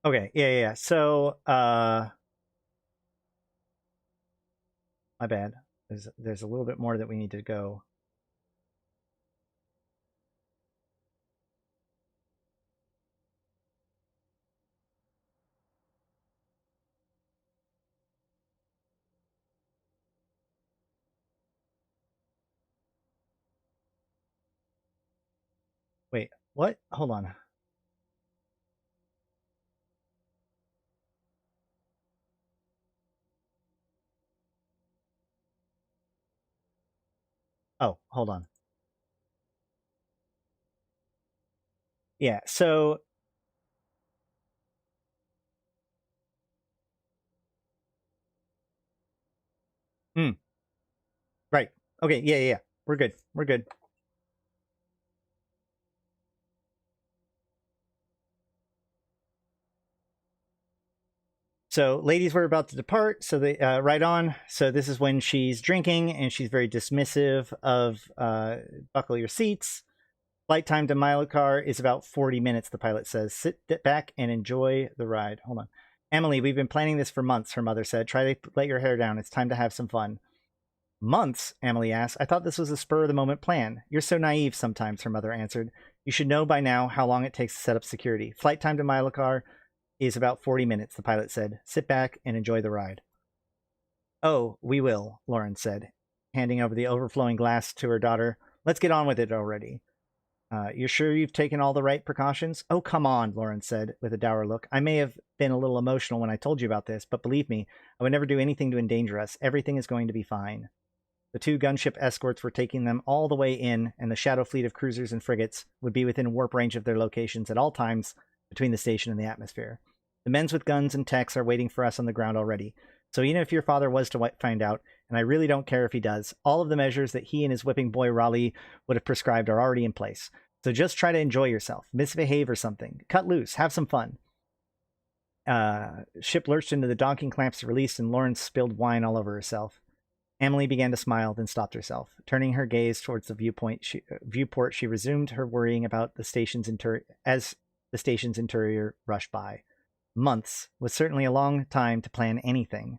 Okay, yeah. So my bad. There's a little bit more that we need to go. Wait, what? Hold on. Oh, hold on. Yeah, so right. Okay, yeah. We're good. We're good. So ladies were about to depart, so they right on. So this is when she's drinking and she's very dismissive of buckle your seats. Flight time to Myoklar is about 40 minutes, the pilot says. Sit back and enjoy the ride. Hold on. Emily, we've been planning this for months, her mother said. Try to let your hair down. It's time to have some fun. Months? Emily asked. I thought this was a spur-of-the-moment plan. You're so naive sometimes, her mother answered. You should know by now how long it takes to set up security. Flight time to Myoklar is about 40 minutes, the pilot said. Sit back and enjoy the ride. Oh, we will, Lauren said, handing over the overflowing glass to her daughter. Let's get on with it already. You're sure you've taken all the right precautions? Oh, come on, Lauren said with a dour look. I may have been a little emotional when I told you about this, but believe me, I would never do anything to endanger us. Everything is going to be fine. The 2 gunship escorts were taking them all the way in, and the shadow fleet of cruisers and frigates would be within warp range of their locations at all times between the station and the atmosphere. The men with guns and techs are waiting for us on the ground already. So even if your father was to find out, and I really don't care if he does, all of the measures that he and his whipping boy Raleigh would have prescribed are already in place. So just try to enjoy yourself. Misbehave or something. Cut loose. Have some fun. Ship lurched into the docking clamps released, and Lauren spilled wine all over herself. Emily began to smile, then stopped herself. Turning her gaze towards the viewport, she resumed her worrying about the station's as the station's interior rushed by. Months was certainly a long time to plan anything,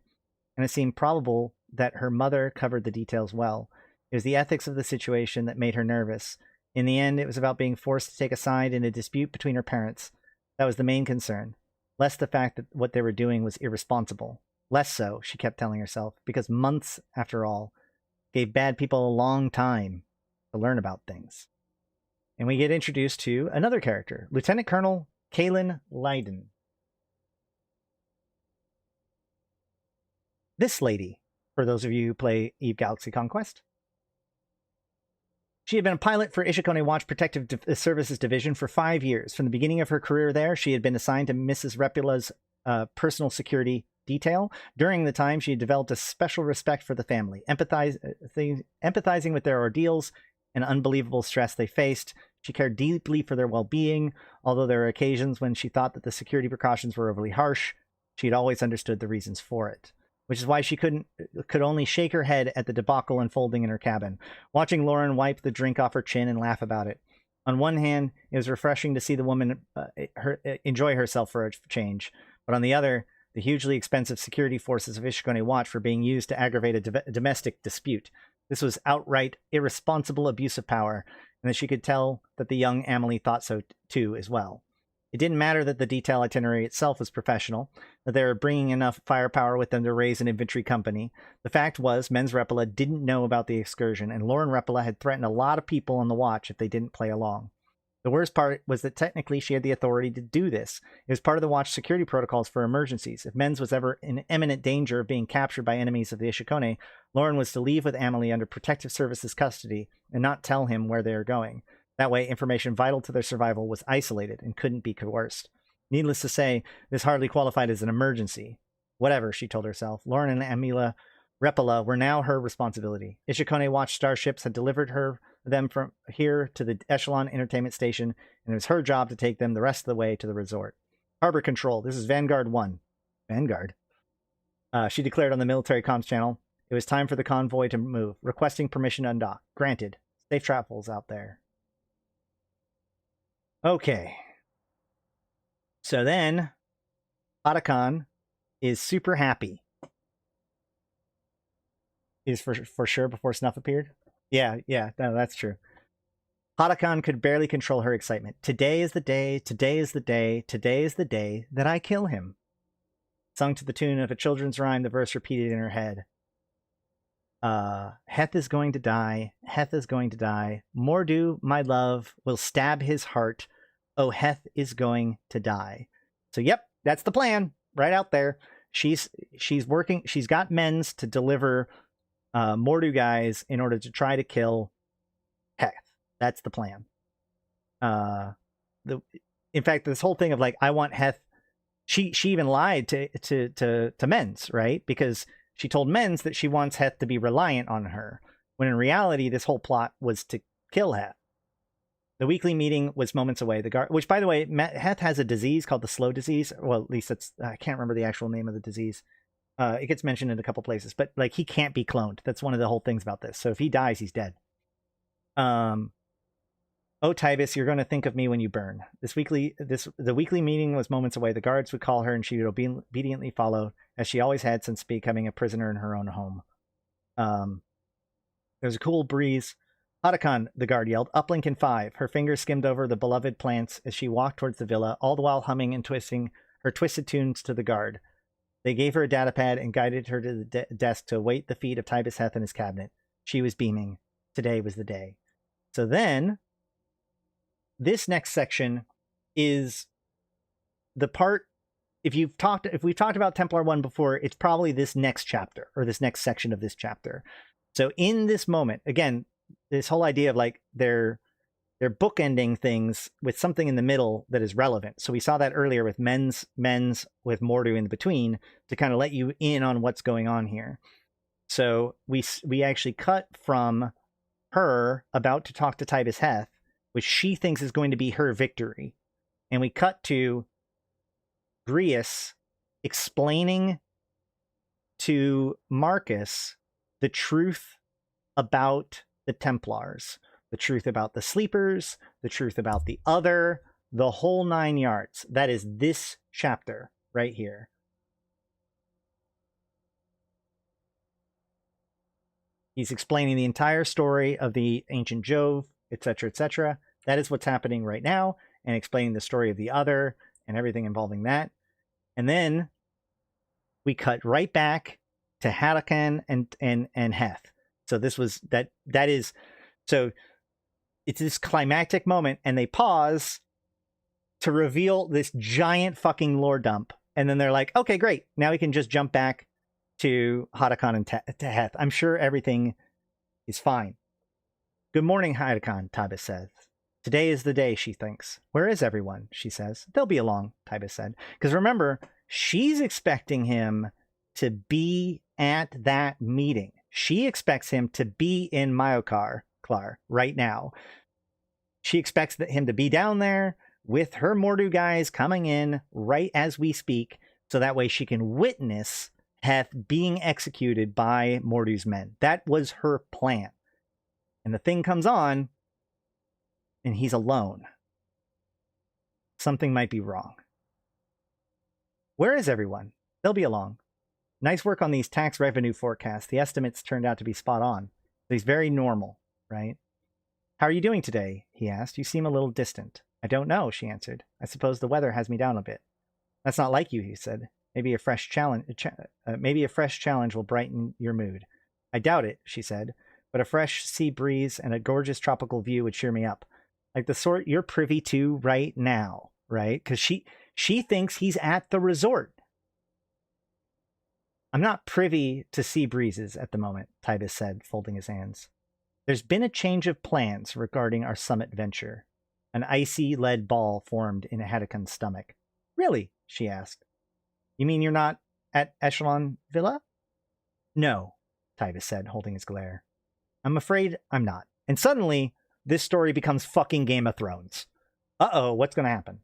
and it seemed probable that her mother covered the details well. It was the ethics of the situation that made her nervous. In the end, it was about being forced to take a side in a dispute between her parents. That was the main concern. Less the fact that what they were doing was irresponsible. Less so, she kept telling herself, because months, after all, gave bad people a long time to learn about things. And we get introduced to another character, Lieutenant Colonel Kaylin Leiden. This lady, for those of you who play Eve Galaxy Conquest. She had been a pilot for Ishukone Watch Protective Services Division for 5 years. From the beginning of her career there, she had been assigned to Mrs. Reppola's personal security detail. During the time, she had developed a special respect for the family, empathizing with their ordeals and unbelievable stress they faced. She cared deeply for their well-being, although there were occasions when she thought that the security precautions were overly harsh. She had always understood the reasons for it, which is why she could only shake her head at the debacle unfolding in her cabin, watching Lauren wipe the drink off her chin and laugh about it. On one hand, it was refreshing to see the woman enjoy herself for a change, but on the other, the hugely expensive security forces of Ishukone Watch were being used to aggravate a domestic dispute. This was outright irresponsible abuse of power, and that she could tell that the young Amelie thought so too as well. It didn't matter that the detail itinerary itself was professional, that they were bringing enough firepower with them to raise an infantry company. The fact was, Men's Reppola didn't know about the excursion, and Lauren Reppola had threatened a lot of people on the watch if they didn't play along. The worst part was that technically she had the authority to do this. It was part of the watch security protocols for emergencies. If Men's was ever in imminent danger of being captured by enemies of the Ishukone, Lauren was to leave with Amelie under protective services custody and not tell him where they were going. That way, information vital to their survival was isolated and couldn't be coerced. Needless to say, this hardly qualified as an emergency. Whatever, she told herself. Lauren and Amelia Reppola were now her responsibility. Ishukone watch starships had delivered them from here to the Echelon Entertainment Station, and it was her job to take them the rest of the way to the resort. Harbor Control, this is Vanguard 1. Vanguard? She declared on the military comms channel. It was time for the convoy to move, requesting permission to undock. Granted. Safe travels out there. Okay. So then, Otacon is super happy. Is for sure before Snuff appeared? Yeah, no, that's true. Otacon could barely control her excitement. Today is the day, today is the day, today is the day that I kill him. Sung to the tune of a children's rhyme, the verse repeated in her head. Heth is going to die, Heth is going to die. Mordu, my love, will stab his heart. Oh, Heth is going to die. So yep, that's the plan right out there. She's working, she's got Men's to deliver Mordu guys in order to try to kill Heth. That's the plan. In fact, this whole thing of like, I want Heth, she even lied to Men's, right? Because she told Men's that she wants Heth to be reliant on her, when in reality, this whole plot was to kill Heth. The weekly meeting was moments away. The guard, which by the way, Heth has a disease called the slow disease. Well, at least it's, I can't remember the actual name of the disease. It gets mentioned in a couple places, but like he can't be cloned. That's one of the whole things about this. So if he dies, he's dead. Oh, Tybus, you're going to think of me when you burn. The weekly meeting was moments away. The guards would call her, and she would obediently follow, as she always had since becoming a prisoner in her own home. There was a cool breeze. Otacon, the guard yelled, uplink in 5. Her fingers skimmed over the beloved plants as she walked towards the villa, all the while humming and twisting her twisted tunes to the guard. They gave her a datapad and guided her to the desk to await the feet of Tybus Heth in his cabinet. She was beaming. Today was the day. So then, this next section is the part, if we've talked about Templar 1 before, it's probably this next chapter, or this next section of this chapter. So in this moment, again, this whole idea of like they're bookending things with something in the middle that is relevant. So we saw that earlier with men's with Mordu in between to kind of let you in on what's going on here. So we actually cut from her about to talk to Tybus Heth, which she thinks is going to be her victory. And we cut to Grius explaining to Marcus the truth about the Templars, the truth about the Sleepers, the truth about the Other, the whole 9 yards. That is this chapter right here. He's explaining the entire story of the ancient Jove, etc., etc. That is what's happening right now, and explaining the story of the Other and everything involving that. And then we cut right back to Otacon and Heth. So this was that is, so it's this climactic moment, and they pause to reveal this giant fucking lore dump. And then they're like, okay, great. Now we can just jump back to Otacon and to Heth. I'm sure everything is fine. Good morning, Otacon, Tybus says. Today is the day, she thinks. Where is everyone? She says. They'll be along, Tybus said. Because remember, she's expecting him to be at that meeting. She expects him to be in Myokar right now. She expects him to be down there with her Mordu guys coming in right as we speak, so that way she can witness Heth being executed by Mordu's men. That was her plan. And the thing comes on, and he's alone. Something might be wrong. Where is everyone? They'll be along. Nice work on these tax revenue forecasts. The estimates turned out to be spot on. He's very normal, right? How are you doing today? He asked. You seem a little distant. I don't know, she answered. I suppose the weather has me down a bit. That's not like you, he said. Maybe a fresh challenge will brighten your mood. I doubt it, she said, but a fresh sea breeze and a gorgeous tropical view would cheer me up. Like the sort you're privy to right now, right? Because she thinks he's at the resort. I'm not privy to sea breezes at the moment, Tybus said, folding his hands. There's been a change of plans regarding our summit venture. An icy lead ball formed in Hadakon's stomach. Really? She asked. You mean you're not at Echelon Villa? No, Tybus said, holding his glare. I'm afraid I'm not. And suddenly, this story becomes fucking Game of Thrones. Uh-oh, what's going to happen?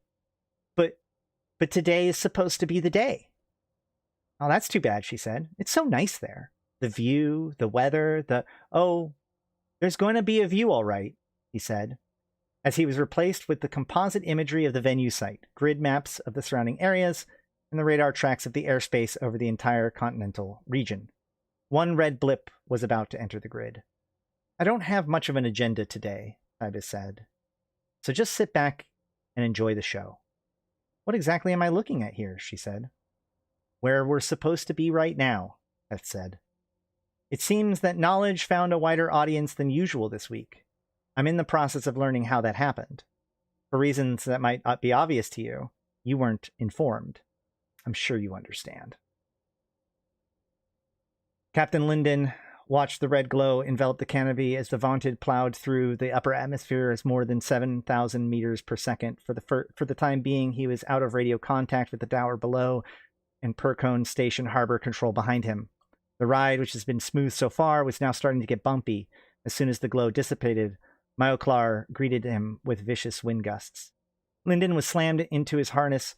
But today is supposed to be the day. Oh, that's too bad, she said. It's so nice there. The view, the weather, there's going to be a view all right, he said, as he was replaced with the composite imagery of the venue site, grid maps of the surrounding areas, and the radar tracks of the airspace over the entire continental region. One red blip was about to enter the grid. I don't have much of an agenda today, Tybus said. So just sit back and enjoy the show. What exactly am I looking at here? She said. Where we're supposed to be right now, Beth said. It seems that knowledge found a wider audience than usual this week. I'm in the process of learning how that happened. For reasons that might not be obvious to you, you weren't informed. I'm sure you understand. Captain Linden watched the red glow envelop the canopy as the Vaunted plowed through the upper atmosphere as more than 7,000 meters per second. For the time being, he was out of radio contact with the tower below and Percone Station Harbor Control behind him. The ride, which has been smooth so far, was now starting to get bumpy. As soon as the glow dissipated, Myoclar greeted him with vicious wind gusts. Linden was slammed into his harness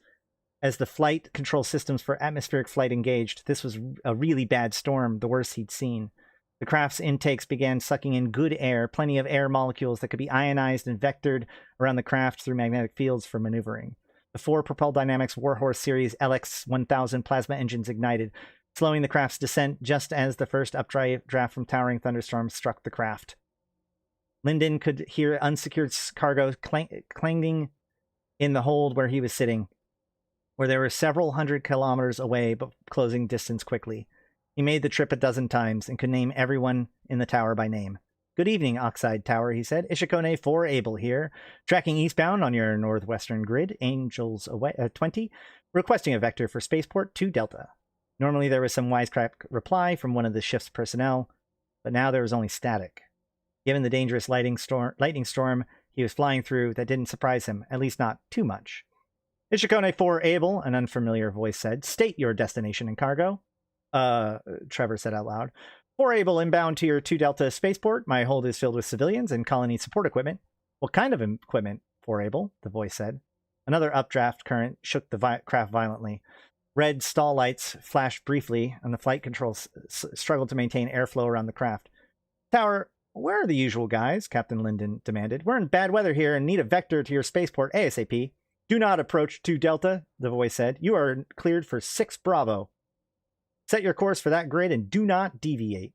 as the flight control systems for atmospheric flight engaged. This was a really bad storm, the worst he'd seen. The craft's intakes began sucking in good air, plenty of air molecules that could be ionized and vectored around the craft through magnetic fields for maneuvering. The 4 Propel Dynamics Warhorse Series LX-1000 plasma engines ignited, slowing the craft's descent just as the first updraft from towering thunderstorms struck the craft. Linden could hear unsecured cargo clanging in the hold where he was sitting, where they were several hundred kilometers away but closing distance quickly. He made the trip a dozen times and could name everyone in the tower by name. Good evening, Oxide Tower, he said. Ishukone 4 Able here. Tracking eastbound on your northwestern grid, Angels away 20. Requesting a vector for spaceport 2 Delta. Normally there was some wisecrack reply from one of the shift's personnel, but now there was only static. Given the dangerous lightning storm he was flying through, that didn't surprise him, at least not too much. Ishukone 4 Able, an unfamiliar voice said. State your destination and cargo. Trevor said out loud. 4 Able inbound to your 2 Delta spaceport. My hold is filled with civilians and colony support equipment. What kind of equipment, 4 Able? The voice said. Another updraft current shook the craft violently. Red stall lights flashed briefly, and the flight controls struggled to maintain airflow around the craft. Tower, where are the usual guys? Captain Linden demanded. We're in bad weather here and need a vector to your spaceport ASAP. Do not approach 2 Delta, the voice said. You are cleared for 6 Bravo. Set your course for that grid and do not deviate.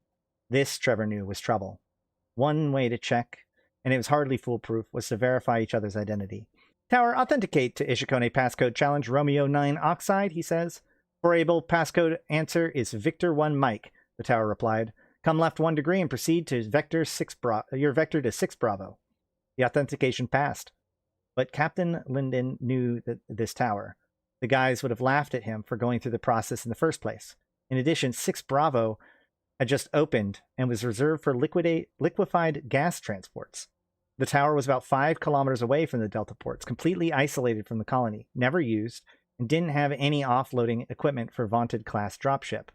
This, Trevor knew, was trouble. One way to check, and it was hardly foolproof, was to verify each other's identity. Tower, authenticate to Ishukone passcode challenge Romeo 9 Oxide, he says. 4 Able passcode answer is Victor 1 Mike, the tower replied. Come left 1 degree and proceed to your vector to 6 Bravo. The authentication passed. But Captain Linden knew that this tower. The guys would have laughed at him for going through the process in the first place. In addition, 6 Bravo had just opened and was reserved for liquefied gas transports. The tower was about 5 kilometers away from the Delta ports, completely isolated from the colony, never used, and didn't have any offloading equipment for Vaunted-class dropship.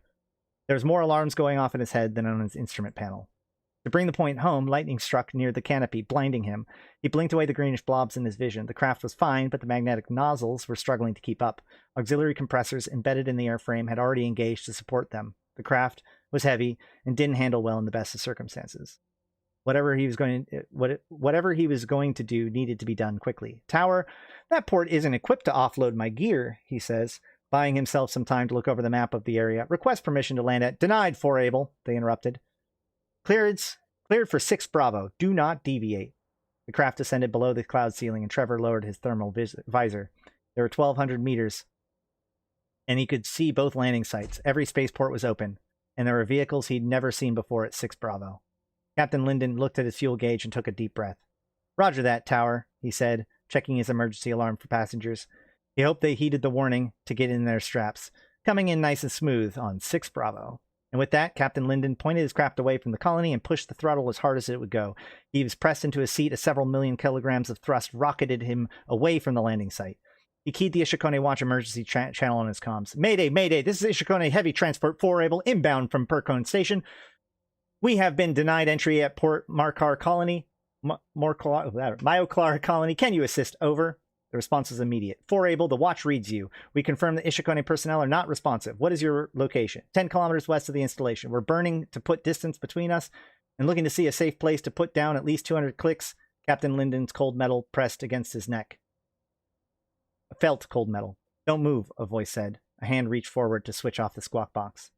There was more alarms going off in his head than on his instrument panel. To bring the point home, lightning struck near the canopy, blinding him. He blinked away the greenish blobs in his vision. The craft was fine, but the magnetic nozzles were struggling to keep up. Auxiliary compressors embedded in the airframe had already engaged to support them. The craft was heavy and didn't handle well in the best of circumstances. Whatever he was going to do needed to be done quickly. Tower, that port isn't equipped to offload my gear, he says, buying himself some time to look over the map of the area. Request permission to land at. Denied, 4 Able, they interrupted. Cleared for 6 Bravo. Do not deviate. The craft descended below the cloud ceiling, and Trevor lowered his thermal visor. There were 1,200 meters, and he could see both landing sites. Every spaceport was open, and there were vehicles he'd never seen before at 6 Bravo. Captain Linden looked at his fuel gauge and took a deep breath. "Roger that, Tower," he said, checking his emergency alarm for passengers. He hoped they heeded the warning to get in their straps. Coming in nice and smooth on 6 Bravo. And with that, Captain Linden pointed his craft away from the colony and pushed the throttle as hard as it would go. He was pressed into his seat as several million kilograms of thrust rocketed him away from the landing site. He keyed the Ishukone Watch emergency channel on his comms. "Mayday, Mayday, this is Ishukone Heavy Transport 4 Able, inbound from Percone Station. We have been denied entry at Port Markar Colony. Myoclar Colony. Can you assist? Over." The response was immediate. 4 Able, the watch reads you. We confirm that Ishukone personnel are not responsive. What is your location? 10 kilometers west of the installation. We're burning to put distance between us and looking to see a safe place to put down at least 200 clicks. Captain Linden's cold metal pressed against his neck. I felt cold metal. "Don't move," a voice said. A hand reached forward to switch off the squawk box.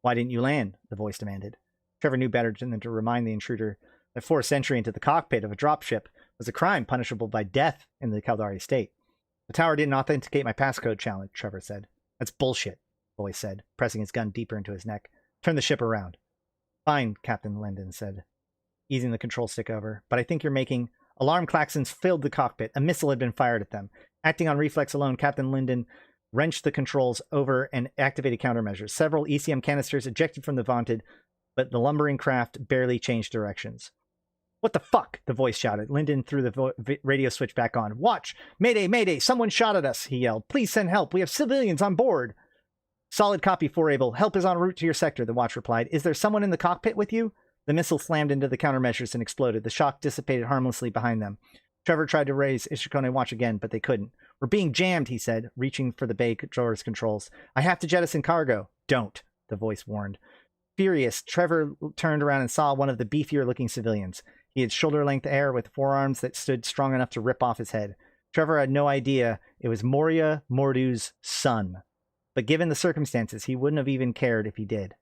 "Why didn't you land?" the voice demanded. Trevor knew better than to remind the intruder that forced entry into the cockpit of a dropship was a crime punishable by death in the Caldari state. "The tower didn't authenticate my passcode challenge," Trevor said. "That's bullshit," the voice said, pressing his gun deeper into his neck. "Turn the ship around." "Fine," Captain Linden said, easing the control stick over. "But I think you're making..." Alarm klaxons filled the cockpit. A missile had been fired at them. Acting on reflex alone, Captain Linden wrenched the controls over and activated countermeasures. Several ECM canisters ejected from the Vaunted, but the lumbering craft barely changed directions. "What the fuck?" the voice shouted. Linden threw the radio switch back on. "Watch! Mayday, Mayday! Someone shot at us!" he yelled. "Please send help! We have civilians on board!" "Solid copy, 4 Able. Help is en route to your sector," the watch replied. "Is there someone in the cockpit with you?" The missile slammed into the countermeasures and exploded. The shock dissipated harmlessly behind them. Trevor tried to raise Ishukone Watch again, but they couldn't. "We're being jammed," he said, reaching for the bay door's controls. "I have to jettison cargo." "Don't," the voice warned. Furious, Trevor turned around and saw one of the beefier-looking civilians. He had shoulder-length hair with forearms that stood strong enough to rip off his head. Trevor had no idea it was Moria Mordu's son. But given the circumstances, he wouldn't have even cared if he did.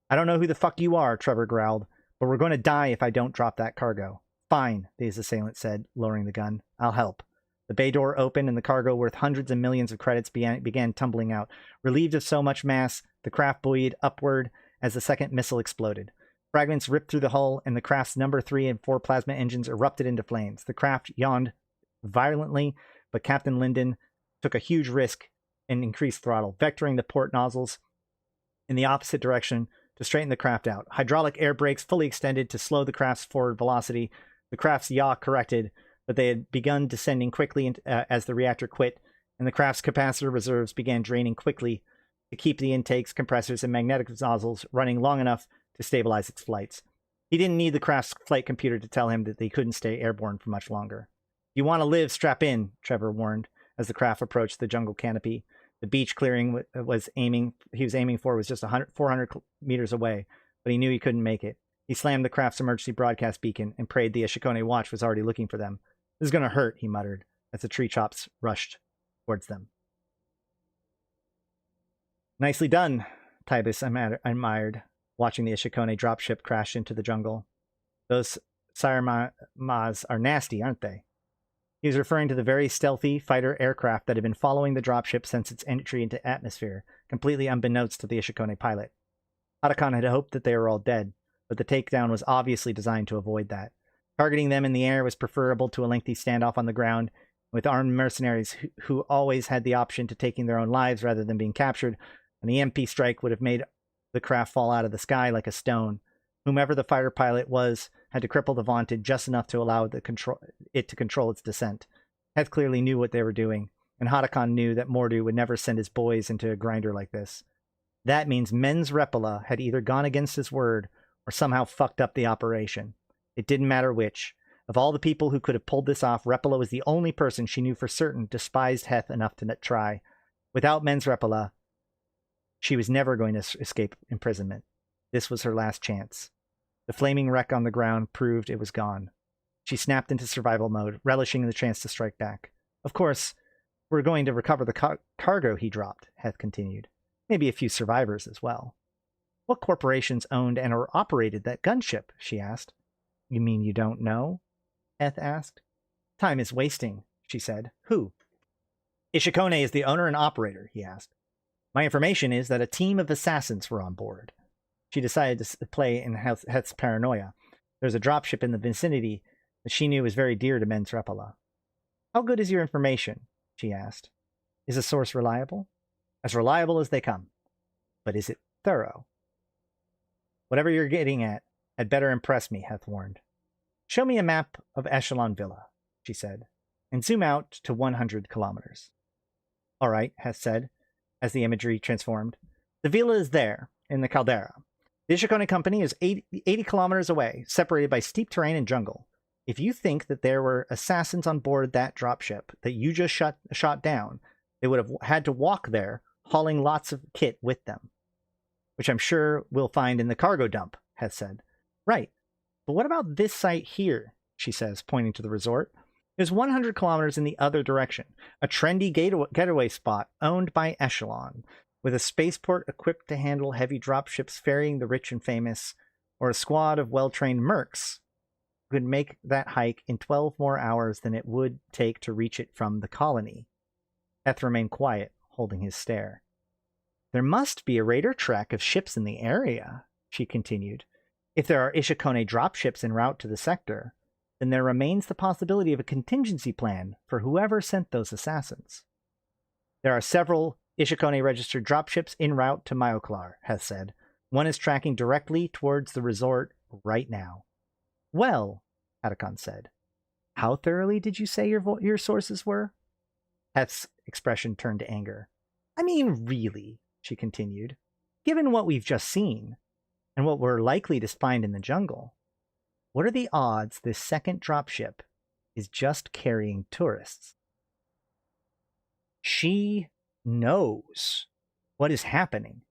"I don't know who the fuck you are," Trevor growled, "but we're going to die if I don't drop that cargo." "Fine," the assailant said, lowering the gun. "I'll help." The bay door opened, and the cargo worth hundreds of millions of credits began tumbling out. Relieved of so much mass, the craft buoyed upward as the second missile exploded. Fragments ripped through the hull, and the craft's number 3 and 4 plasma engines erupted into flames. The craft yawned violently, but Captain Linden took a huge risk and increased throttle, vectoring the port nozzles in the opposite direction to straighten the craft out. Hydraulic air brakes fully extended to slow the craft's forward velocity. The craft's yaw corrected, but they had begun descending quickly as the reactor quit, and the craft's capacitor reserves began draining quickly to keep the intakes, compressors, and magnetic nozzles running long enough to stabilize its flights. He didn't need the craft's flight computer to tell him that they couldn't stay airborne for much longer. "You want to live, strap in," Trevor warned as the craft approached the jungle canopy. The beach clearing he was aiming for was just 400 meters away, but he knew he couldn't make it. He slammed the craft's emergency broadcast beacon and prayed the Ishukone Watch was already looking for them. "This is going to hurt," he muttered as the tree chops rushed towards them. "Nicely done," Tybus admired, watching the Ishukone dropship crash into the jungle. "Those Sirmas are nasty, aren't they?" He was referring to the very stealthy fighter aircraft that had been following the dropship since its entry into atmosphere, completely unbeknownst to the Ishukone pilot. Harakan had hoped that they were all dead, but the takedown was obviously designed to avoid that. Targeting them in the air was preferable to a lengthy standoff on the ground. With armed mercenaries who always had the option to taking their own lives rather than being captured, an EMP strike would have made the craft fall out of the sky like a stone. Whomever the fighter pilot was had to cripple the Vaunted just enough to allow it to control its descent. Heth clearly knew what they were doing, and Harakan knew that Mordu would never send his boys into a grinder like this. That means Men's Reppola had either gone against his word or somehow fucked up the operation. It didn't matter which. Of all the people who could have pulled this off, Reppola was the only person she knew for certain despised Heth enough to try. Without Men's Reppola, she was never going to escape imprisonment. This was her last chance. The flaming wreck on the ground proved it was gone. She snapped into survival mode, relishing the chance to strike back. "Of course, we're going to recover the cargo he dropped," Heth continued. "Maybe a few survivors as well." "What corporations owned and or operated that gunship?" she asked. "You mean you don't know?" Heth asked. Time is wasting, she said. Who? Ishukone is the owner and operator, he asked. My information is that a team of assassins were on board. She decided to play in Heth's paranoia. There's a dropship in the vicinity that she knew was very dear to men's Reppola. How good is your information? She asked. Is the source reliable? As reliable as they come. But is it thorough? Whatever you're getting at had better impress me, Heth warned. Show me a map of Echelon Villa, she said, and zoom out to 100 kilometers. All right, Heth said, as the imagery transformed. The villa is there, in the caldera. The Ishukone company is 80 kilometers away, separated by steep terrain and jungle. If you think that there were assassins on board that dropship that you just shot down, they would have had to walk there, hauling lots of kit with them. Which I'm sure we'll find in the cargo dump, Heth said. Right. But what about this site here, she says, pointing to the resort. It's 100 kilometers in the other direction, a trendy getaway spot owned by Echelon, with a spaceport equipped to handle heavy dropships ferrying the rich and famous, or a squad of well-trained mercs could make that hike in 12 more hours than it would take to reach it from the colony. Heth remained quiet, holding his stare. There must be a radar track of ships in the area, she continued. If there are Ishukone dropships en route to the sector, then there remains the possibility of a contingency plan for whoever sent those assassins. There are several Ishukone-registered dropships en route to Myoclar, Heth said. One is tracking directly towards the resort right now. Well, Atacon said. How thoroughly did you say your sources were? Heth's expression turned to anger. I mean, really, she continued. Given what we've just seen, and what we're likely to find in the jungle, what are the odds this second dropship is just carrying tourists? She knows what is happening.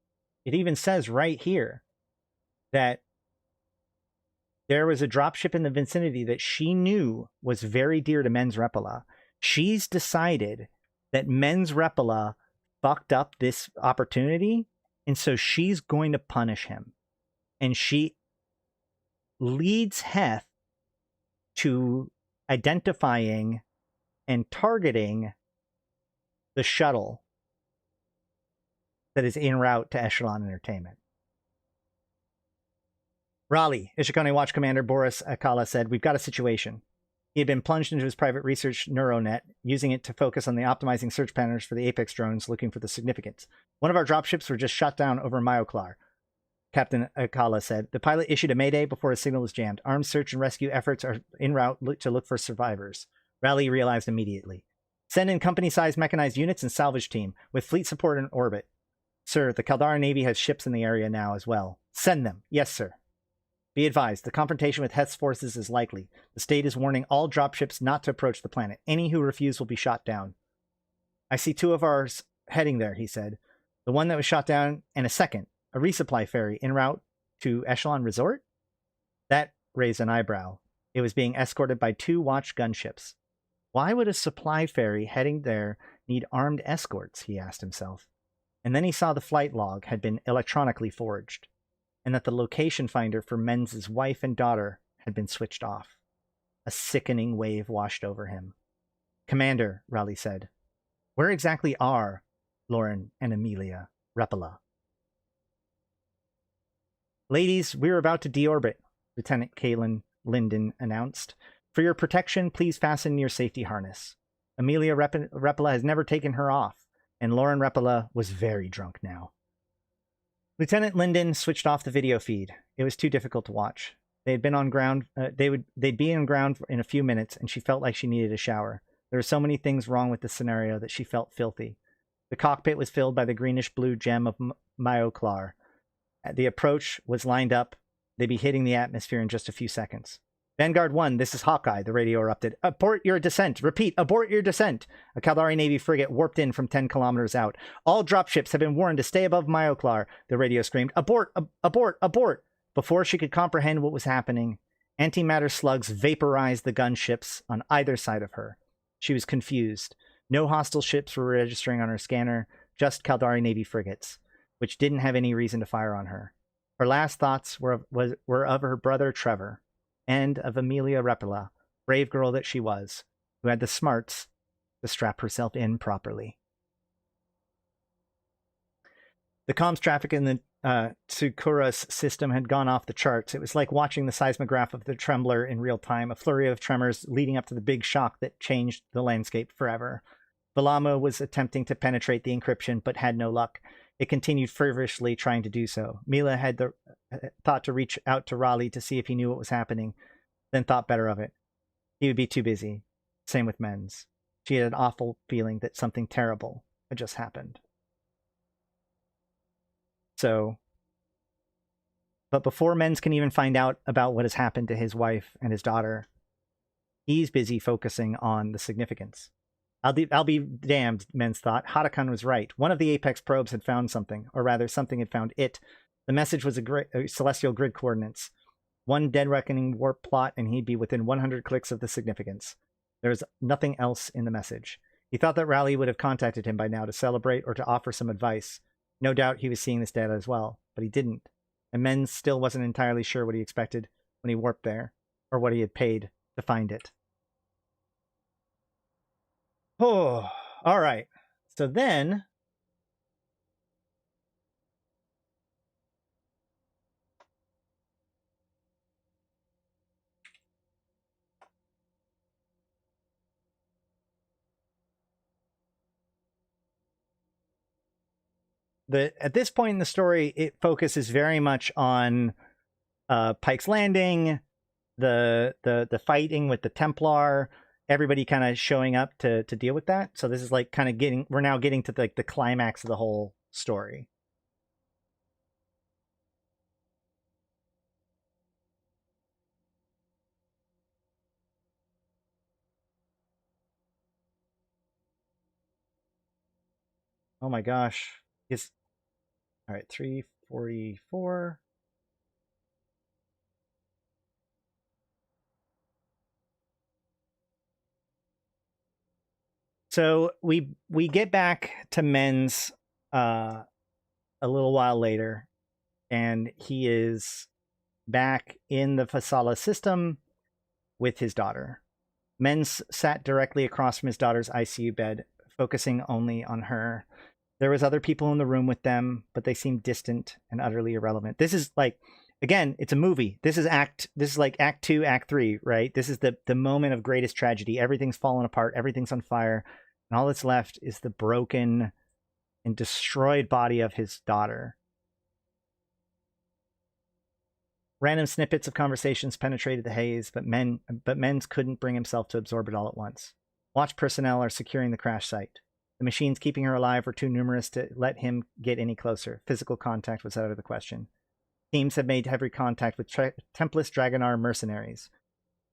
It even says right here that there was a dropship in the vicinity that she knew was very dear to men's Reppola. She's decided that men's Reppola fucked up this opportunity, and so she's going to punish him. And she leads Heth to identifying and targeting the shuttle that is en route to Echelon Entertainment. Raleigh, Ishukone Watch Commander Boris Akala said, we've got a situation. He had been plunged into his private research neuronet, using it to focus on the optimizing search patterns for the Apex drones, looking for the significance. One of our dropships were just shot down over Myoclar, Captain Akala said. The pilot issued a mayday before his signal was jammed. Armed search and rescue efforts are en route to look for survivors. Raleigh realized immediately. Send in company-sized mechanized units and salvage team, with fleet support in orbit. Sir, the Caldara Navy has ships in the area now as well. Send them. Yes, sir. Be advised, the confrontation with Heth's forces is likely. The state is warning all dropships not to approach the planet. Any who refuse will be shot down. I see two of ours heading there, he said. The one that was shot down, and a second, a resupply ferry en route to Echelon Resort? That raised an eyebrow. It was being escorted by 2 watch gunships. Why would a supply ferry heading there need armed escorts, he asked himself. And then he saw the flight log had been electronically forged, and that the location finder for Menz's wife and daughter had been switched off. A sickening wave washed over him. Commander, Raleigh said, where exactly are Lauren and Amelia Reppola? Ladies, we're about to deorbit, Lieutenant Kaylin Linden announced. For your protection, please fasten your safety harness. Amelia Reppola has never taken her off, and Lauren Reppola was very drunk now. Lieutenant Linden switched off the video feed. It was too difficult to watch. They had been on ground. They'd be on ground in a few minutes, and she felt like she needed a shower. There were so many things wrong with the scenario that she felt filthy. The cockpit was filled by the greenish-blue gem of Myoclar. The approach was lined up. They'd be hitting the atmosphere in just a few seconds. Vanguard 1, this is Hawkeye, the radio erupted. Abort your descent. Repeat, abort your descent. A Caldari Navy frigate warped in from 10 kilometers out. All dropships have been warned to stay above Myoclar, the radio screamed. Abort, abort, abort. Before she could comprehend what was happening, antimatter slugs vaporized the gunships on either side of her. She was confused. No hostile ships were registering on her scanner, just Caldari Navy frigates, which didn't have any reason to fire on her. Her last thoughts were of her brother Trevor, and of Amelia Reppola, Brave girl that she was, who had the smarts to strap herself in properly. The comms traffic in the Tsukura's system had gone off the charts. It was like watching the seismograph of the trembler in real time, a flurry of tremors leading up to the big shock that changed the landscape forever. Velamo was attempting to penetrate the encryption, but had no luck. It continued feverishly trying to do so. Mila had thought to reach out to Raleigh to see if he knew what was happening, then thought better of it. He would be too busy. Same with Menz. She had an awful feeling that something terrible had just happened. So, but before Menz can even find out about what has happened to his wife and his daughter, he's busy focusing on the significance. I'll be damned, Menz thought. Hadakan was right. One of the Apex probes had found something, or rather, something had found it. The message was a celestial grid coordinates. One dead reckoning warp plot, and he'd be within 100 clicks of the significance. There was nothing else in the message. He thought that Raleigh would have contacted him by now to celebrate or to offer some advice. No doubt he was seeing this data as well, but he didn't. And Menz still wasn't entirely sure what he expected when he warped there, or what he had paid to find it. Oh, all right. So then, at this point in the story, it focuses very much on Pike's Landing, the fighting with the Templar, everybody kind of showing up to deal with that. So this is like kind of we're now getting to the climax of the whole story. Oh my gosh. It's all right, 344. So we get back to Menz a little while later, and he is back in the Fasala system with his daughter. Menz sat directly across from his daughter's ICU bed, focusing only on her. There was other people in the room with them, but they seemed distant and utterly irrelevant. This is like, again, it's a movie. This is like Act 2, Act 3, right? This is the moment of greatest tragedy. Everything's fallen apart. Everything's on fire. And all that's left is the broken and destroyed body of his daughter. Random snippets of conversations penetrated the haze, but Menz couldn't bring himself to absorb it all at once. Watch personnel are securing the crash site. The machines keeping her alive were too numerous to let him get any closer. Physical contact was out of the question. Teams had made heavy contact with Templist Dragonar mercenaries.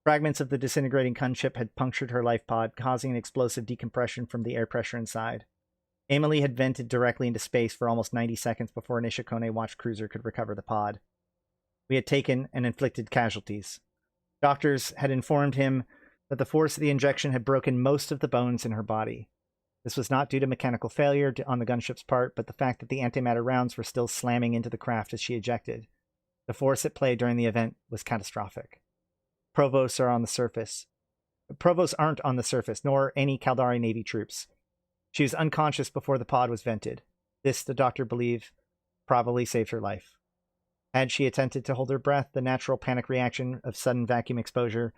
Fragments of the disintegrating gunship had punctured her life pod, causing an explosive decompression from the air pressure inside. Emily had vented directly into space for almost 90 seconds before an Ishukone watch cruiser could recover the pod. We had taken and inflicted casualties. Doctors had informed him that the force of the injection had broken most of the bones in her body. This was not due to mechanical failure on the gunship's part, but the fact that the antimatter rounds were still slamming into the craft as she ejected. The force at play during the event was catastrophic. Provosts aren't on the surface, nor any Caldari Navy troops. She was unconscious before the pod was vented. This, the doctor believed, probably saved her life. Had she attempted to hold her breath, the natural panic reaction of sudden vacuum exposure,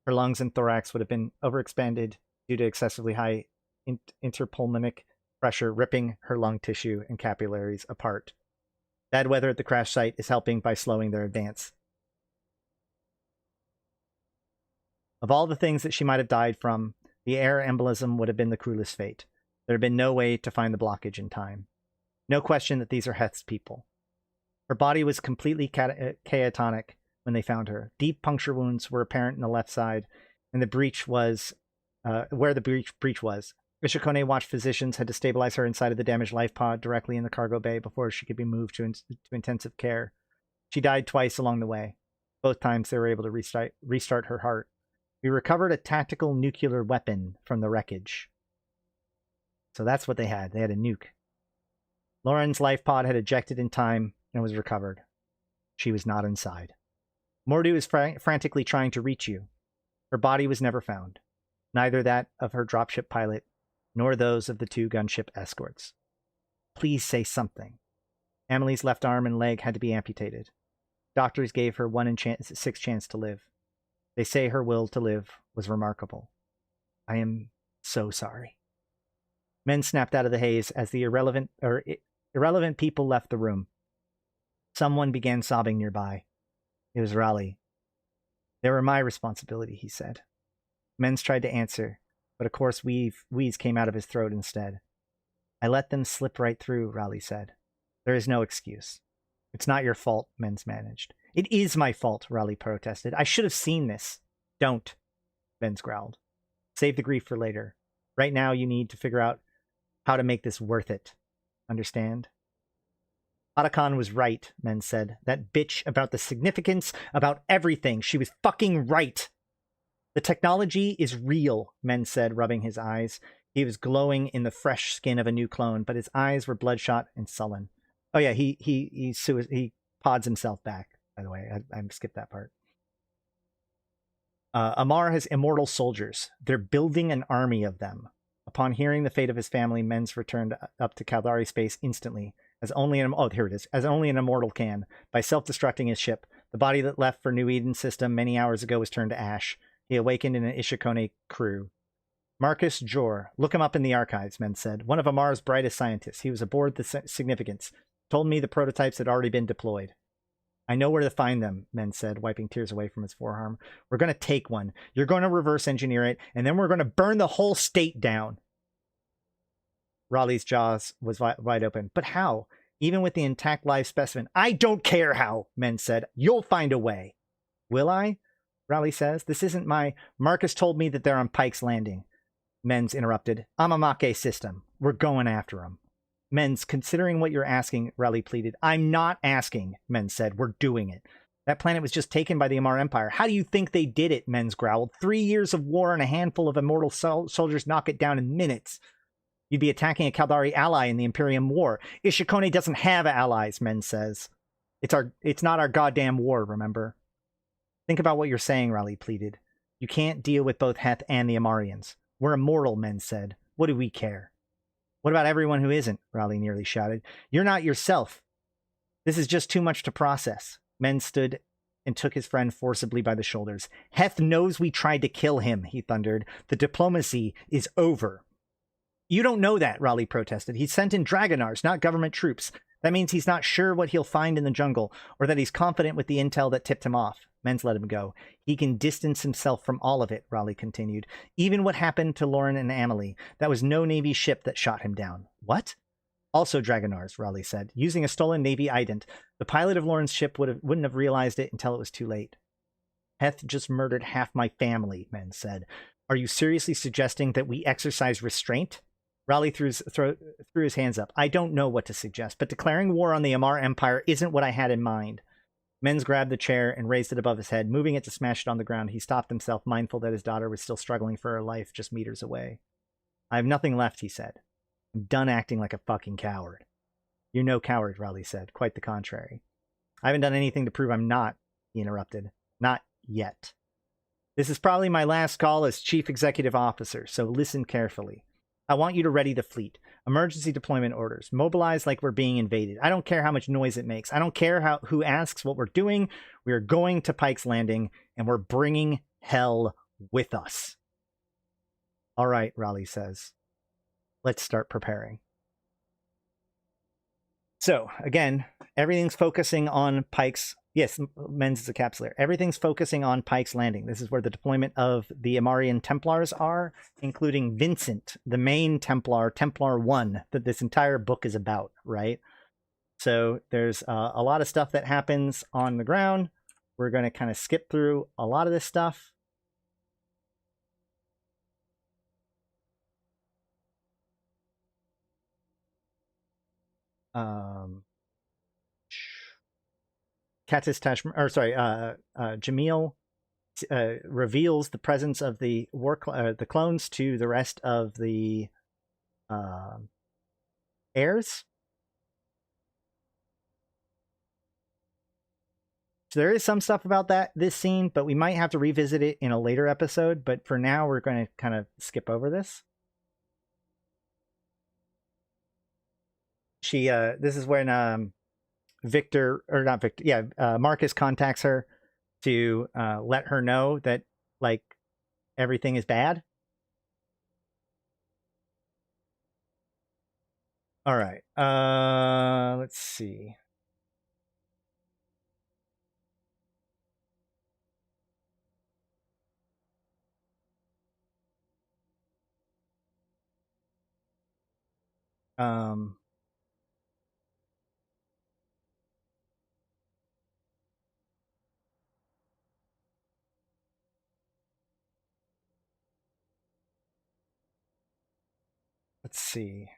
her lungs and thorax would have been overexpanded due to excessively high interpulmonic pressure, ripping her lung tissue and capillaries apart. Bad weather at the crash site is helping by slowing their advance. Of all the things that she might have died from, the air embolism would have been the cruelest fate. There had been no way to find the blockage in time. No question that these are Heth's people. Her body was completely catatonic when they found her. Deep puncture wounds were apparent in the left side, and the breach was where the breach was. Ishukone watched physicians had to stabilize her inside of the damaged life pod directly in the cargo bay before she could be moved to intensive care. She died twice along the way. Both times they were able to restart her heart. We recovered a tactical nuclear weapon from the wreckage. So that's what they had. They had a nuke. Lauren's life pod had ejected in time and was recovered. She was not inside. Mordu is frantically trying to reach you. Her body was never found, neither that of her dropship pilot, nor those of the 2 gunship escorts. Please say something. Amelie's left arm and leg had to be amputated. Doctors gave her 1 in 6 chance to live. They say her will to live was remarkable. I am so sorry. Men snapped out of the haze as the irrelevant people left the room. Someone began sobbing nearby. It was Raleigh. They were my responsibility, he said. Men's tried to answer, but a coarse wheeze came out of his throat instead. I let them slip right through, Raleigh said. There is no excuse. It's not your fault, Men's managed. It is my fault, Raleigh protested. I should have seen this. Don't, Men's growled. Save the grief for later. Right now you need to figure out how to make this worth it. Understand? Otacon was right, Men said. That bitch about the significance, about everything. She was fucking right. The technology is real, Men said, rubbing his eyes. He was glowing in the fresh skin of a new clone, but his eyes were bloodshot and sullen. Oh yeah, he pods himself back, by the way. I skipped that part. Amar has immortal soldiers. They're building an army of them. Upon hearing the fate of his family, Men's returned up to Caldari space instantly, as only an immortal can, by self-destructing his ship. The body that left for New Eden system many hours ago was turned to ash. He awakened in an Ishukone crew. Marcus Jor, look him up in the archives, Men said. One of Amar's brightest scientists. He was aboard the Significance. Told me the prototypes had already been deployed. I know where to find them, Men said, wiping tears away from his forearm. We're going to take one. You're going to reverse engineer it, and then we're going to burn the whole state down. Raleigh's jaws was wide open. But how? Even with the intact live specimen. I don't care how, Men said. You'll find a way. Will I? Raleigh says. This isn't my... Marcus told me that they're on Pike's Landing. Men's interrupted. Amamake system. We're going after him. Men's, considering what you're asking, Raleigh pleaded. I'm not asking, Men said. We're doing it. That planet was just taken by the Amar Empire. How do you think they did it? Men's growled. 3 years of war and a handful of immortal soldiers knock it down in minutes. You'd be attacking a Caldari ally in the Imperium War. Ishukone doesn't have allies, Men says. It's not our goddamn war, remember? Think about what you're saying, Raleigh pleaded. You can't deal with both Heth and the Amarians. We're immortal, Men said. What do we care? What about everyone who isn't? Raleigh nearly shouted. You're not yourself. This is just too much to process. Men stood and took his friend forcibly by the shoulders. Heth knows we tried to kill him, he thundered. The diplomacy is over. You don't know that, Raleigh protested. He's sent in Dragonars, not government troops. That means he's not sure what he'll find in the jungle, or that he's confident with the intel that tipped him off. Men's let him go. He can distance himself from all of it, Raleigh continued. Even what happened to Lauren and Amelie. That was no Navy ship that shot him down. What? Also Dragonars, Raleigh said. Using a stolen Navy ident. The pilot of Lauren's ship wouldn't have realized it until it was too late. Heth just murdered half my family, Men said. Are you seriously suggesting that we exercise restraint? Raleigh threw his hands up. I don't know what to suggest, but declaring war on the Amar Empire isn't what I had in mind. Men's grabbed the chair and raised it above his head, moving it to smash it on the ground. He stopped himself, mindful that his daughter was still struggling for her life just meters away. I have nothing left, he said. I'm done acting like a fucking coward. You're no coward, Raleigh said. Quite the contrary. I haven't done anything to prove I'm not, he interrupted. Not yet. This is probably my last call as Chief Executive Officer, so listen carefully. I want you to ready the fleet. Emergency deployment orders. Mobilize like we're being invaded. I don't care how much noise it makes. I don't care who asks what we're doing. We are going to Pike's Landing, and we're bringing hell with us. All right, Raleigh says. Let's start preparing. So, again, everything's focusing on Pike's... Yes, Men's is a capsular. Everything's focusing on Pike's Landing. This is where the deployment of the Amarian Templars are, including Vincent, the main Templar, Templar 1, that this entire book is about, right? So there's a lot of stuff that happens on the ground. We're going to kind of skip through a lot of this stuff. Jamil reveals the presence of the clones to the rest of the heirs. So there is some stuff about this scene, but we might have to revisit it in a later episode. But for now, we're going to kind of skip over this. This is when Marcus contacts her to let her know that like everything is bad. All right. Let's see. Let's see.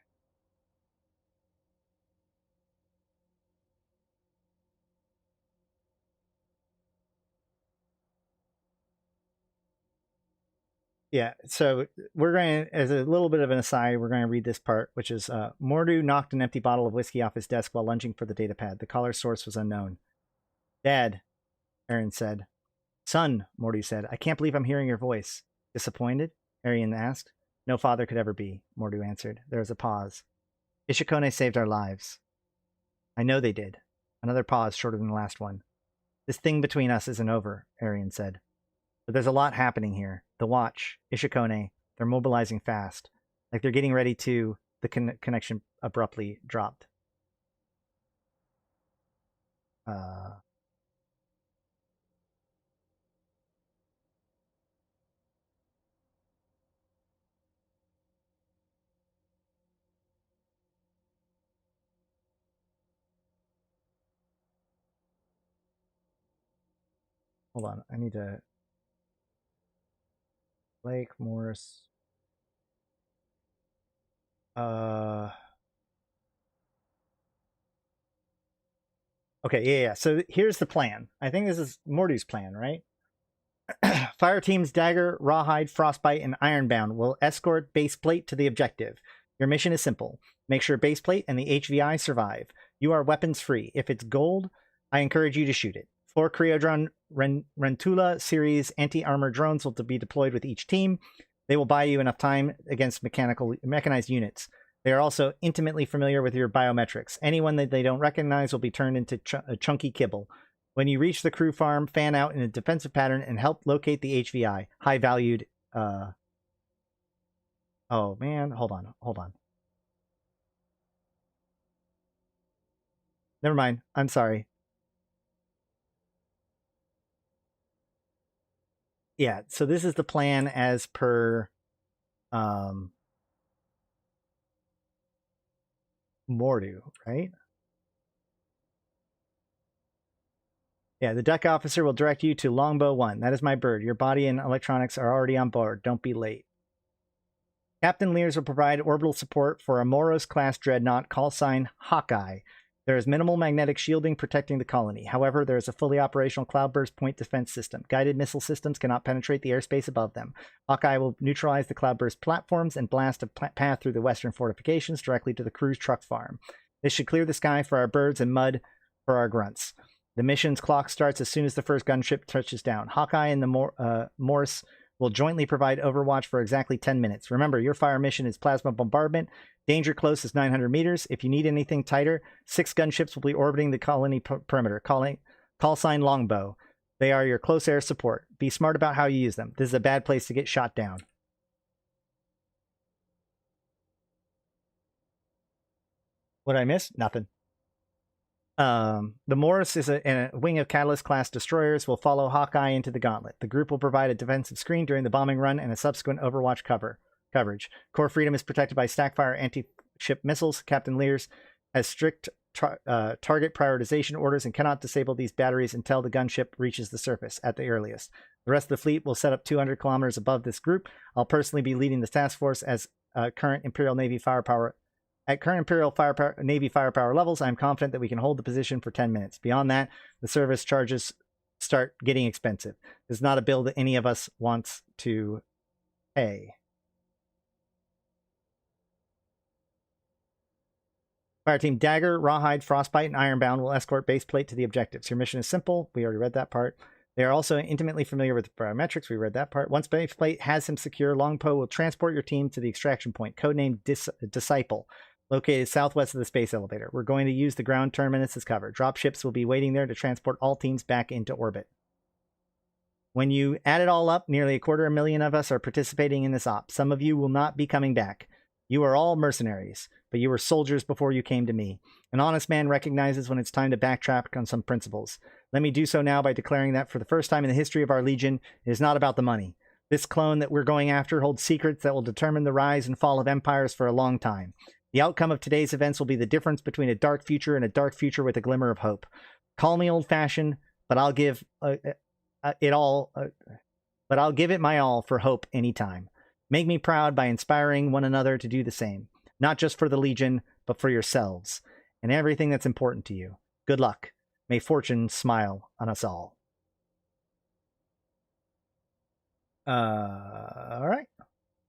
Yeah, so we're going to, as a little bit of an aside, we're going to read this part, which is Mordu knocked an empty bottle of whiskey off his desk while lunging for the datapad. The caller's source was unknown. Dad, Aaron said. Son, Mordu said, I can't believe I'm hearing your voice. Disappointed? Arian asked. No father could ever be, Mordu answered. There was a pause. Ishukone saved our lives. I know they did. Another pause shorter than the last one. This thing between us isn't over, Arian said. But there's a lot happening here. The Watch, Ishukone, they're mobilizing fast. Like they're getting ready to... The connection abruptly dropped. Hold on, I need to... Blake, Morris... Okay, yeah. So here's the plan. I think this is Mordu's plan, right? Fire teams Dagger, Rawhide, Frostbite, and Ironbound will escort Baseplate to the objective. Your mission is simple. Make sure Baseplate and the HVI survive. You are weapons free. If it's gold, I encourage you to shoot it. 4 Creodron Rentula series anti-armor drones will be deployed with each team. They will buy you enough time against mechanized units. They are also intimately familiar with your biometrics. Anyone that they don't recognize will be turned into a chunky kibble. When you reach the crew farm, fan out in a defensive pattern and help locate the HVI. High-valued... Oh, man. Hold on. Never mind. I'm sorry. Yeah, so this is the plan as per... Mordu, right? Yeah, the deck officer will direct you to Longbow 1. That is my bird. Your body and electronics are already on board. Don't be late. Captain Lears will provide orbital support for a Moros-class dreadnought call sign Hawkeye. There is minimal magnetic shielding protecting the colony. However, there is a fully operational cloudburst point defense system. Guided missile systems cannot penetrate the airspace above them. Hawkeye will neutralize the cloudburst platforms and blast a path through the western fortifications directly to the crew's truck farm. This should clear the sky for our birds and mud for our grunts. The mission's clock starts as soon as the first gunship touches down. Hawkeye and the Morse will jointly provide overwatch for exactly 10 minutes. Remember, your fire mission is plasma bombardment. Danger close is 900 meters. If you need anything tighter, 6 gunships will be orbiting the colony perimeter. Call sign Longbow. They are your close air support. Be smart about how you use them. This is a bad place to get shot down. What did I miss? Nothing. The Morris is a wing of Catalyst-class destroyers will follow Hawkeye into the gauntlet. The group will provide a defensive screen during the bombing run and a subsequent overwatch coverage. Core Freedom is protected by Stackfire anti-ship missiles. Captain Lears has strict target prioritization orders and cannot disable these batteries until the gunship reaches the surface at the earliest. The rest of the fleet will set up 200 kilometers above this group. I'll personally be leading the task force as current Imperial Navy firepower. At current Imperial Navy firepower levels, I am confident that we can hold the position for 10 minutes. Beyond that, the service charges start getting expensive. This is not a bill that any of us wants to pay. Fireteam Dagger, Rawhide, Frostbite, and Ironbound will escort base plate to the objectives. Your mission is simple. We already read that part. They are also intimately familiar with biometrics. We read that part. Once base plate has him secure, Longpo will transport your team to the extraction point, codenamed Disciple, located southwest of the space elevator. We're going to use the ground terminus as cover. Dropships will be waiting there to transport all teams back into orbit. When you add it all up, nearly 250,000 of us are participating in this op. Some of you will not be coming back. You are all mercenaries, but you were soldiers before you came to me. An honest man recognizes when it's time to backtrack on some principles. Let me do so now by declaring that for the first time in the history of our Legion, it is not about the money. This clone that we're going after holds secrets that will determine the rise and fall of empires for a long time. The outcome of today's events will be the difference between a dark future and a dark future with a glimmer of hope. Call me old-fashioned, but I'll give it my all for hope anytime. Make me proud by inspiring one another to do the same, not just for the Legion, but for yourselves and everything that's important to you. Good luck. May fortune smile on us all. All right.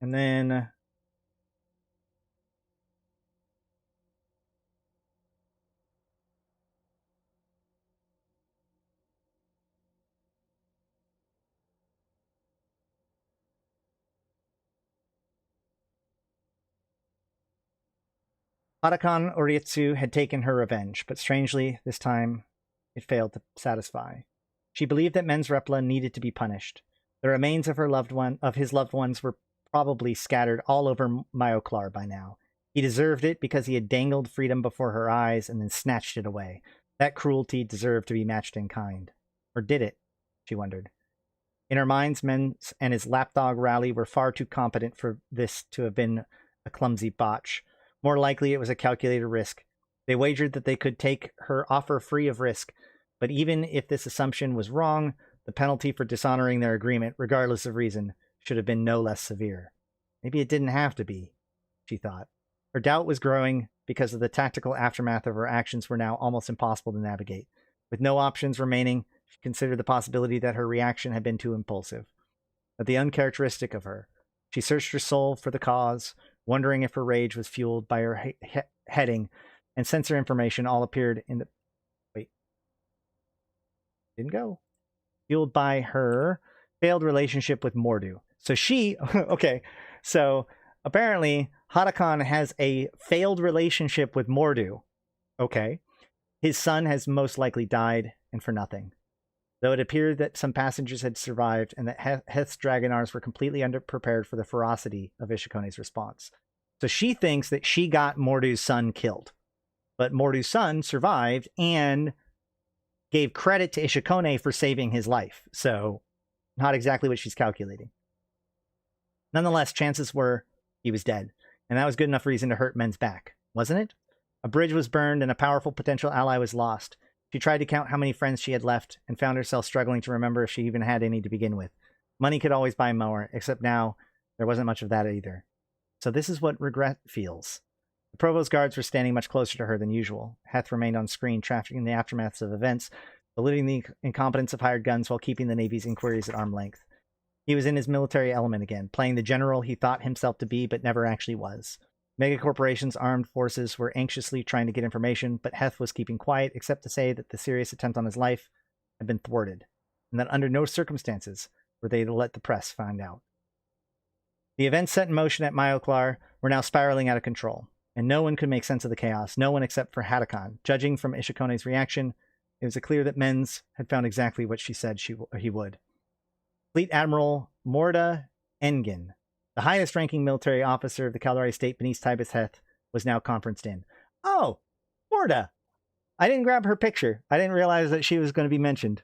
And then Hadakan Oritsu had taken her revenge, but strangely, this time, it failed to satisfy. She believed that Men's Reppola needed to be punished. The remains of his loved ones were probably scattered all over Myoclar by now. He deserved it because he had dangled freedom before her eyes and then snatched it away. That cruelty deserved to be matched in kind. Or did it? She wondered. In her mind, Men's and his lapdog rally were far too competent for this to have been a clumsy botch. More likely, it was a calculated risk. They wagered that they could take her offer free of risk, but even if this assumption was wrong, the penalty for dishonoring their agreement, regardless of reason, should have been no less severe. Maybe it didn't have to be, she thought. Her doubt was growing because of the tactical aftermath of her actions were now almost impossible to navigate. With no options remaining, she considered the possibility that her reaction had been too impulsive, but the uncharacteristic of her. She searched her soul for the cause, wondering if her rage was fueled by her heading and sensor information all appeared in the... Wait. Didn't go. Fueled by her failed relationship with Mordu. So she... Okay. So apparently Hadakan has a failed relationship with Mordu. Okay. His son has most likely died, and for nothing. Though it appeared that some passengers had survived and that Heth's Dragonars were completely underprepared for the ferocity of Ishukone's response. So she thinks that she got Mordu's son killed. But Mordu's son survived and gave credit to Ishukone for saving his life. So not exactly what she's calculating. Nonetheless, chances were he was dead. And that was good enough reason to hurt Men's back, wasn't it? A bridge was burned and a powerful potential ally was lost. She tried to count how many friends she had left and found herself struggling to remember if she even had any to begin with. Money could always buy more, except now there wasn't much of that either. So this is what regret feels. The Provost guards were standing much closer to her than usual. Heth remained on screen, trafficking the aftermaths of events, belittling the incompetence of hired guns while keeping the Navy's inquiries at arm's length. He was in his military element again, playing the general he thought himself to be but never actually was. Megacorporations' armed forces were anxiously trying to get information, but Heth was keeping quiet except to say that the serious attempt on his life had been thwarted, and that under no circumstances were they to let the press find out. The events set in motion at Myoclar were now spiraling out of control, and no one could make sense of the chaos, no one except for Hadakan. Judging from Ishukone's reaction, it was clear that Men's had found exactly what she said he would. Fleet Admiral Morda Engen, the highest-ranking military officer of the Caldari state beneath Tibus Heth, was now conferenced in. Oh, Morda! I didn't grab her picture. I didn't realize that she was going to be mentioned.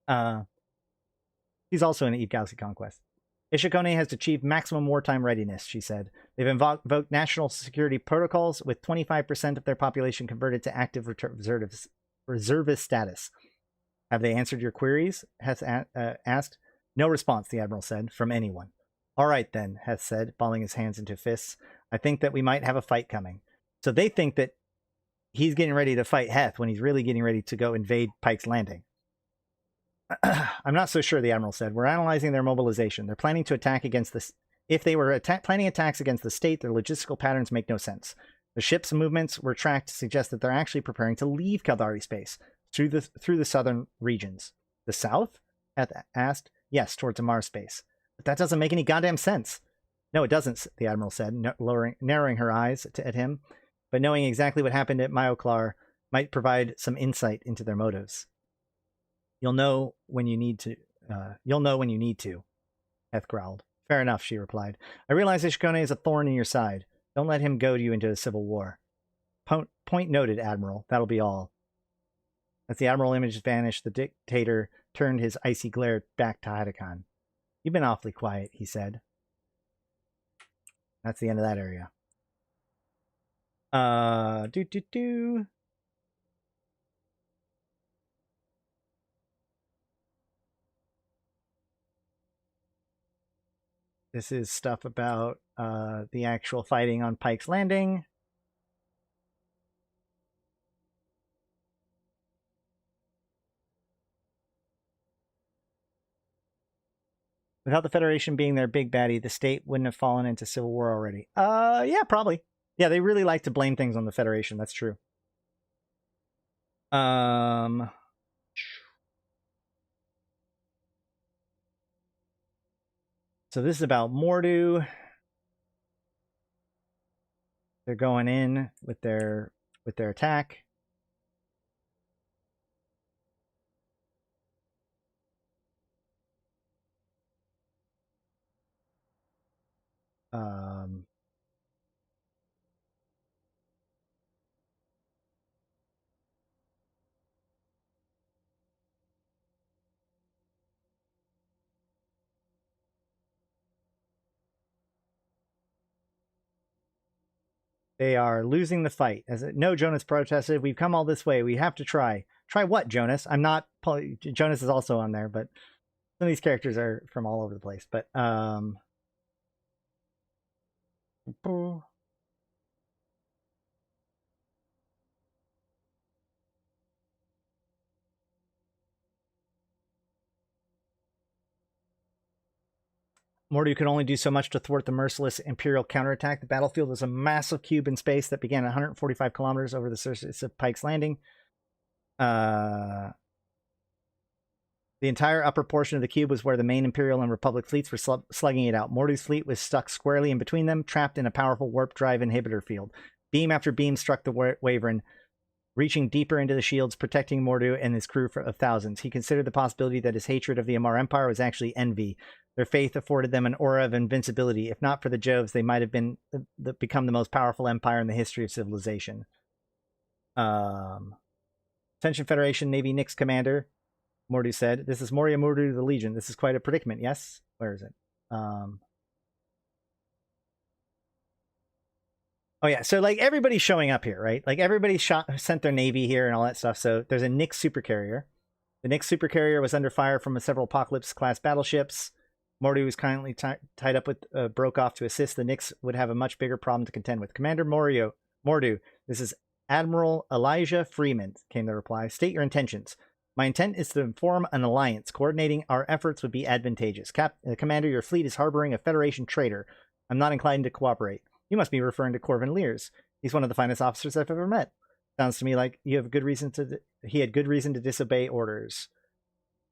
She's also in Eve Galaxy Conquest. Ishukone has achieved maximum wartime readiness, she said. They've invoked national security protocols with 25% of their population converted to active reservist status. Have they answered your queries? Heth asked. No response, the Admiral said, from anyone. All right, then, Heth said, balling his hands into fists. I think that we might have a fight coming. So they think that he's getting ready to fight Heth when he's really getting ready to go invade Pike's Landing. I'm not so sure, the Admiral said. We're analyzing their mobilization. They're planning to attack against this. If they were planning attacks against the state, their logistical patterns make no sense. The ship's movements were tracked to suggest that they're actually preparing to leave Caldari space through the southern regions. The south? Heth asked. Yes, towards Amar space. But that doesn't make any goddamn sense. No, it doesn't, the Admiral said, narrowing her eyes at him. But knowing exactly what happened at Myoclar might provide some insight into their motives. You'll know when you need to. Heth growled. Fair enough, she replied. I realize Ishukone is a thorn in your side. Don't let him goad you into a civil war. Point noted, Admiral. That'll be all. As the Admiral image vanished, the dictator turned his icy glare back to Hydakan. You've been awfully quiet, he said. That's the end of that area. This is stuff about the actual fighting on Pike's Landing. Without the Federation being their big baddie, the state wouldn't have fallen into civil war already. Yeah, probably. Yeah, they really like to blame things on the Federation. That's true. So this is about Mordu. They're going in with their attack. They are losing the fight. No, Jonas protested. We've come all this way. We have to try. Try what, Jonas? I'm not... Jonas is also on there, but some of these characters are from all over the place. But, Mordu could only do so much to thwart the merciless Imperial counterattack. The battlefield was a massive cube in space that began 145 kilometers over the surface of Pike's Landing. The entire upper portion of the cube was where the main Imperial and Republic fleets were slugging it out. Mordu's fleet was stuck squarely in between them, trapped in a powerful warp drive inhibitor field. Beam after beam struck the Wyvern, reaching deeper into the shields, protecting Mordu and his crew of thousands. He considered the possibility that his hatred of the Amar Empire was actually envy. Their faith afforded them an aura of invincibility. If not for the Joves, they might have become the most powerful empire in the history of civilization. Attention Federation Navy Nix Commander, Mordu said. This is Moria Mordu the Legion. This is quite a predicament, yes? Where is it? Oh yeah, so like everybody's showing up here, right? Like everybody sent their navy here and all that stuff. So there's a Nix supercarrier. The Nix supercarrier was under fire from several Apocalypse-class battleships. Mordu was kindly tied up with Brokoff to assist. The Nix would have a much bigger problem to contend with. Commander Mordu, this is Admiral Elijah Freeman, came the reply. State your intentions. My intent is to form an alliance. Coordinating our efforts would be advantageous. Commander, your fleet is harboring a Federation traitor. I'm not inclined to cooperate. You must be referring to Corvin Lears. He's one of the finest officers I've ever met. Sounds to me like you have good reason to. He had good reason to disobey orders.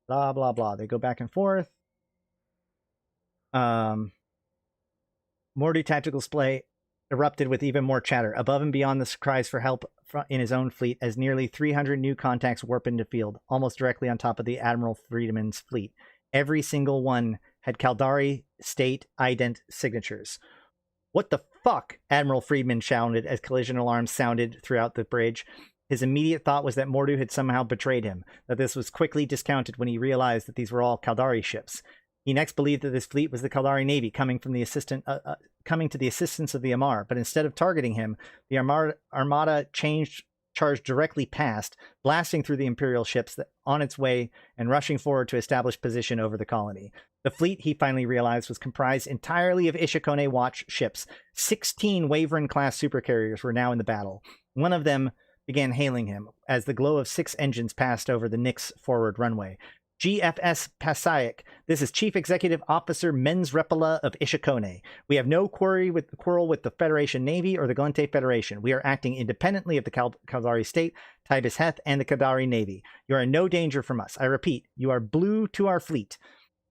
Blah blah blah. They go back and forth. Mordu tactical display erupted with even more chatter, above and beyond the cries for help in his own fleet, as nearly 300 new contacts warp into field, almost directly on top of the Admiral Friedman's fleet. Every single one had Caldari state ident signatures. What the fuck? Admiral Friedman shouted as collision alarms sounded throughout the bridge. His immediate thought was that Mordu had somehow betrayed him, that this was quickly discounted when he realized that these were all Caldari ships. He next believed that this fleet was the Caldari Navy coming to the assistance of the Amar, but instead of targeting him, the Armada charged directly past, blasting through the Imperial ships on its way and rushing forward to establish position over the colony. The fleet, he finally realized, was comprised entirely of Ishukone watch ships. 16 Wyvern-class supercarriers were now in the battle. One of them began hailing him as the glow of 6 engines passed over the Nix forward runway. GFS Passaic. This is Chief Executive Officer Men's Reppola of Ishukone. We have no quarrel with the Federation Navy or the Gallente Federation. We are acting independently of the Kaldari State, Tibus Heth, and the Kadari Navy. You are in no danger from us. I repeat, you are blue to our fleet.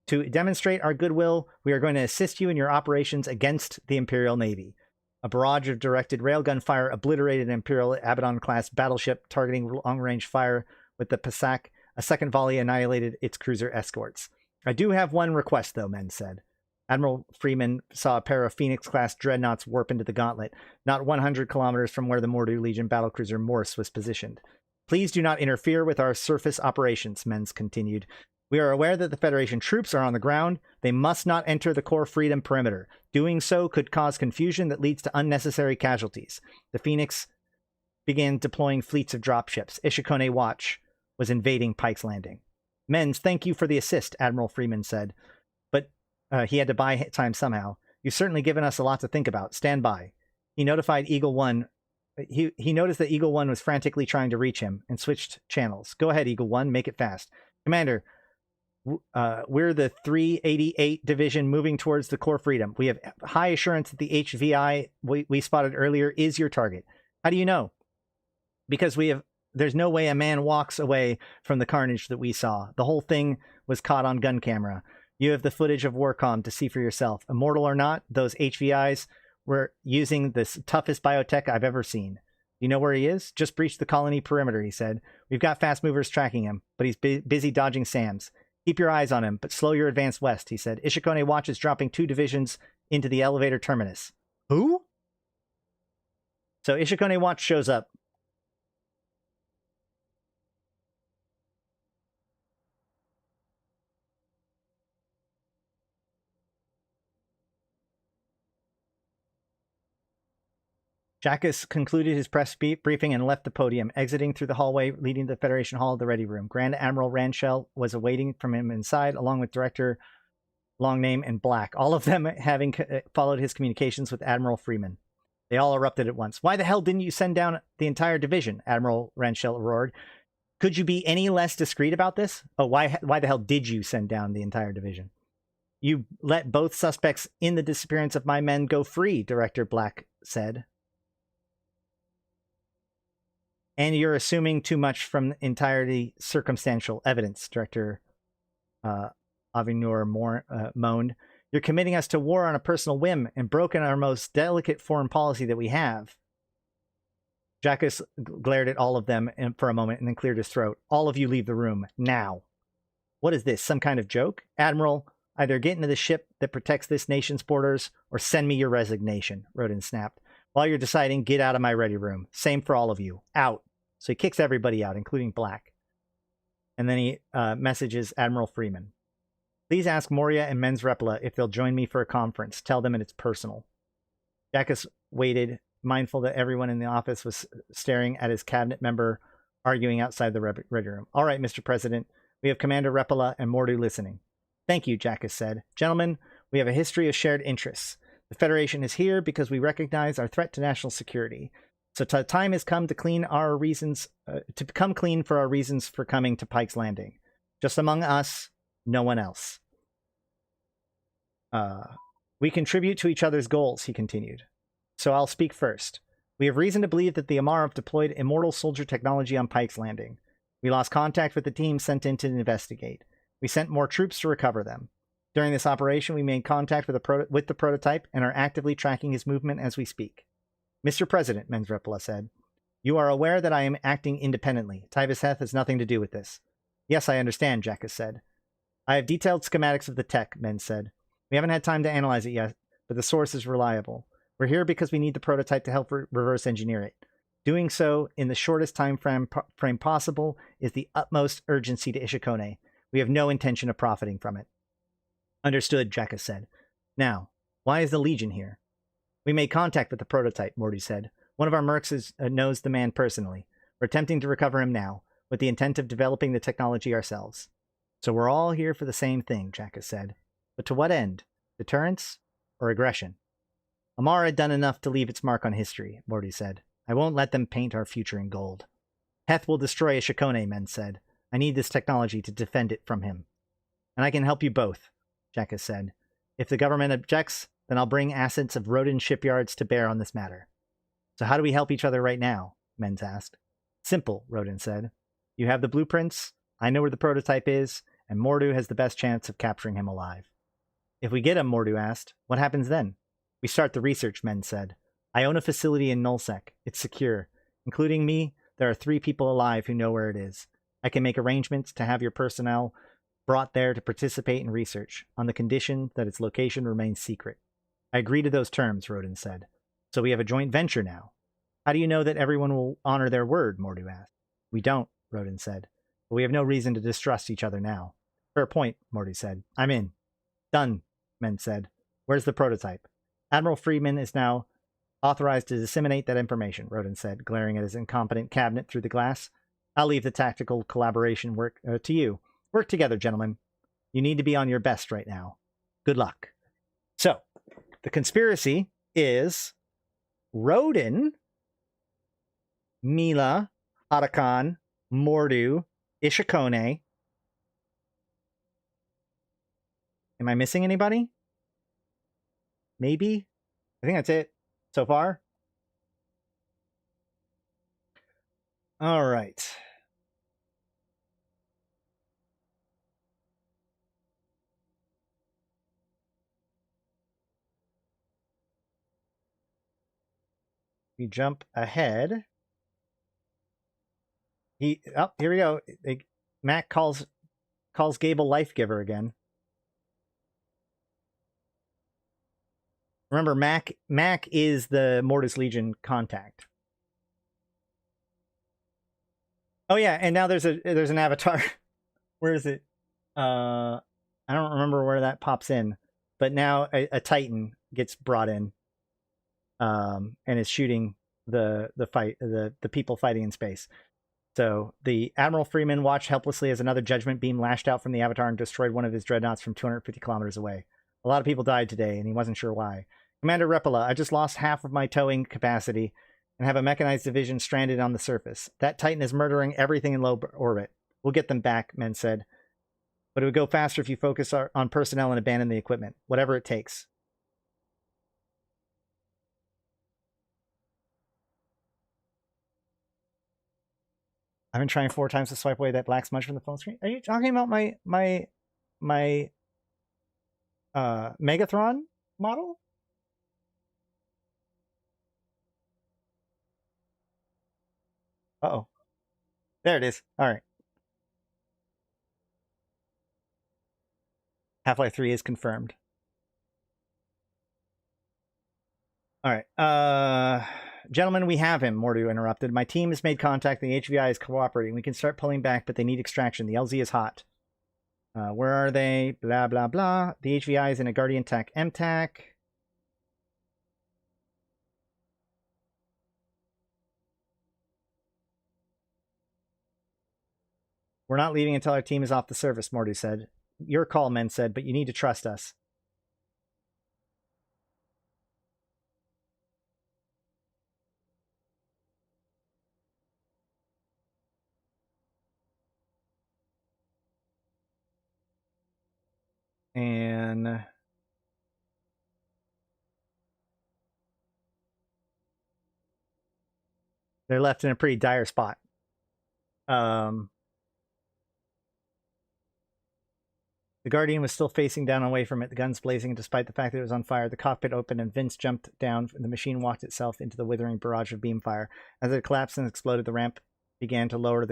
To demonstrate our goodwill, we are going to assist you in your operations against the Imperial Navy. A barrage of directed railgun fire obliterated an Imperial Abaddon-class battleship targeting long-range fire with the Passac. A second volley annihilated its cruiser escorts. I do have one request, though, men said. Admiral Freeman saw a pair of Phoenix-class dreadnoughts warp into the gauntlet, not 100 kilometers from where the Mordu Legion battlecruiser Morse was positioned. Please do not interfere with our surface operations, Menz continued. We are aware that the Federation troops are on the ground. They must not enter the core freedom perimeter. Doing so could cause confusion that leads to unnecessary casualties. The Phoenix began deploying fleets of dropships. Ishukone Watch was invading Pike's Landing. Menz, thank you for the assist, Admiral Freeman said. But he had to buy time somehow. You've certainly given us a lot to think about. Stand by. He notified Eagle One. He noticed that Eagle One was frantically trying to reach him and switched channels. Go ahead, Eagle One. Make it fast. Commander, we're the 388 Division moving towards the core freedom. We have high assurance that the HVI we spotted earlier is your target. How do you know? Because there's no way a man walks away from the carnage that we saw. The whole thing was caught on gun camera. You have the footage of Warcom to see for yourself. Immortal or not, those HVIs were using the toughest biotech I've ever seen. You know where he is? Just breached the colony perimeter, he said. We've got fast movers tracking him, but he's busy dodging SAMs. Keep your eyes on him, but slow your advance west, he said. Ishukone Watch is dropping 2 divisions into the elevator terminus. Who? So Ishukone Watch shows up. Jackus concluded his press briefing and left the podium, exiting through the hallway leading to the Federation Hall of the Ready Room. Grand Admiral Ranshell was awaiting from him inside, along with Director Longname and Black, all of them having followed his communications with Admiral Freeman. They all erupted at once. Why the hell didn't you send down the entire division? Admiral Ranshell roared. Could you be any less discreet about this? Oh, why the hell did you send down the entire division? You let both suspects in the disappearance of my men go free, Director Black said. And you're assuming too much from entirely circumstantial evidence, Director Avinur moaned. You're committing us to war on a personal whim and broken our most delicate foreign policy that we have. Jackus glared at all of them for a moment and then cleared his throat. All of you leave the room, now. What is this, some kind of joke? Admiral, either get into the ship that protects this nation's borders or send me your resignation, Rodin snapped. While you're deciding, get out of my ready room. Same for all of you. Out. So he kicks everybody out, including Black. And then he messages Admiral Freeman. Please ask Moria and Men's Reppola if they'll join me for a conference. Tell them it's personal. Jackus waited, mindful that everyone in the office was staring at his cabinet member arguing outside the ready room. All right, Mr. President. We have Commander Reppola and Mordu listening. Thank you, Jackus said. Gentlemen, we have a history of shared interests. The Federation is here because we recognize our threat to national security. So time has come to come clean for our reasons for coming to Pike's Landing. Just among us, no one else. We contribute to each other's goals, he continued. So I'll speak first. We have reason to believe that the Amarv deployed Immortal soldier technology on Pike's Landing. We lost contact with the team sent in to investigate. We sent more troops to recover them. During this operation, we made contact with the prototype and are actively tracking his movement as we speak. Mr. President, Men's Reppola said, you are aware that I am acting independently. Tibus Heth has nothing to do with this. Yes, I understand, Jackus said. I have detailed schematics of the tech, Menz said. We haven't had time to analyze it yet, but the source is reliable. We're here because we need the prototype to help reverse engineer it. Doing so in the shortest time frame possible is the utmost urgency to Ishukone. We have no intention of profiting from it. Understood, Jackus said. Now, why is the Legion here? We made contact with the prototype, Morty said. One of our mercs knows the man personally. We're attempting to recover him now, with the intent of developing the technology ourselves. So we're all here for the same thing, Jackus said. But to what end? Deterrence or aggression? Amara had done enough to leave its mark on history, Morty said. I won't let them paint our future in gold. Heth will destroy Ishukone, men said. I need this technology to defend it from him. And I can help you both, Jekka said. If the government objects, then I'll bring assets of Rodin shipyards to bear on this matter. So how do we help each other right now? Menz asked. Simple, Rodin said. You have the blueprints, I know where the prototype is, and Mordu has the best chance of capturing him alive. If we get him, Mordu asked, what happens then? We start the research, Menz said. I own a facility in Nullsec. It's secure. Including me, there are 3 people alive who know where it is. I can make arrangements to have your personnel brought there to participate in research, on the condition that its location remains secret. I agree to those terms, Rodin said. So we have a joint venture now. How do you know that everyone will honor their word? Mordu asked. We don't, Rodin said. But we have no reason to distrust each other now. Fair point, Mordu said. I'm in. Done, Menz said. Where's the prototype? Admiral Freeman is now authorized to disseminate that information, Rodin said, glaring at his incompetent cabinet through the glass. I'll leave the tactical collaboration work to you. Work together, gentlemen. You need to be on your best right now. Good luck. So, the conspiracy is Rodin, Mila, Arakan, Mordu, Ishukone. Am I missing anybody? Maybe? I think that's it so far. All right. We jump ahead. Here we go. Mac calls Gable Life Giver again. Remember, Mac is the Mortis Legion contact. Oh yeah, and now there's an avatar. Where is it? I don't remember where that pops in, but now a Titan gets brought in, and is shooting the people fighting in space. So the Admiral Freeman watched helplessly as another judgment beam lashed out from the Avatar and destroyed one of his dreadnoughts from 250 kilometers away. A lot of people died today, and he wasn't sure why. Commander Reppola, I just lost half of my towing capacity and have a mechanized division stranded on the surface. That Titan is murdering everything in low orbit. We'll get them back, Men said. But it would go faster if you focus on personnel and abandon the equipment. Whatever it takes. I've been trying 4 times to swipe away that black smudge from the phone screen. Are you talking about my Megatron model? Uh-oh. There it is. All right. Half-Life 3 is confirmed. All right. Gentlemen, we have him, Mordu interrupted. My team has made contact and the HVI is cooperating. We can start pulling back, but they need extraction. The LZ is hot. Where are they? Blah, blah, blah. The HVI is in a Guardian Tech MTAC. We're not leaving until our team is off the surface, Mordu said. Your call, Men said, but you need to trust us. And they're left in a pretty dire spot. The Guardian was still facing down away from it, the guns blazing, and despite the fact that it was on fire, the cockpit opened and Vince jumped down and the machine walked itself into the withering barrage of beam fire. As it collapsed and exploded, the ramp began to lower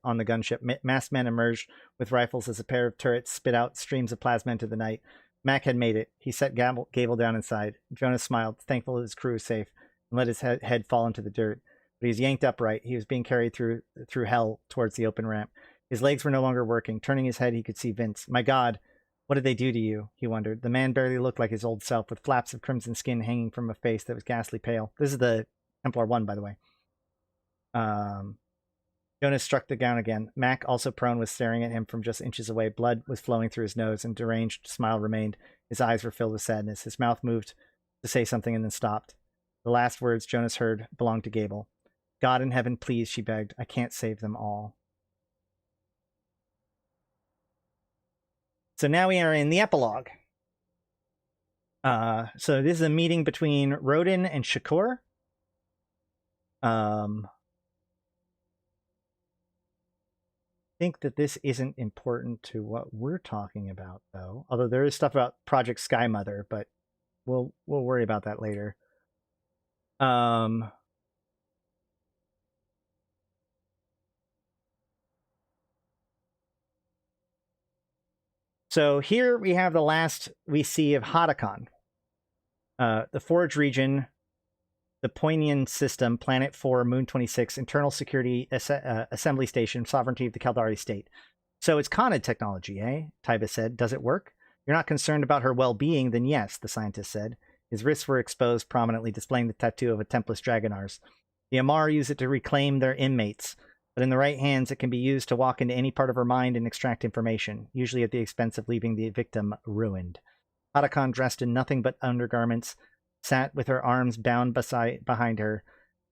on the gunship. Masked men emerged with rifles as a pair of turrets spit out streams of plasma into the night. Mac had made it. He set Gable down inside. Jonas smiled, thankful that his crew was safe, and let his head fall into the dirt. But he was yanked upright. He was being carried through hell towards the open ramp. His legs were no longer working. Turning his head, he could see Vince. My God, what did they do to you? He wondered. The man barely looked like his old self, with flaps of crimson skin hanging from a face that was ghastly pale. This is the Templar 1, by the way. Jonas struck the ground again. Mac, also prone, was staring at him from just inches away. Blood was flowing through his nose, and deranged smile remained. His eyes were filled with sadness. His mouth moved to say something and then stopped. The last words Jonas heard belonged to Gable. God in heaven, please, she begged. I can't save them all. So now we are in the epilogue. So this is a meeting between Rodin and Shakur. I think that this isn't important to what we're talking about, though. Although there is stuff about Project Sky Mother, but we'll worry about that later. So here we have the last we see of Hadakon. The Forge region, the Poignan system, Planet 4, Moon 26, Internal Security Assembly Station, Sovereignty of the Caldari State. So it's Khanid technology, eh? Taiba said. Does it work? You're not concerned about her well-being? Then yes, the scientist said. His wrists were exposed, prominently displaying the tattoo of a Templar Dragonars. The Amar use it to reclaim their inmates, but in the right hands it can be used to walk into any part of her mind and extract information, usually at the expense of leaving the victim ruined. Hadakon, dressed in nothing but undergarments, sat with her arms bound behind her,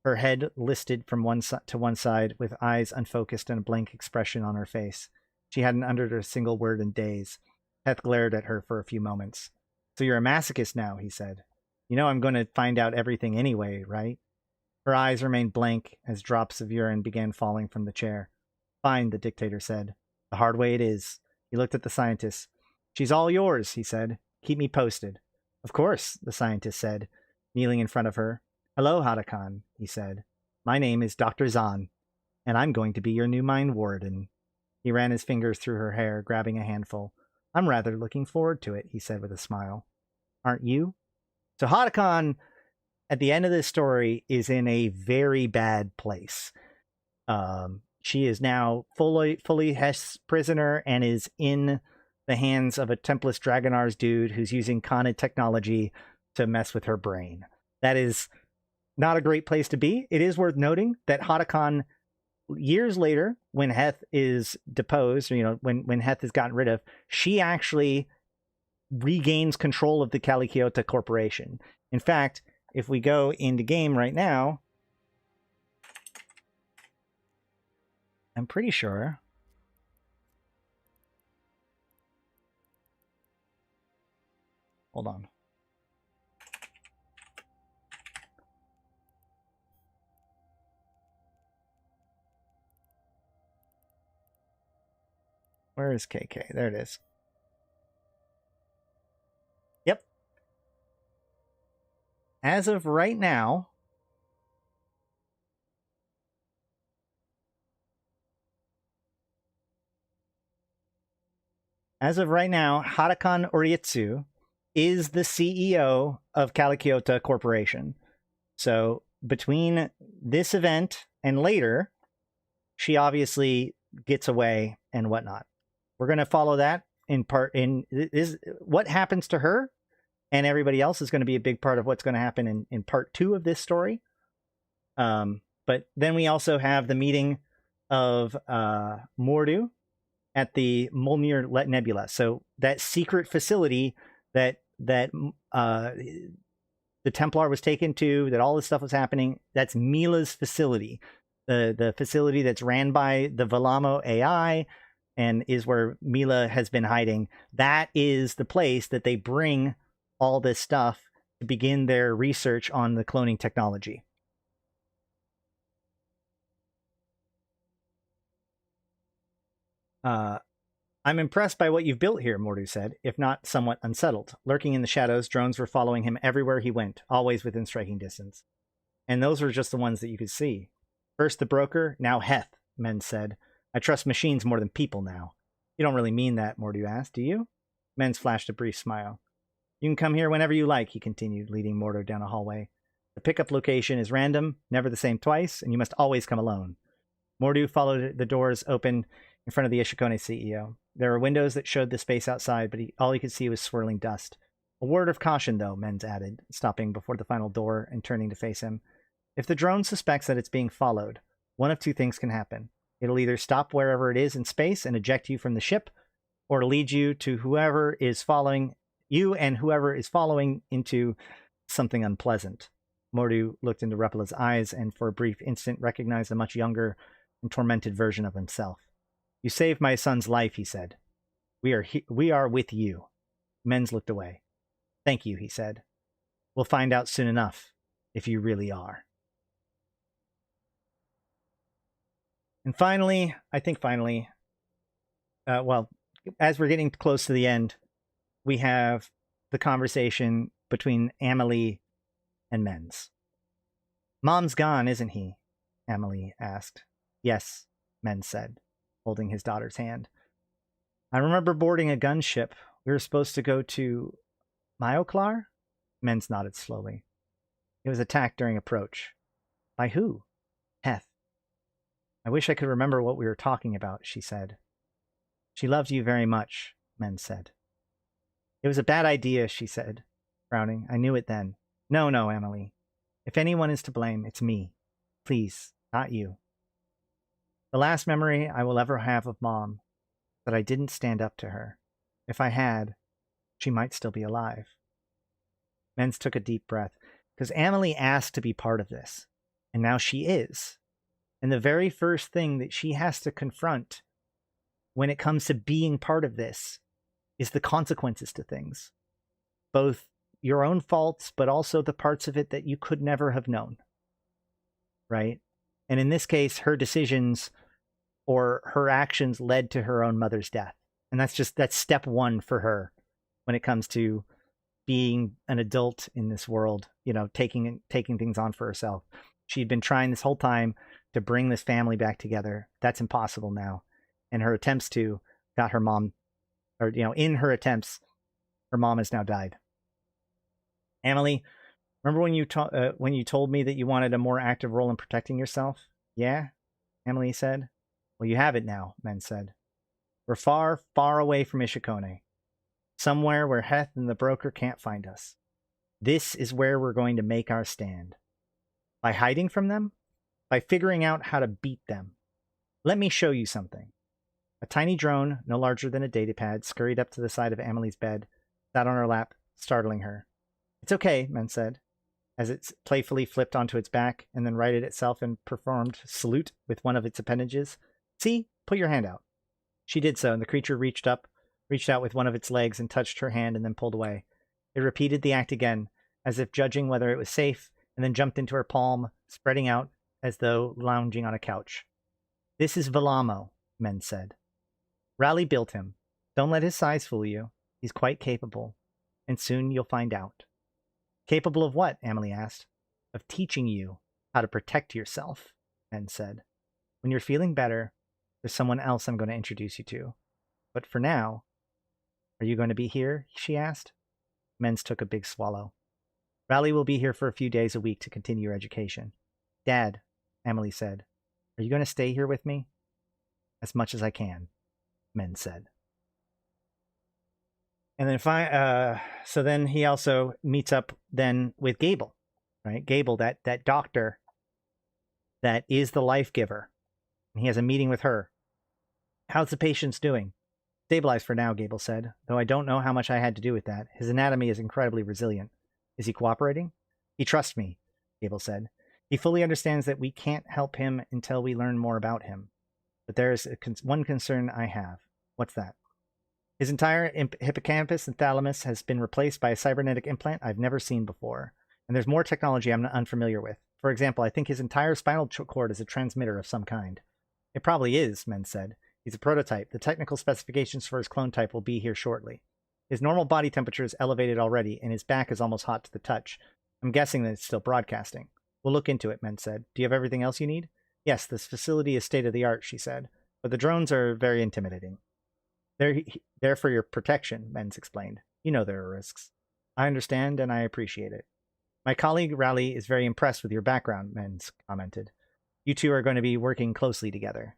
her head listed from one to one side, with eyes unfocused and a blank expression on her face. She hadn't uttered a single word in days. Heth glared at her for a few moments. So you're a masochist now, he said. You know I'm going to find out everything anyway, right? Her eyes remained blank as drops of urine began falling from the chair. Fine, the dictator said. The hard way it is. He looked at the scientist. She's all yours, he said. Keep me posted. Of course, the scientist said, kneeling in front of her. Hello, Hadakon, he said. My name is Dr. Zahn, and I'm going to be your new mind warden. He ran his fingers through her hair, grabbing a handful. I'm rather looking forward to it, he said with a smile. Aren't you? So Hadakon, at the end of this story, is in a very bad place. She is now fully Hess prisoner and is in the hands of a Templar Dragonars dude who's using Khanid technology to mess with her brain. That is not a great place to be. It is worth noting that Hadakon, years later, when Heth is deposed, when Heth is gotten rid of, she actually regains control of the Calichiota Corporation. In fact, if we go into game right now, I'm pretty sure. Hold on. Where is KK? There it is. Yep. As of right now, Hadakon Oriitsu is the CEO of Calichiota Corporation. So between this event and later, she obviously gets away and whatnot. We're going to follow that in part. What happens to her and everybody else is going to be a big part of what's going to happen in part 2 of this story. But then we also have the meeting of Mordu at the Molnir Nebula. So that secret facility that the Templar was taken to, that all this stuff was happening, that's Mila's facility. The facility that's ran by the Velamo AI and is where Mila has been hiding. That is the place that they bring all this stuff to begin their research on the cloning technology. I'm impressed by what you've built here, Mordu said, if not somewhat unsettled. Lurking in the shadows, drones were following him everywhere he went, always within striking distance. And those were just the ones that you could see. First the broker, now Heth, Men said. I trust machines more than people now. You don't really mean that, Mordu asked, do you? Men's flashed a brief smile. You can come here whenever you like, he continued, leading Mordu down a hallway. The pickup location is random, never the same twice, and you must always come alone. Mordu followed the doors open in front of the Ishukone CEO. There were windows that showed the space outside, but all he could see was swirling dust. A word of caution, though, Menz added, stopping before the final door and turning to face him. If the drone suspects that it's being followed, one of two things can happen. It'll either stop wherever it is in space and eject you from the ship, or lead you to whoever is following you and whoever is following into something unpleasant. Mordu looked into Reppola's eyes and for a brief instant recognized a much younger and tormented version of himself. You saved my son's life, he said. We are with you. Menz looked away. Thank you, he said. We'll find out soon enough if you really are. And finally, as we're getting close to the end, we have the conversation between Amelie and Menz. Mom's gone, isn't he? Amelie asked. Yes, Menz said, holding his daughter's hand. I remember boarding a gunship. We were supposed to go to Myoclar? Menz nodded slowly. It was attacked during approach. By who? Heth. I wish I could remember what we were talking about, she said. She loved you very much, Menz said. It was a bad idea, she said, frowning. I knew it then. No, Amelie. If anyone is to blame, it's me. Please, not you. The last memory I will ever have of Mom, that I didn't stand up to her. If I had, she might still be alive. Menz took a deep breath, because Amelie asked to be part of this, and now she is. And the very first thing that she has to confront when it comes to being part of this is the consequences to things. Both your own faults, but also the parts of it that you could never have known. Right? And in this case, her decisions or her actions led to her own mother's death. And that's step one for her when it comes to being an adult in this world, taking things on for herself. She'd been trying this whole time to bring this family back together. That's impossible now. And her attempts to got her mom, in her attempts, her mom has now died. Amelie, remember when you told me that you wanted a more active role in protecting yourself? Yeah, Amelie said. Well, you have it now, Menz said. We're far, far away from Ishukone. Somewhere where Heth and the broker can't find us. This is where we're going to make our stand. By hiding from them? By figuring out how to beat them. Let me show you something. A tiny drone, no larger than a datapad, scurried up to the side of Amelie's bed, sat on her lap, startling her. It's okay, Menz said, as it playfully flipped onto its back and then righted itself and performed salute with one of its appendages. See? Put your hand out. She did so, and the creature reached out with one of its legs and touched her hand and then pulled away. It repeated the act again, as if judging whether it was safe, and then jumped into her palm, spreading out as though lounging on a couch. This is Velamo, Menz said. Raleigh built him. Don't let his size fool you. He's quite capable, and soon you'll find out. Capable of what? Amelie asked. Of teaching you how to protect yourself, Menz said. When you're feeling better, there's someone else I'm going to introduce you to. But for now, are you going to be here? She asked. Menz took a big swallow. Raleigh will be here for a few days a week to continue your education. Dad, Amelie said, are you going to stay here with me? As much as I can, Menz said. And then so then he also meets up then with Gable, right? Gable, that doctor that is the life giver. And he has a meeting with her. How's the patient doing? Stabilized for now, Gable said, though I don't know how much I had to do with that. His anatomy is incredibly resilient. Is he cooperating? He trusts me, Gable said. He fully understands that we can't help him until we learn more about him. But there is one concern I have. What's that? His entire hippocampus and thalamus has been replaced by a cybernetic implant I've never seen before. And there's more technology I'm unfamiliar with. For example, I think his entire spinal cord is a transmitter of some kind. It probably is, Menz said. He's a prototype. The technical specifications for his clone type will be here shortly. His normal body temperature is elevated already, and his back is almost hot to the touch. I'm guessing that it's still broadcasting. We'll look into it, Menz said. Do you have everything else you need? Yes, this facility is state-of-the-art, she said. But the drones are very intimidating. They're for your protection, Menz explained. You know there are risks. I understand, and I appreciate it. My colleague Raleigh is very impressed with your background, Menz commented. You two are going to be working closely together.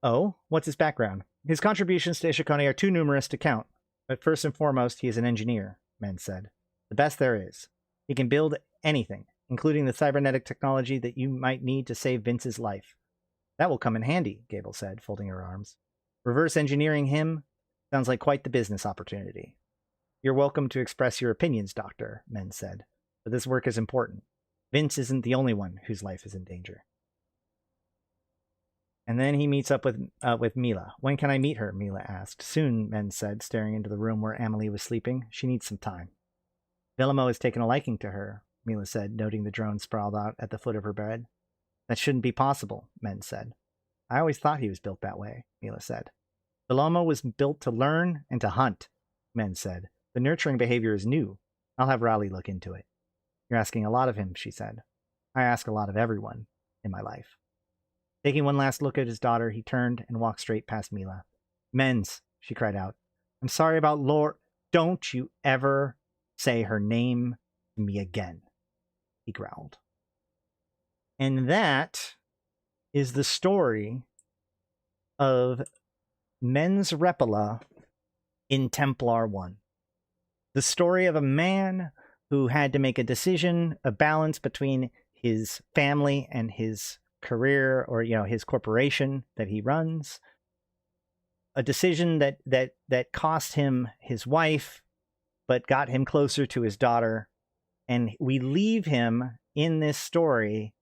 Oh, what's his background? His contributions to Ishukone are too numerous to count, but first and foremost, he is an engineer, Menz said. The best there is. He can build anything, including the cybernetic technology that you might need to save Vince's life. That will come in handy, Gable said, folding her arms. Reverse engineering him sounds like quite the business opportunity. You're welcome to express your opinions, Doctor, Menz said, but this work is important. Vince isn't the only one whose life is in danger. And then he meets up with Mila. When can I meet her? Mila asked. Soon, Men said, staring into the room where Amelie was sleeping. She needs some time. Villamo has taken a liking to her, Mila said, noting the drone sprawled out at the foot of her bed. That shouldn't be possible, Men said. I always thought he was built that way, Mila said. Villamo was built to learn and to hunt, Men said. The nurturing behavior is new. I'll have Raleigh look into it. You're asking a lot of him, she said. I ask a lot of everyone in my life. Taking one last look at his daughter, he turned and walked straight past Mila. Mens, she cried out. I'm sorry about Lord. Don't you ever say her name to me again, he growled. And that is the story of Mens Reppola in Templar 1. The story of a man who had to make a decision, a balance between his family and his career, or his corporation that he runs. A decision that cost him his wife, but got him closer to his daughter. And we leave him in this story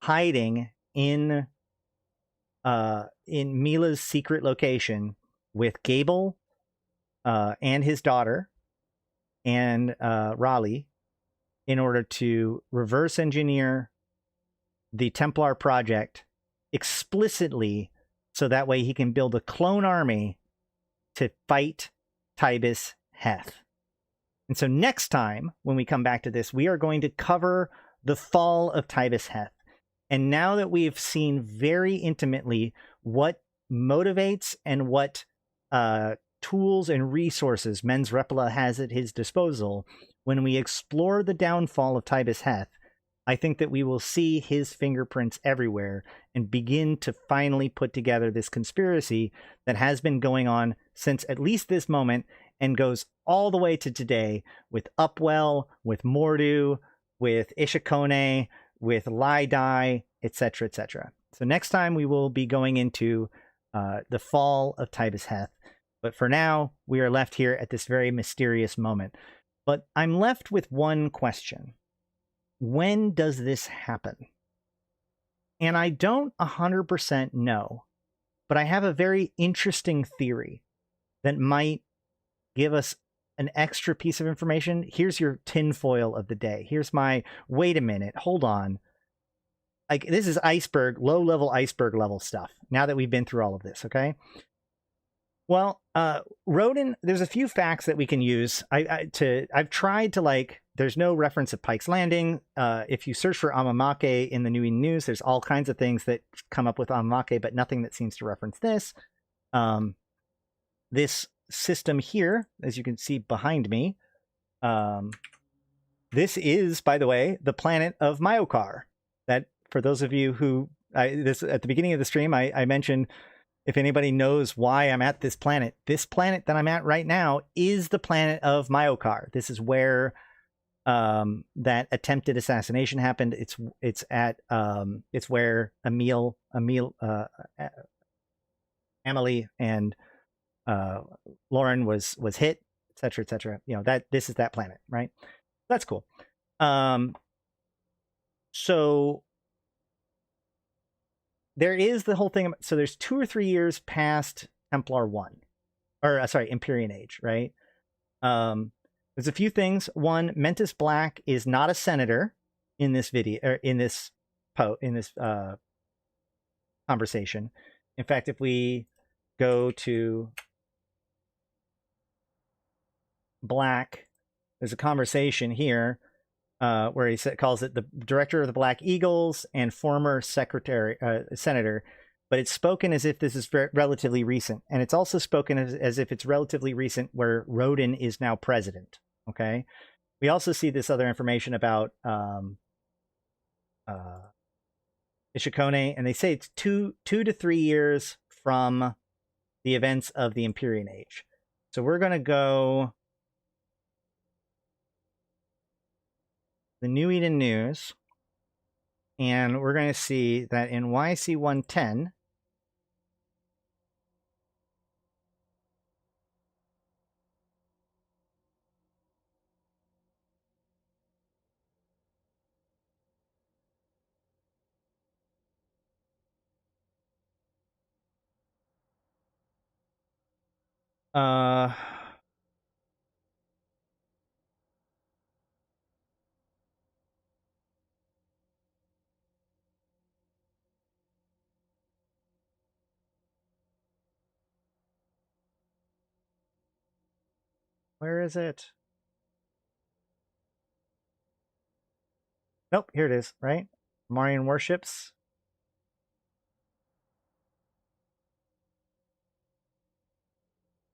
hiding in Mila's secret location with Gable and his daughter and Raleigh in order to reverse engineer the Templar project explicitly so that way he can build a clone army to fight Tibus Heth. And so next time when we come back to this, we are going to cover the fall of Tibus Heth. And now that we've seen very intimately what motivates and what tools and resources Mens Reppola has at his disposal, when we explore the downfall of Tibus Heth, I think that we will see his fingerprints everywhere and begin to finally put together this conspiracy that has been going on since at least this moment and goes all the way to today with Upwell, with Mordu, with Ishukone, with Lidai, etc., etc. So next time we will be going into the fall of Tibus Heth. But for now, we are left here at this very mysterious moment. But I'm left with one question. When does this happen? And I don't 100% know, but I have a very interesting theory that might give us an extra piece of information. Here's your tinfoil of the day. Here's my, wait a minute, hold on. Like, this is iceberg, low-level iceberg level stuff, now that we've been through all of this, okay? Well, Rodin, there's a few facts that we can use. I've tried to, there's no reference of Pike's Landing. If you search for Amamake in the New Eden News, there's all kinds of things that come up with Amamake, but nothing that seems to reference this. This system here, as you can see behind me, this is, by the way, the planet of Myokar. That, for those of you who, at the beginning of the stream, I mentioned, if anybody knows why I'm at this planet that I'm at right now is the planet of Myokar. This is where that attempted assassination happened. It's where Amelie and Lauren was hit, etc., etc. This is that planet, right? That's cool. So there is the whole thing. So there's 2 or 3 years past Templar 1, or Empyrean Age, right? There's a few things. One, Mentis Black is not a senator in this video, or in this conversation. In fact, if we go to Black, there's a conversation here where he calls it the director of the Black Eagles and former senator, but it's spoken as if this is relatively recent, and it's also spoken as if it's relatively recent where Rodin is now president. Okay, we also see this other information about Ishukone, and they say it's two to 3 years from the events of the Empyrean Age. So we're going to go the New Eden News, and we're going to see that in YC110, Uh, where is it? Nope, here it is, right? Marian warships.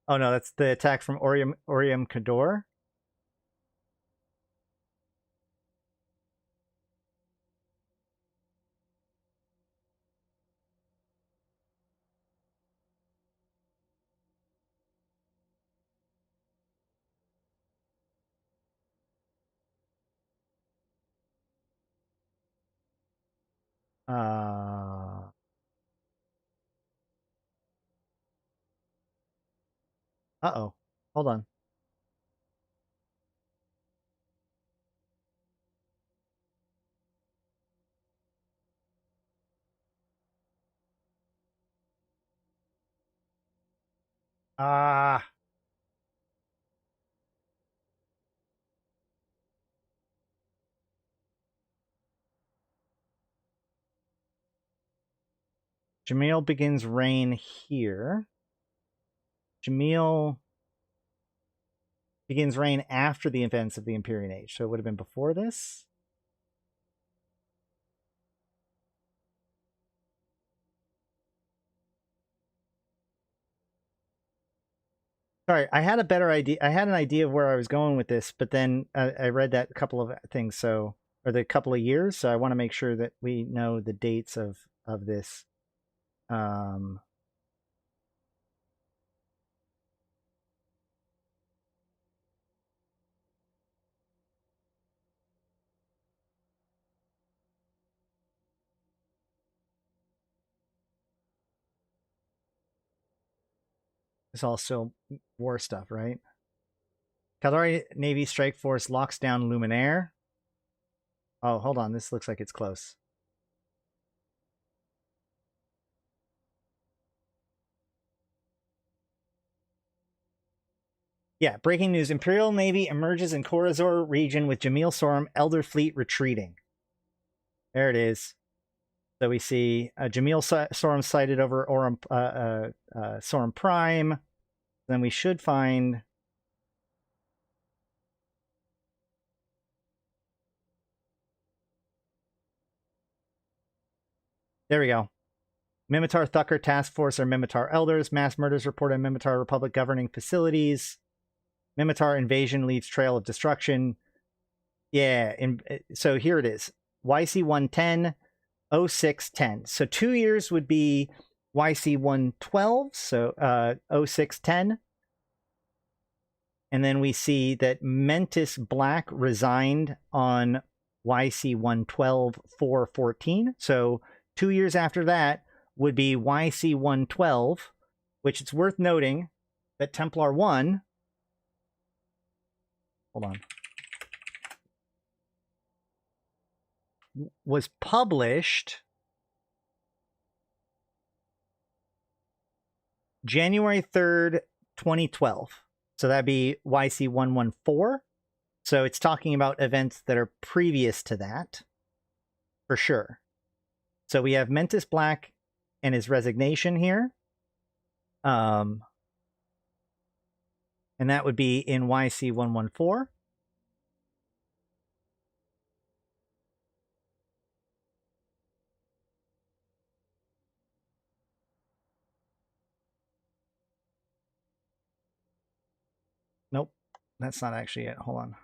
Oh no, that's the attack from Orium Kador. Uh-oh. Hold on. Ah. Jamil begins reign here. Jamil begins reign after the events of the Empyrean Age, so it would have been before this. Sorry, I had a better idea. I had an idea of where I was going with this, but then I read that couple of things, or the couple of years. So I want to make sure that we know the dates of this. It's all still war stuff, right? Caldari Navy Strike Force locks down Luminaire. Oh, hold on. This looks like it's close. Yeah, breaking news. Imperial Navy emerges in Corazor region with Jamil Sorum Elder Fleet retreating. There it is. So we see Jamil Sorum sighted over Sorum Prime. Then we should find... There we go. Mimitar Thucker Task Force or Mimitar Elders. Mass murders reported in Mimitar Republic governing facilities. Mimitar invasion leaves trail of destruction. Yeah, so here it is. YC110, 0610. So 2 years would be YC112, so 0610. And then we see that Mentis Black resigned on YC112 414. So 2 years after that would be YC112, which it's worth noting that Templar 1... Hold on. Was published January 3rd, 2012. So that'd be YC114. So it's talking about events that are previous to that, for sure. So we have Mentis Black and his resignation here. And that would be in YC114. Nope, that's not actually it. Hold on.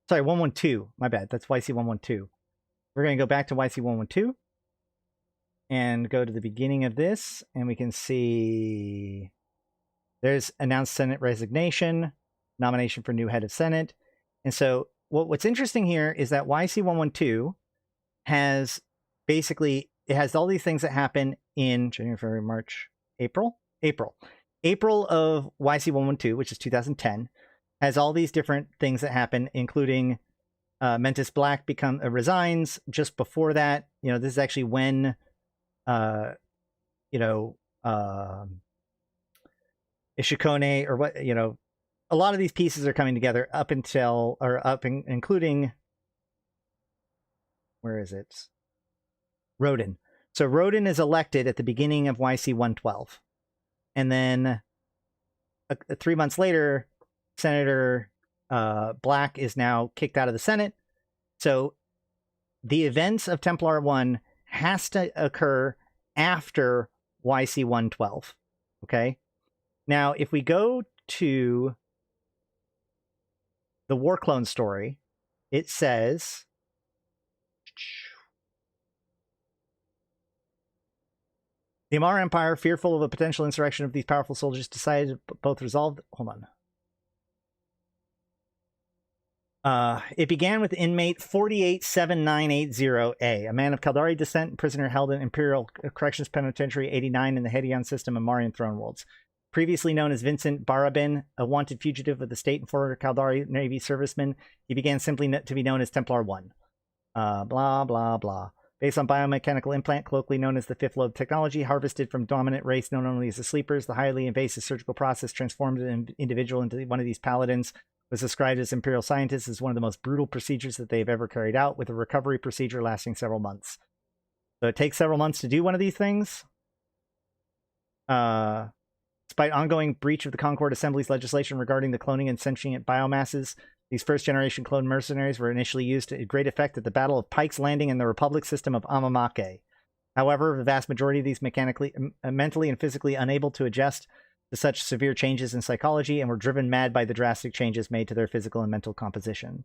Sorry, 112. My bad. That's YC112. We're going to go back to YC112 and go to the beginning of this, and we can see there's announced Senate resignation, nomination for new head of Senate. And so what's interesting here is that YC112 has basically, it has all these things that happen in January, February, March, April of YC112, which is 2010, has all these different things that happen, including Mentis Black resigns. Just before that, this is actually when Ishukone, or what, a lot of these pieces are coming together including, where is it? Rodin. So Rodin is elected at the beginning of YC112. And then 3 months later, Senator Black is now kicked out of the Senate. So the events of Templar 1 has to occur after YC112. Okay? Now, if we go to the War Clone story, it says... The Amar Empire, fearful of a potential insurrection of these powerful soldiers, decided to both resolve... Hold on. It began with inmate 487980A, a man of Caldari descent, prisoner held in Imperial Corrections Penitentiary 89 in the Hedion system of Marian Throne Worlds. Previously known as Vincent Barabin, a wanted fugitive of the state and former Caldari Navy serviceman, he began simply to be known as Templar 1. Blah, blah, blah. Based on biomechanical implant, colloquially known as the fifth lobe technology, harvested from dominant race known only as the Sleepers, the highly invasive surgical process transformed an individual into one of these paladins was described as Imperial scientists as one of the most brutal procedures that they've ever carried out, with a recovery procedure lasting several months. So it takes several months to do one of these things. Despite ongoing breach of the Concord Assembly's legislation regarding the cloning and sentient biomasses, these first-generation clone mercenaries were initially used to great effect at the Battle of Pike's Landing in the Republic system of Amamake. However, the vast majority of these mentally and physically unable to adjust to such severe changes in psychology and were driven mad by the drastic changes made to their physical and mental composition.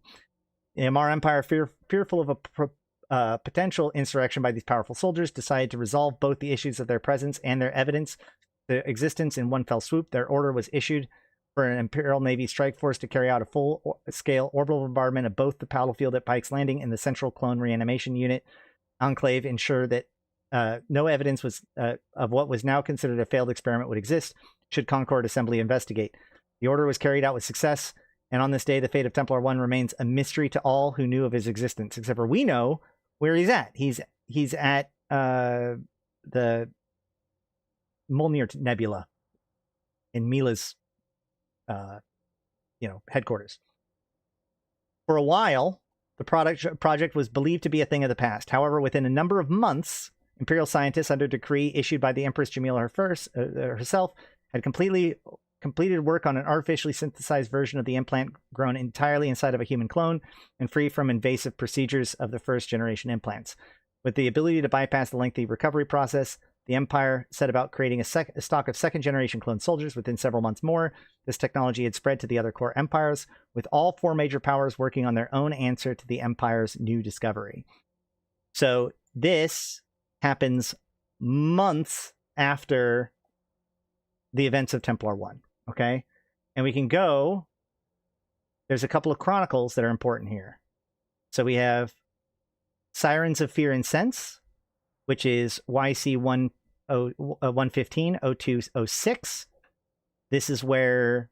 The Amar Empire, fearful of a potential insurrection by these powerful soldiers, decided to resolve both the issues of their presence and their evidence to existence in one fell swoop. Their order was issued for an Imperial Navy strike force to carry out a full-scale orbital bombardment of both the battlefield at Pike's Landing and the Central Clone Reanimation Unit Enclave, ensure that no evidence was of what was now considered a failed experiment would exist should Concord Assembly investigate. The order was carried out with success, and on this day, the fate of Templar 1 remains a mystery to all who knew of his existence, except for we know where he's at. He's at the Molnir Nebula in Mila's headquarters. For a while, the project was believed to be a thing of the past. However, within a number of months, Imperial scientists, under decree issued by the Empress Jamila herself, had completed work on an artificially synthesized version of the implant grown entirely inside of a human clone and free from invasive procedures of the first-generation implants. With the ability to bypass the lengthy recovery process, the Empire set about creating a stock of second-generation clone soldiers within several months more. This technology had spread to the other core empires, with all four major powers working on their own answer to the Empire's new discovery. So this happens months after the events of Templar 1, okay? And we can go... There's a couple of chronicles that are important here. So we have Sirens of Fear and Sense, which is YC115.06. This is where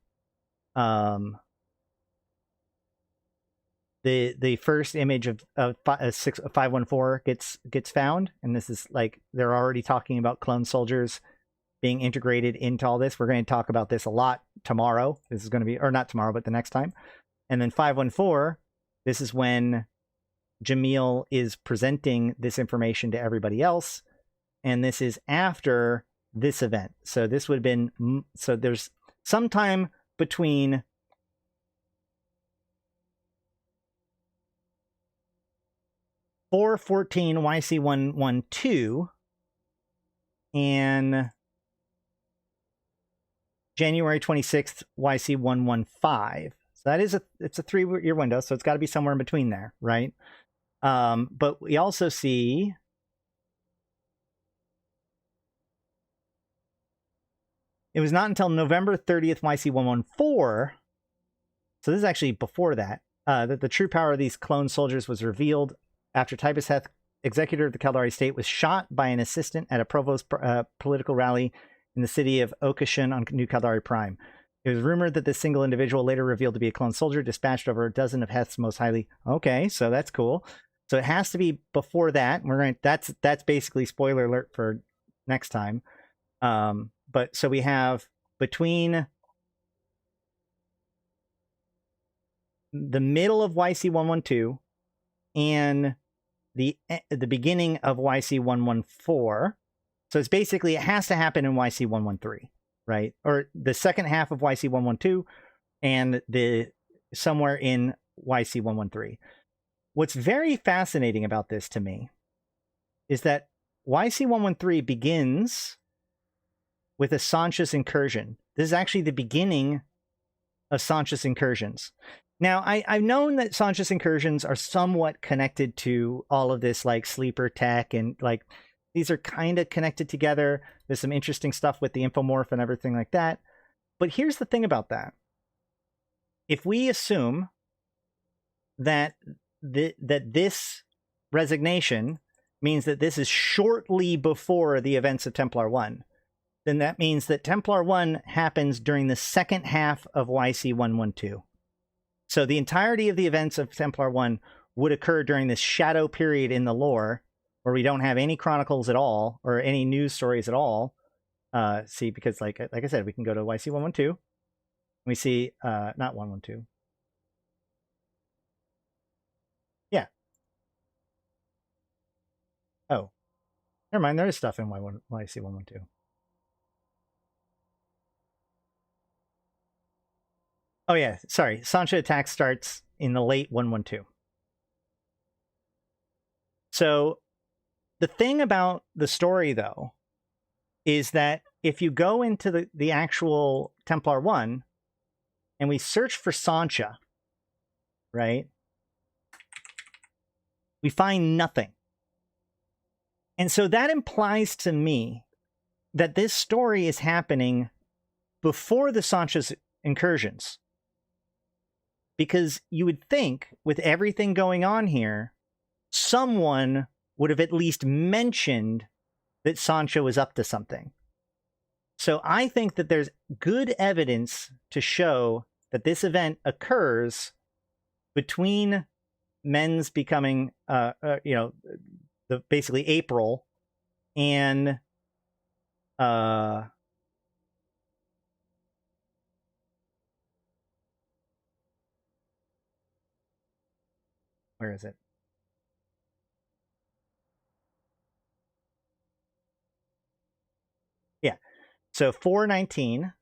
the first image of 514 gets found, and this is like they're already talking about clone soldiers being integrated into all this. We're going to talk about this a lot tomorrow. This is going to be, or not tomorrow, but the next time. And then 514, this is when Jamil is presenting this information to everybody else, and this is after this event. So this would have been, so there's some time between YC112 and January 26th YC115. So that is it's a 3-year window, so it's got to be somewhere in between there, right? But we also see it was not until November 30th YC114, so this is actually before that, that the true power of these clone soldiers was revealed after Typus Heth, executor of the Caldari state, was shot by an assistant at a provost political rally in the city of Okashin on New Caldari Prime. It was rumored that this single individual, later revealed to be a clone soldier, dispatched over a dozen of Heth's most highly... Okay, so that's cool. So it has to be before that. We're going. That's basically spoiler alert for next time. But so we have between the middle of YC112 and the beginning of YC114. So it's basically, it has to happen in YC113, right? Or the second half of YC112 and somewhere in YC113. What's very fascinating about this to me is that YC113 begins with a Sansha's incursion. This is actually the beginning of Sansha's incursions. Now, I've known that Sansha's incursions are somewhat connected to all of this, like, sleeper tech, and, like, these are kind of connected together. There's some interesting stuff with the infomorph and everything like that. But here's the thing about that. If we assume that this resignation means that this is shortly before the events of Templar 1, then that means that Templar 1 happens during the second half of YC112. So the entirety of the events of Templar 1 would occur during this shadow period in the lore where we don't have any chronicles at all or any news stories at all. See, because like I said, we can go to YC112. We see, not 112. Yeah. Oh, never mind. There is stuff in YC112. Oh yeah, sorry. Sansha attack starts in the late 112. So the thing about the story, though, is that if you go into the actual Templar 1 and we search for Sansha, right, we find nothing. And so that implies to me that this story is happening before the Sansha's incursions. Because you would think, with everything going on here, someone would have at least mentioned that Sansha was up to something. So I think that there's good evidence to show that this event occurs between men's becoming, basically April and where is it? Yeah. So 419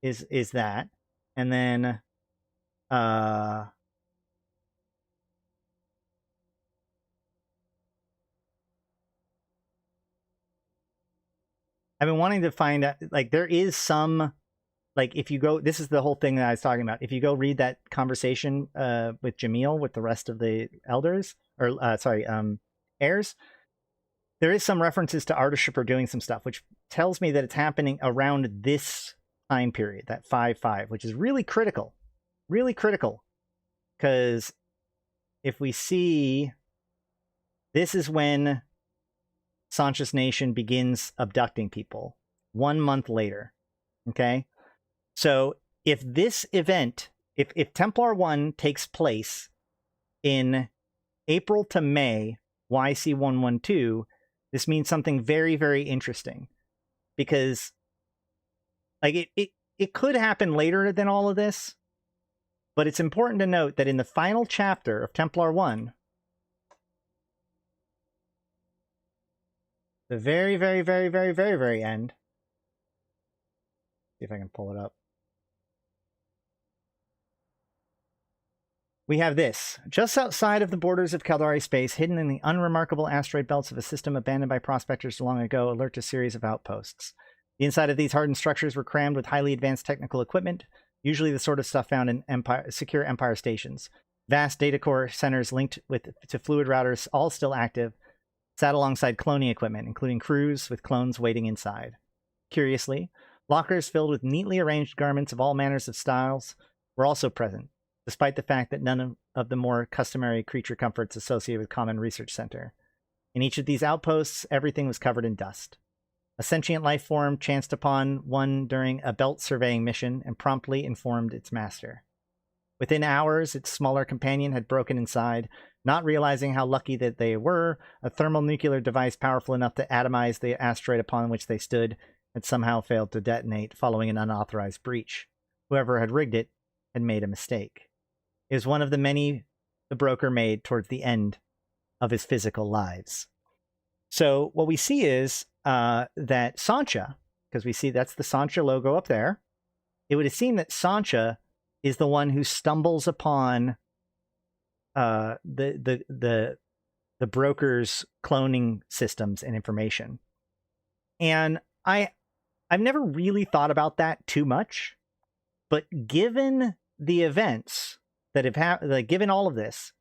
is that. And then I've been wanting to find out, like, there is some, like, if you go, this is the whole thing that I was talking about. If you go read that conversation with Jamil, with the rest of the elders, or heirs, there is some references to Artishipper doing some stuff, which tells me that it's happening around this time period, that 5-5, which is really critical. Really critical. Because if we see, this is when Sansha's Nation begins abducting people 1 month later. Okay? So if this event, if Templar 1 takes place in April to May, YC112, this means something very, very interesting. Because, like, it could happen later than all of this, but it's important to note that in the final chapter of Templar 1, the very, very, very, very, very, very end, see if I can pull it up. We have this. Just outside of the borders of Caldari space, hidden in the unremarkable asteroid belts of a system abandoned by prospectors long ago, lurked a series of outposts. The inside of these hardened structures were crammed with highly advanced technical equipment, usually the sort of stuff found in secure Empire stations. Vast data core centers linked to fluid routers, all still active, sat alongside cloning equipment, including crews with clones waiting inside. Curiously, lockers filled with neatly arranged garments of all manners of styles were also present, despite the fact that none of the more customary creature comforts associated with Common Research Center. In each of these outposts, everything was covered in dust. A sentient life form chanced upon one during a belt surveying mission and promptly informed its master. Within hours, its smaller companion had broken inside, not realizing how lucky that they were. A thermonuclear device powerful enough to atomize the asteroid upon which they stood had somehow failed to detonate following an unauthorized breach. Whoever had rigged it had made a mistake. It was one of the many the broker made towards the end of his physical lives. So what we see is that Sancha, because we see that's the Sancha logo up there, it would seem that Sancha is the one who stumbles upon the broker's cloning systems and information. And I've never really thought about that too much, but given the events that have happened, like given all of this,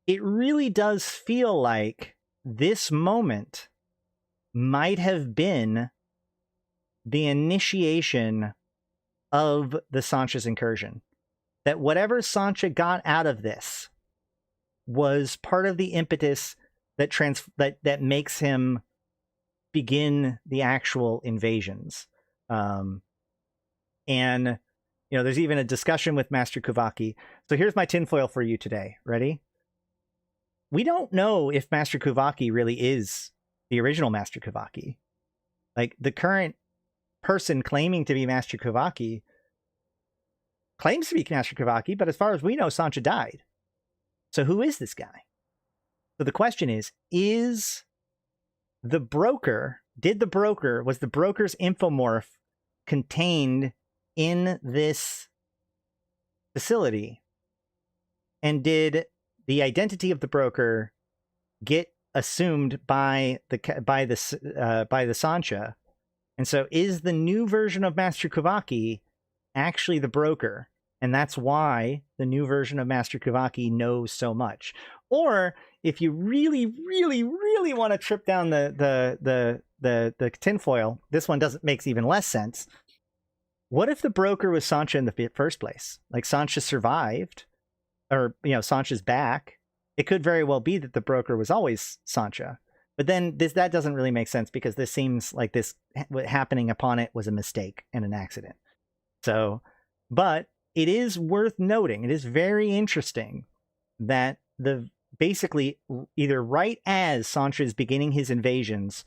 it really does feel like this moment might have been the initiation of the Sancha's incursion. That whatever Sancha got out of this was part of the impetus that makes him begin the actual invasions. And you know, there's even a discussion with Master Kuvaki. So here's my tinfoil for you today. Ready? We don't know if Master Kuvaki really is the original Master Kuvaki. Like, the current person claiming to be Master Kuvaki claims to be Master Kuvaki, but as far as we know, Sancha died. So who is this guy? So the question is the broker, was the broker's infomorph contained in this facility? And did the identity of the broker get assumed by the Sancha? And so is the new version of Master Kuvaki actually the broker? And that's why the new version of Master Kuvaki knows so much. Or if you really, really, really want to trip down the tinfoil, this one makes even less sense. What if the broker was Sancha in the first place? Like, Sancha survived, or, you know, Sancha's back. It could very well be that the broker was always Sancha. But then that doesn't really make sense, because this seems like this happening upon it was a mistake and an accident. So, but it is worth noting, it is very interesting that basically either right as Sancha is beginning his invasions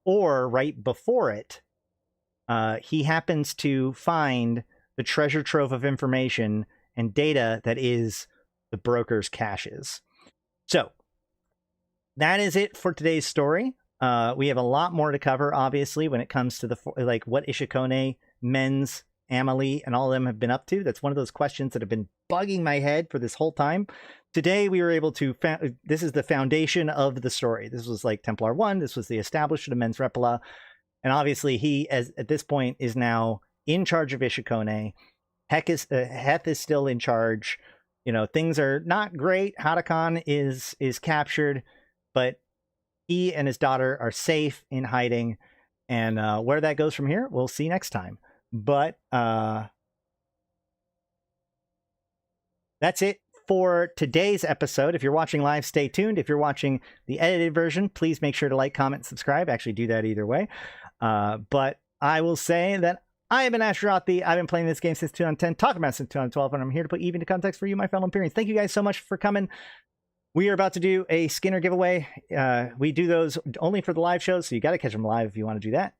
or right before it, he happens to find the treasure trove of information and data that is the broker's caches. So that is it for today's story. We have a lot more to cover, obviously, when it comes to what Ishukone, Men's, Amelie, and all of them have been up to. That's one of those questions that have been bugging my head for this whole time. Today, we were able to, this is the foundation of the story. This was like Templar 1. This was the establishment of Men's Reppola. And obviously, he, at this point, is now in charge of Ishukone. Heth is still in charge. You know, things are not great. Hadakan is captured, but he and his daughter are safe in hiding. And where that goes from here, we'll see next time. But that's it for today's episode. If you're watching live, stay tuned. If you're watching the edited version, please make sure to like, comment, subscribe. Actually, do that either way. But I will say that I have been Ashrathi. I've been playing this game since 2010, talking about it since 2012, and I'm here to put even into context for you, my fellow Imperians. Thank you guys so much for coming. We are about to do a Skinner giveaway. We do those only for the live shows, so you got to catch them live if you want to do that.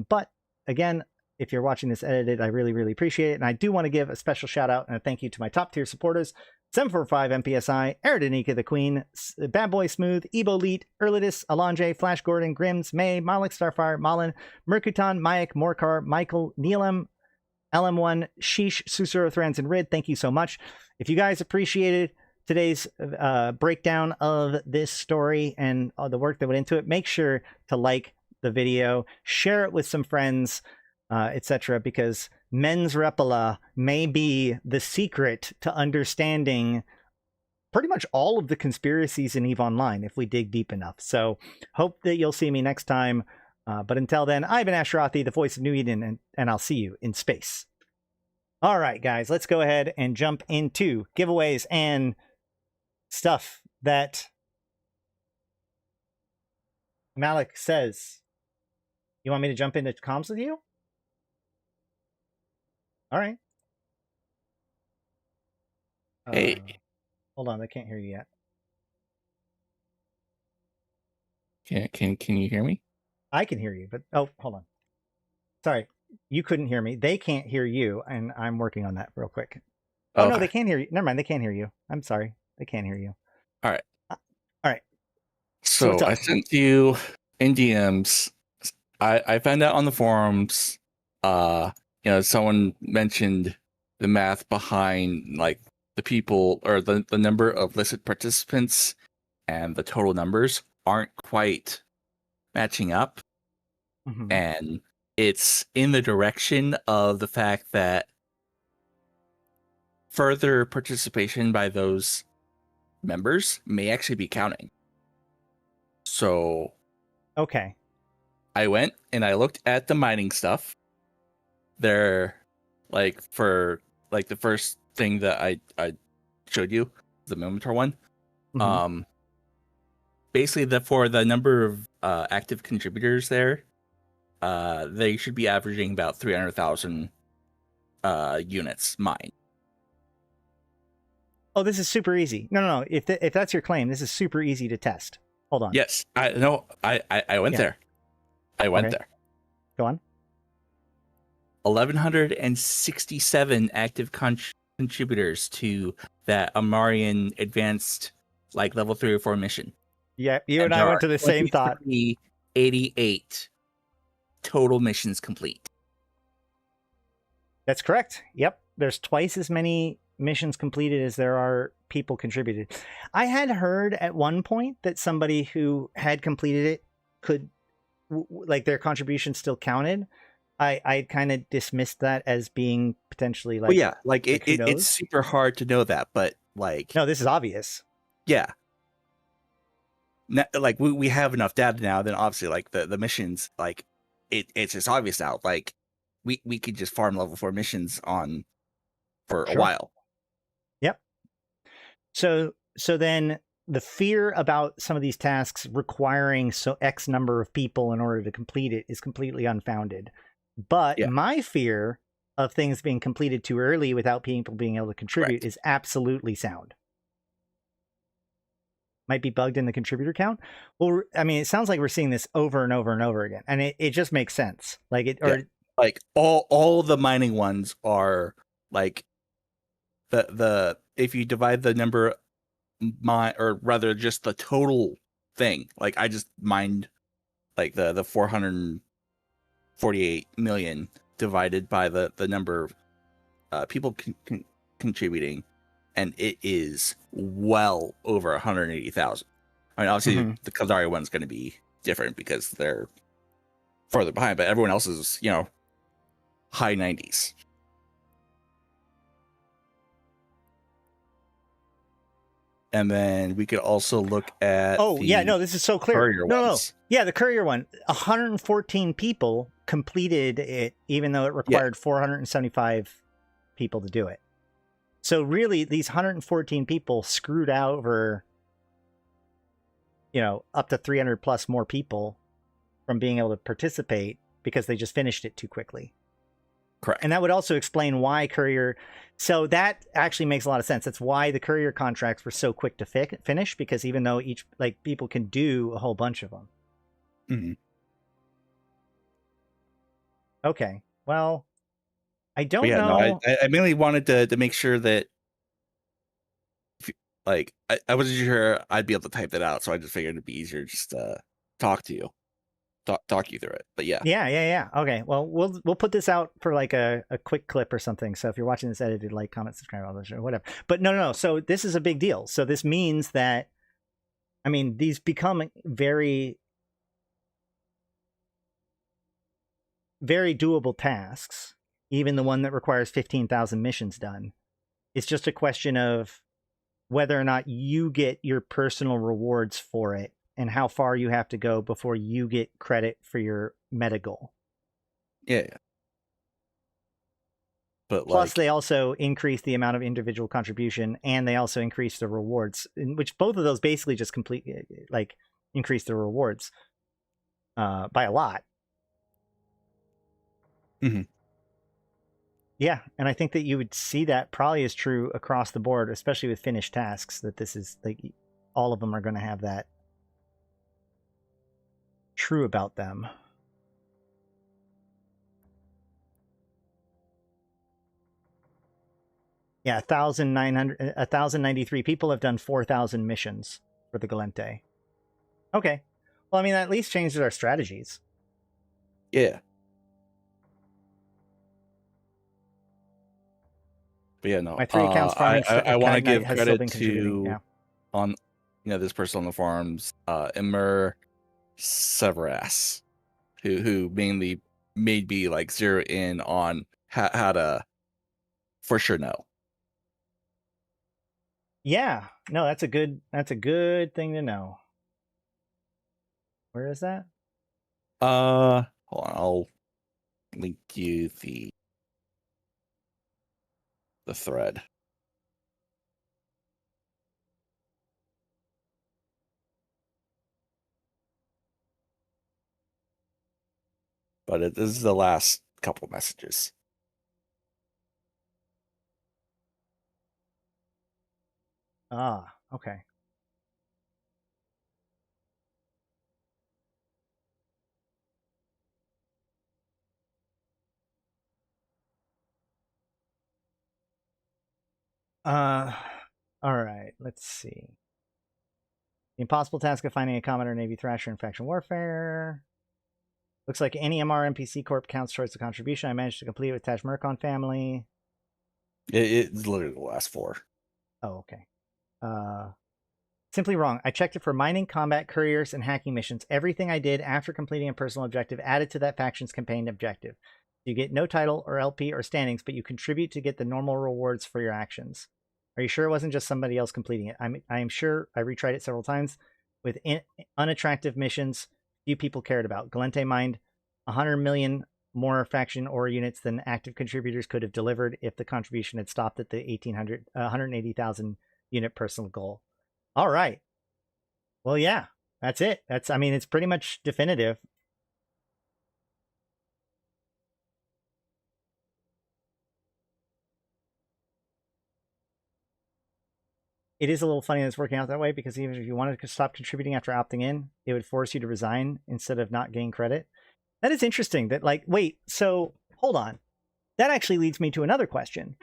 But again, if you're watching this edited, I really, really appreciate it. And I do want to give a special shout out and a thank you to my top tier supporters: 745 MPSI, Arydanika the Queen, Bad Boy Smooth, Ebo Leet, Erladis, Elange, Flash Gordon, Grims, May, Malak Starfire, Malin, Mercuton, Mayak, Morcar, Michael, Neelam, LM1, Sheesh, Susuro, Thrans, and Rid. Thank you so much. If you guys appreciated today's breakdown of this story and the work that went into it, make sure to like the video, share it with some friends, etc., because Men's Reppola may be the secret to understanding pretty much all of the conspiracies in EVE Online if we dig deep enough. So hope that you'll see me next time. But until then, I've been Ashrathi, the voice of New Eden, and I'll see you in space. All right, guys, let's go ahead and jump into giveaways and stuff that Malak says. You want me to jump into comms with you? All right. Hey. Hold on, I can't hear you yet. Can you hear me? I can hear you, but oh, hold on. Sorry, you couldn't hear me. They can't hear you, and I'm working on that real quick. Oh no, Okay. they can hear you. Never mind, they can't hear you. I'm sorry, they can't hear you. All right. All right. So what's up? I sent you in DMs. I found out on the forums. Someone mentioned the math behind like the people or the number of listed participants and the total numbers aren't quite matching up. Mhm. And it's in the direction of the fact that further participation by those members may actually be counting. So Okay. I went and I looked at the mining stuff. They're like for like the first thing that I showed you, the Minotaur one. Mhm. Basically for the number of active contributors there, they should be averaging about 300,000 units mined. Oh, this is super easy. No. If that's your claim, this is super easy to test. Hold on. Yes, I know. I went Yeah. there. I went Okay. there. Go on. 1,167 active contributors to that Amarian advanced like level 3 or 4 mission. Yeah, you and I went to the same thought. 88 total missions complete. That's correct. Yep. There's twice as many missions completed as there are people contributed. I had heard at one point that somebody who had completed it could, like, their contribution still counted. I kind of dismissed that as being potentially like. Well, yeah, like who knows? it's super hard to know that, but like. No, this is obvious. Yeah. Like we have enough data now, then obviously like the missions, like it's just obvious now. Like we could just farm level 4 missions on for a while. Yep. So then the fear about some of these tasks requiring X number of people in order to complete it is completely unfounded. But my fear of things being completed too early without people being able to contribute is absolutely sound. Might be bugged in the contributor count. Well, I mean, it sounds like we're seeing this over and over and over again, and it just makes sense. Like it, or like all the mining ones are like the if you divide the number or rather just the total thing. Like I just mined like the 448 million divided by the number of people contributing, and it is well over 180,000. I mean, obviously the Khazari one's going to be different because they're further behind, but everyone else is, high 90s. And then we could also look at this is so clear. No. Yeah, the courier one. 114 people completed it, even though it required 475 people to do it. So really, these 114 people screwed over, up to 300 plus more people from being able to participate because they just finished it too quickly. Correct. And that would also explain why courier. So that actually makes a lot of sense. That's why the courier contracts were so quick to finish, because even though people can do a whole bunch of them. Mm-hmm. Okay. Well, I don't know. No, I mainly wanted to make sure that, I wasn't sure I'd be able to type that out, so I just figured it'd be easier just to talk to you, talk you through it. But yeah. Yeah. Okay. Well, we'll put this out for like a quick clip or something. So if you're watching this edited, like, comment, subscribe, all this or whatever. But no. So this is a big deal. So this means that, I mean, these become very, very doable tasks. Even the one that requires 15,000 missions done. It's just a question of whether or not you get your personal rewards for it and how far you have to go before you get credit for your meta goal. Yeah. But plus, they also increase the amount of individual contribution, and they also increase the rewards, in which both of those basically just increase the rewards by a lot. Mm-hmm. Yeah, and I think that you would see that probably is true across the board, especially with finished tasks, that this is like all of them are going to have that. true about them. Yeah, 1,093 people have done 4,000 missions for the Galente. Okay. Well, I mean, that at least changes our strategies. Yeah. But yeah, no. My 3 accounts farming. I want to give has still credit been contributing. to Yeah. on this person on the forums, Immer Severas, who mainly made me like zero in on how to for sure know. Yeah. No, that's a good thing to know. Where is that? Hold on, I'll link you the thread. But this is the last couple messages. Ah, okay. All right, let's see. The impossible task of finding a Commodore Navy Thrasher in faction warfare. Looks like any MR NPC Corp counts towards the contribution. I managed to complete it with Taj Murkon family. It's literally the last 4. Oh, okay. Simply wrong. I checked it for mining, combat, couriers, and hacking missions. Everything I did after completing a personal objective added to that faction's campaign objective. You get no title or LP or standings, but you contribute to get the normal rewards for your actions. Are you sure it wasn't just somebody else completing it? I am sure. I retried it several times with unattractive missions few people cared about. Galente mined 100 million more faction ore units than active contributors could have delivered if the contribution had stopped at the 180,000 unit personal goal. All right. Well, yeah, that's it. I mean, it's pretty much definitive. It is a little funny that it's working out that way, because even if you wanted to stop contributing after opting in, it would force you to resign instead of not gain credit. That is interesting. That, like, wait, so hold on. That actually leads me to another question.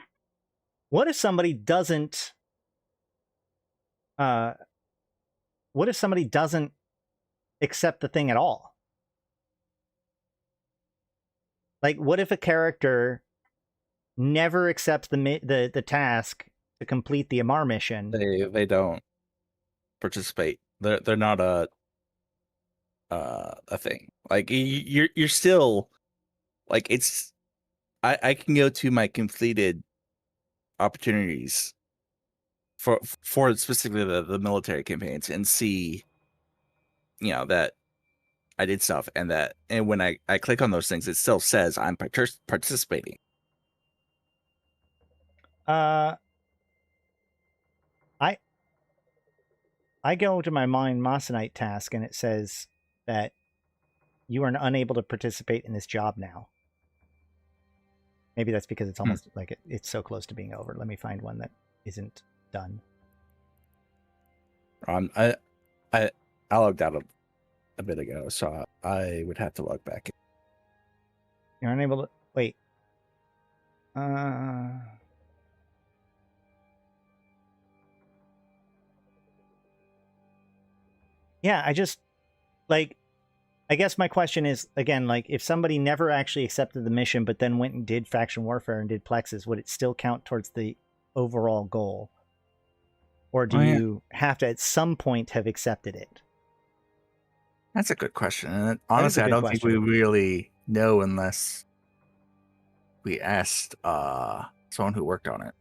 What if somebody doesn't accept the thing at all? Like, what if a character never accepts the task to complete the Amar mission? They don't participate. They're not a thing. Like, you're still like, it's I can go to my completed opportunities for specifically the military campaigns and see, that I did stuff, and when I click on those things, it still says I'm participating. I go to my Mine Mossonite task, and it says that you are unable to participate in this job now. Maybe that's because it's almost like it's so close to being over. Let me find one that isn't done. I logged out a bit ago, so I would have to log back in. You're unable to wait. Yeah, I guess my question is, again, like, if somebody never actually accepted the mission but then went and did faction warfare and did plexes, would it still count towards the overall goal? Or do you have to at some point have accepted it? That's a good question. And honestly, I don't think we really know unless we asked someone who worked on it.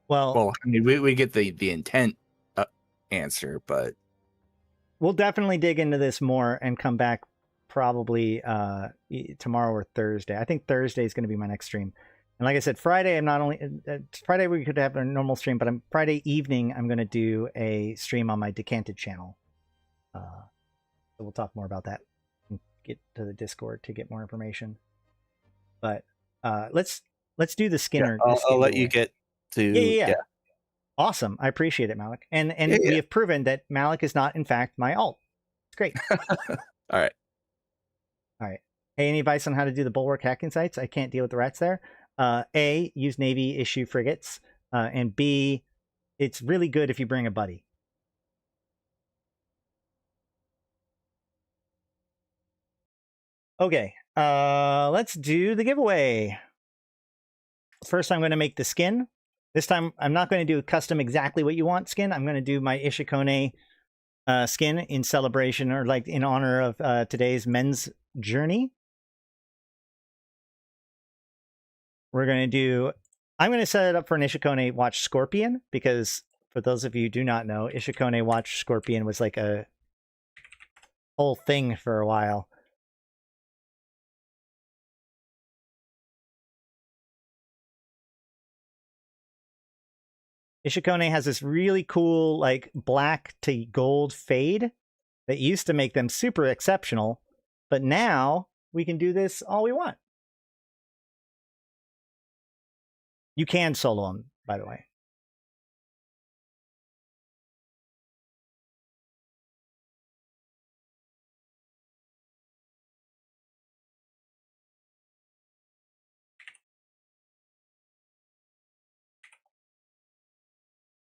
Well, I mean, we get the intent answer, but we'll definitely dig into this more and come back probably tomorrow or Thursday. I think Thursday is going to be my next stream. And like I said, Friday, Friday we could have a normal stream, but Friday evening, I'm going to do a stream on my Decanted channel. So we'll talk more about that and get to the Discord to get more information. But let's do the Skinner. Yeah, I'll let you get to... Yeah. Awesome. I appreciate it, Malak. And we have proven that Malak is not, in fact, my alt. It's great. All right. All right. Hey, any advice on how to do the bulwark hacking sites? I can't deal with the rats there. A, use Navy issue frigates. And B, it's really good if you bring a buddy. Okay, let's do the giveaway. First, I'm going to make the skin. This time, I'm not going to do a custom exactly what you want skin. I'm going to do my Ishukone skin in celebration or like in honor of today's men's journey. We're going to do... I'm going to set it up for an Ishukone Watch Scorpion because for those of you who do not know, Ishukone Watch Scorpion was like a whole thing for a while. Ishukone has this really cool like black to gold fade that used to make them super exceptional, but now we can do this all we want. You can solo them, by the way.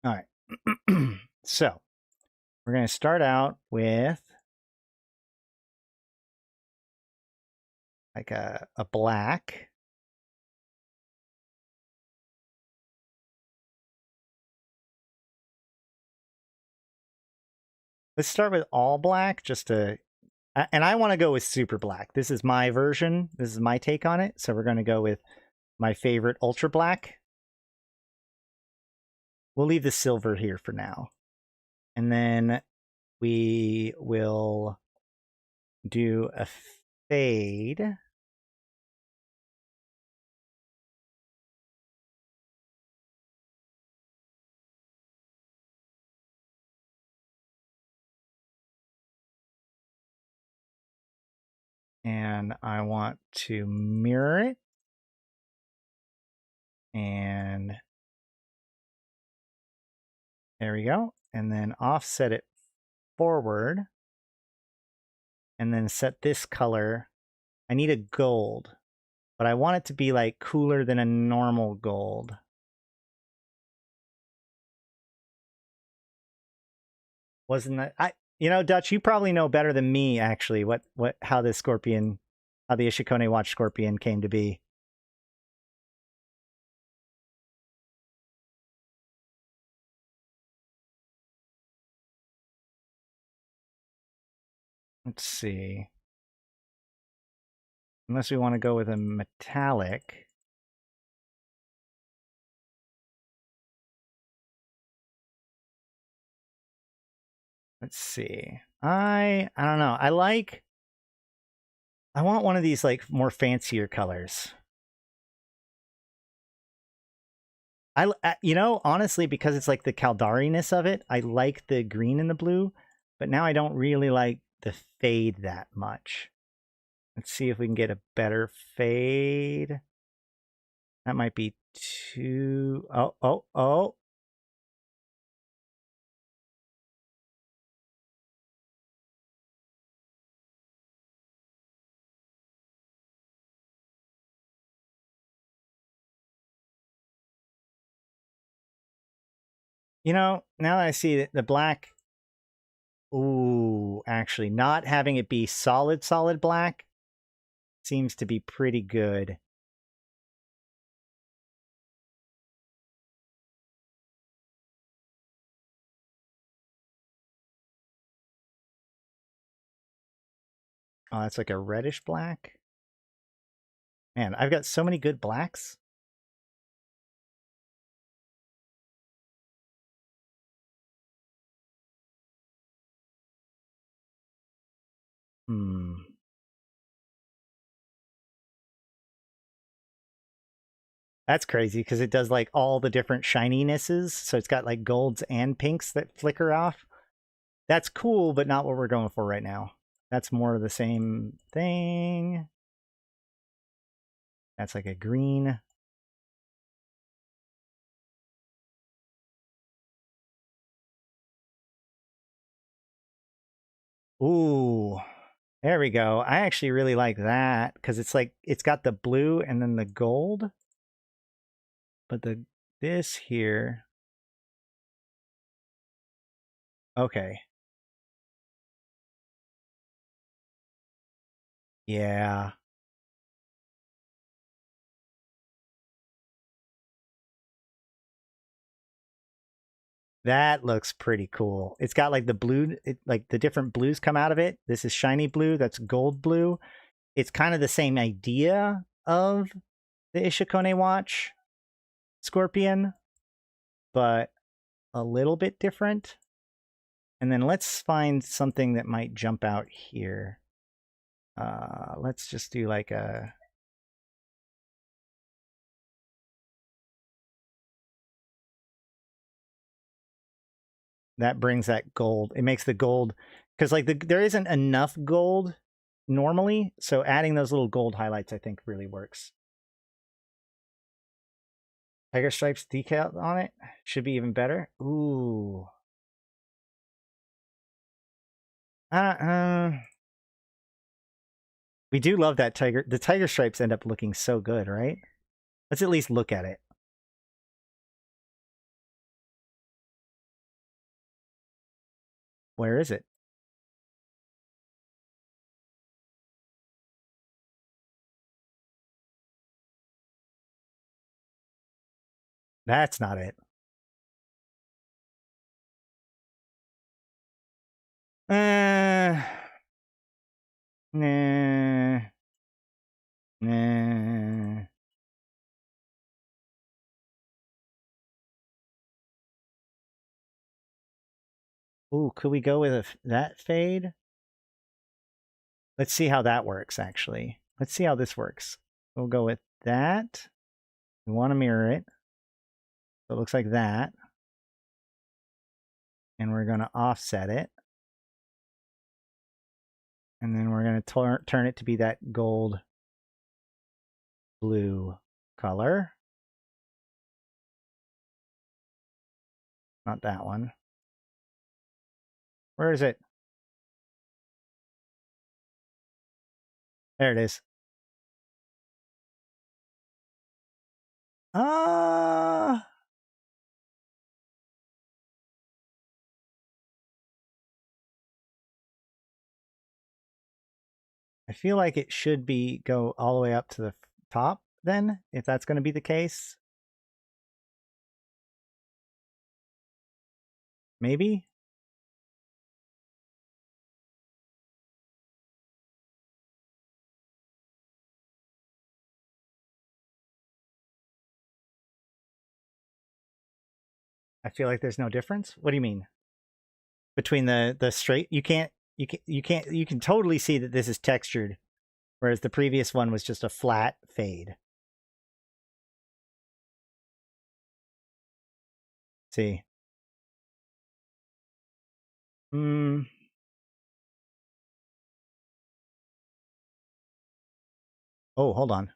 All right. So we're going to start out with like a black. Let's start with all black just to... And I want to go with super black. This is my version. This is my take on it. So we're going to go with my favorite ultra black. We'll leave the silver here for now. And then we will do a fade. And I want to mirror it. And there we go. And then offset it forward. And then set this color. I need a gold, but I want it to be like cooler than a normal gold. Wasn't that... You know, Dutch, you probably know better than me, actually, how the Scorpion, how the Ishukone Watch Scorpion came to be. Let's see. Unless we want to go with a metallic. Let's see. I don't know. I want one of these like more fancier colors. You know, honestly, because it's like the Kaldari-ness of it, I like the green and the blue, but now I don't really like the fade that much. Let's see if we can get a better fade. That might be too... Oh. You know, now that I see the black... Ooh, actually, not having it be solid black seems to be pretty good. Oh, that's like a reddish black. Man, I've got so many good blacks. That's crazy because it does like all the different shininesses. So it's got like golds and pinks that flicker off. That's cool, but not what we're going for right now. That's more of the same thing. That's like a green. Ooh. There we go. I actually really like that because it's like it's got the blue and then the gold. But this here. Okay. Yeah. That looks pretty cool. It's got like the blue, like the different blues come out of it. This is shiny blue. That's gold blue. It's kind of the same idea of the Ishukone watch Scorpion, but a little bit different. And then let's find something that might jump out here. Let's just do like a... That brings that gold. It makes the gold... Because like there isn't enough gold normally, so adding those little gold highlights I think really works. Tiger stripes decal on it should be even better. Ooh. We do love that tiger. The tiger stripes end up looking so good, right? Let's at least look at it. Where is it? That's not it. Nah. Nah. Ooh, could we go with that fade? Let's see how that works, actually. Let's see how this works. We'll go with that. We want to mirror it. So it looks like that. And we're going to offset it. And then we're going to turn it to be that gold blue color. Not that one. Where is it? There it is. I feel like it should go all the way up to the top then, if that's going to be the case. Maybe? I feel like there's no difference. What do you mean? Between the straight, you can totally see that this is textured, whereas the previous one was just a flat fade. See. Oh, hold on.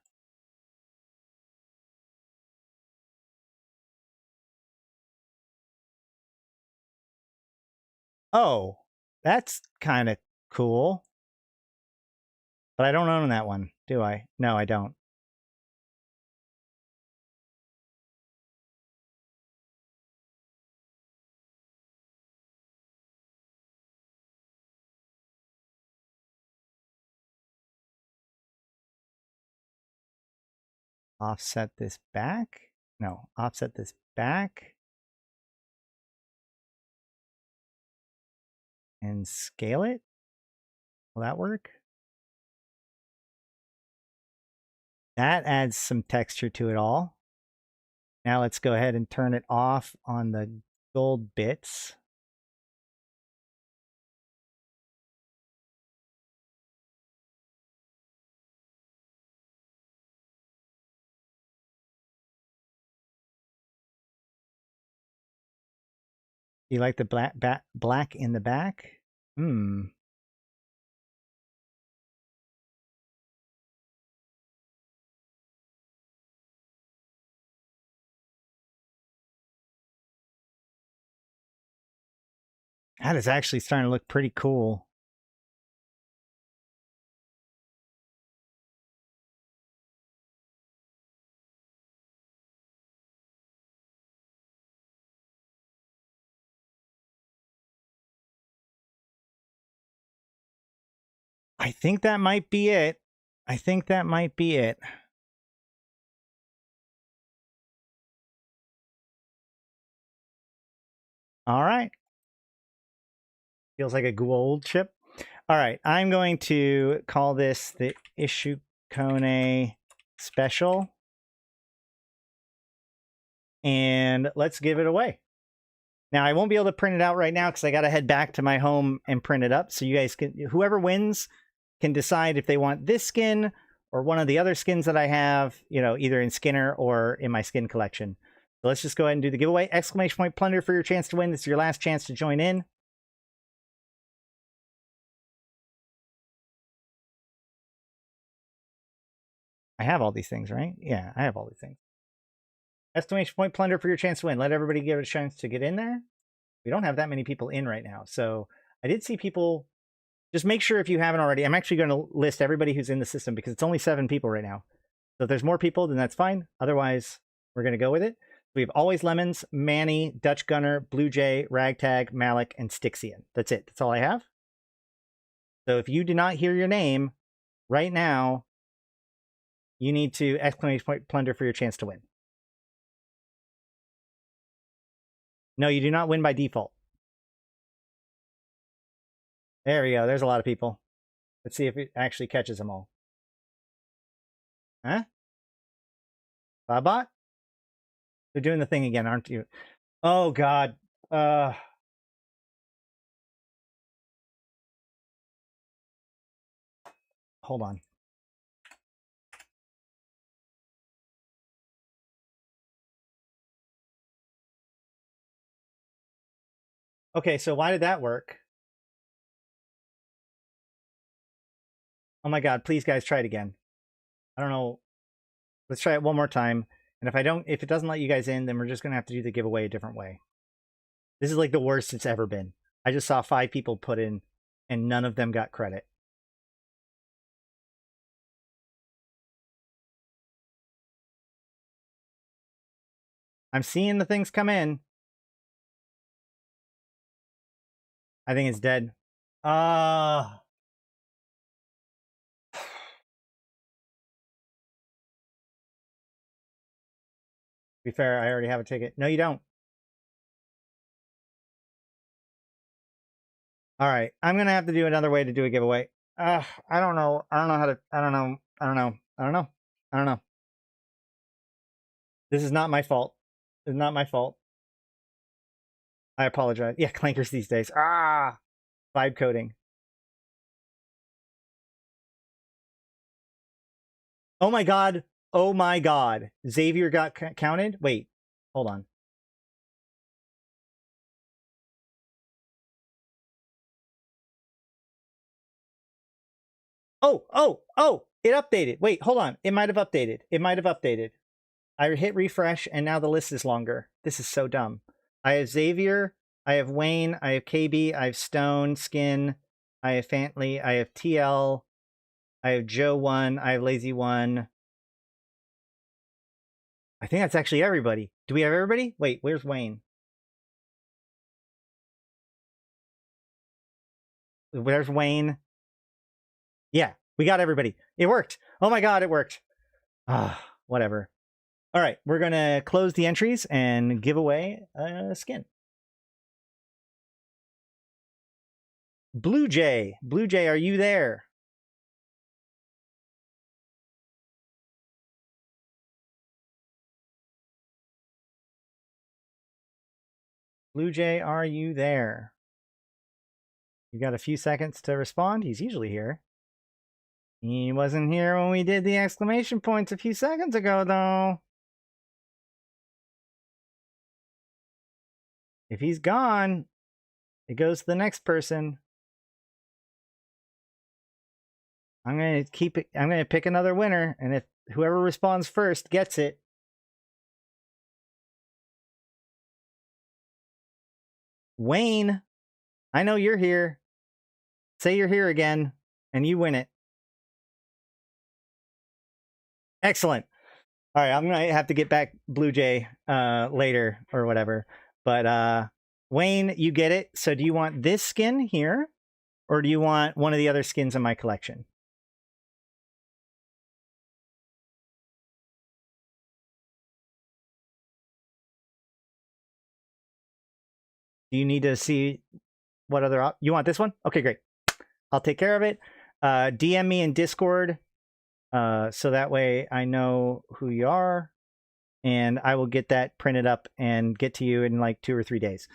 Oh, that's kind of cool. But I don't own that one, do I? No, I don't. Offset this back. No, offset this back. And scale it. Will that work? That adds some texture to it all. Now let's go ahead and turn it off on the gold bits. You like the black in the back? That is actually starting to look pretty cool. I think that might be it. I think that might be it. All right. Feels like a gold chip. All right. I'm going to call this the Ishukone special. And let's give it away. Now, I won't be able to print it out right now because I got to head back to my home and print it up. So you guys can, whoever wins can decide if they want this skin or one of the other skins that I have, you know, either in Skinner or in my skin collection. So let's just go ahead and do the giveaway. Exclamation point plunder for your chance to win. This is your last chance to join in. I have all these things, right? Yeah, I have all these things. Exclamation point plunder for your chance to win. Let everybody give it a chance to get in there. We don't have that many people in right now. So I did see people. Just make sure if you haven't already. I'm actually going to list everybody who's in the system because it's only 7 people right now. So if there's more people, then that's fine. Otherwise, we're going to go with it. We have Always Lemons, Manny, Dutch Gunner, Blue Jay, Ragtag, Malak, and Styxian. That's it. That's all I have. So if you do not hear your name right now, you need to exclamation point plunder for your chance to win. No, you do not win by default. There we go. There's a lot of people. Let's see if it actually catches them all. Huh? Bot? They're doing the thing again, aren't you? Oh, God. Hold on. Okay, so why did that work? Oh my God, please guys, try it again. I don't know. Let's try it one more time. And if it doesn't let you guys in, then we're just going to have to do the giveaway a different way. This is like the worst it's ever been. I just saw 5 people put in and none of them got credit. I'm seeing the things come in. I think it's dead. To be fair, I already have a ticket. No, you don't. All right, I'm going to have to do another way to do a giveaway. I don't know. I don't know how to, I don't know. This is not my fault. It's not my fault. I apologize. Yeah, clankers these days. Vibe coding. Oh my God. Oh my God. Xavier got counted? Wait, hold on. Oh, it updated. Wait, hold on. It might have updated. I hit refresh and now the list is longer. This is so dumb. I have Xavier, I have Wayne, I have KB, I have Stone, Skin, I have Fantley, I have TL, I have Joe1, I have Lazy1. I think that's actually everybody. Do we have everybody? Wait, where's Wayne? Where's Wayne? Yeah, we got everybody. It worked. Oh my God, it worked. Whatever. All right, we're going to close the entries and give away a skin. Blue Jay. Blue Jay, are you there? Blue Jay, are you there? You got a few seconds to respond. He's usually here. He wasn't here when we did the exclamation points a few seconds ago, though. If he's gone, it goes to the next person. I'm going to keep it. I'm going to pick another winner. And if whoever responds first gets it. Wayne, I know you're here. Say you're here again and you win it. Excellent. All right, I'm going to have to get back Blue Jay later or whatever. But Wayne, you get it. So do you want this skin here? or do you want one of the other skins in my collection? Do you need to see what other you want this one? Okay, great. I'll take care of it. DM me in Discord so that way I know who you are, and I will get that printed up and get to you in like 2 or 3 days.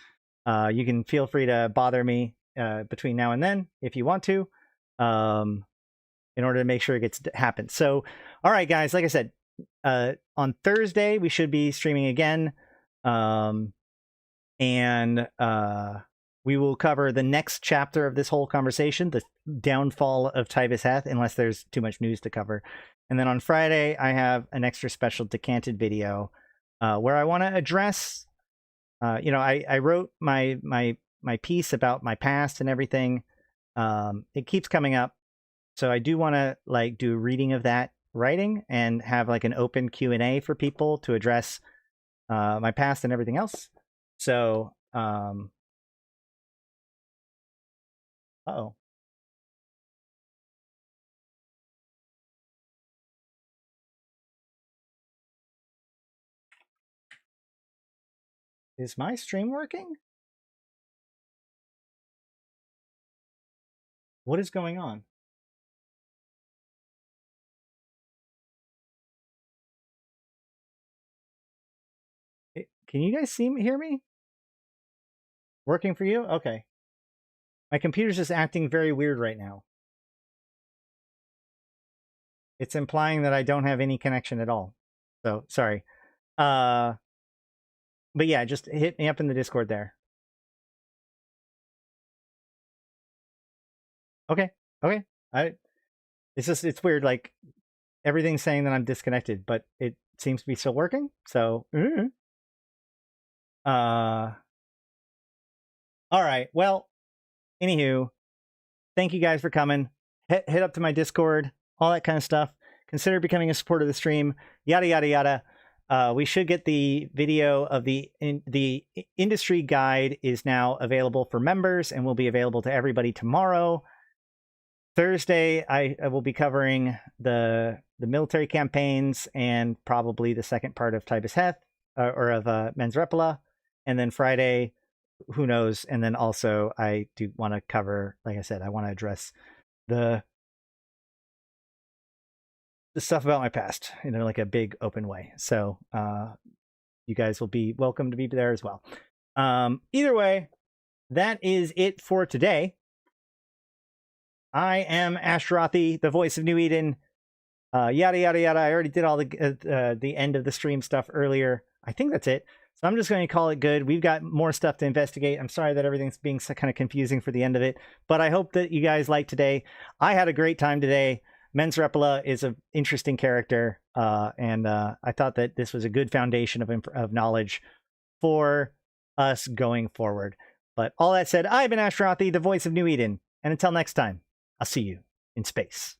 You can feel free to bother me between now and then if you want to, in order to make sure it happens. So, all right, guys, like I said, on Thursday we should be streaming again, and we will cover the next chapter of this whole conversation, the downfall of Tybus Heth, unless there's too much news to cover. And then on Friday, I have an extra special decanted video where I want to address, I wrote my piece about my past and everything. It keeps coming up. So I do want to like do a reading of that writing and have like an open Q&A for people to address my past and everything else. So, uh-oh. Is my stream working? What is going on? Can you guys hear me? Working for you? Okay. My computer's just acting very weird right now. It's implying that I don't have any connection at all. So, sorry. But yeah, just hit me up in the Discord there. Okay. Okay. It's weird. Like, everything's saying that I'm disconnected, but it seems to be still working. So, all right. Well, anywho, thank you guys for coming. Head up to my Discord, all that kind of stuff. Consider becoming a supporter of the stream. Yada yada yada. We should get the video of the industry guide is now available for members and will be available to everybody tomorrow. Thursday, I will be covering the military campaigns and probably the second part of Tybus Heth or of Men's Reppola. And then Friday, who knows? And then also I do want to cover, like I said, I want to address the stuff about my past in like a big open way. So you guys will be welcome to be there as well. Either way, that is it for today. I am Ashtarothi, the voice of New Eden. Yada yada yada. I already did all the end of the stream stuff earlier. I think that's it. So I'm just going to call it good. We've got more stuff to investigate. I'm sorry that everything's being so kind of confusing for the end of it, but I hope that you guys liked today. I had a great time today. Men's Reppola is an interesting character, and I thought that this was a good foundation of knowledge for us going forward. But all that said, I've been Ashtarothi, the voice of New Eden, and until next time, I'll see you in space.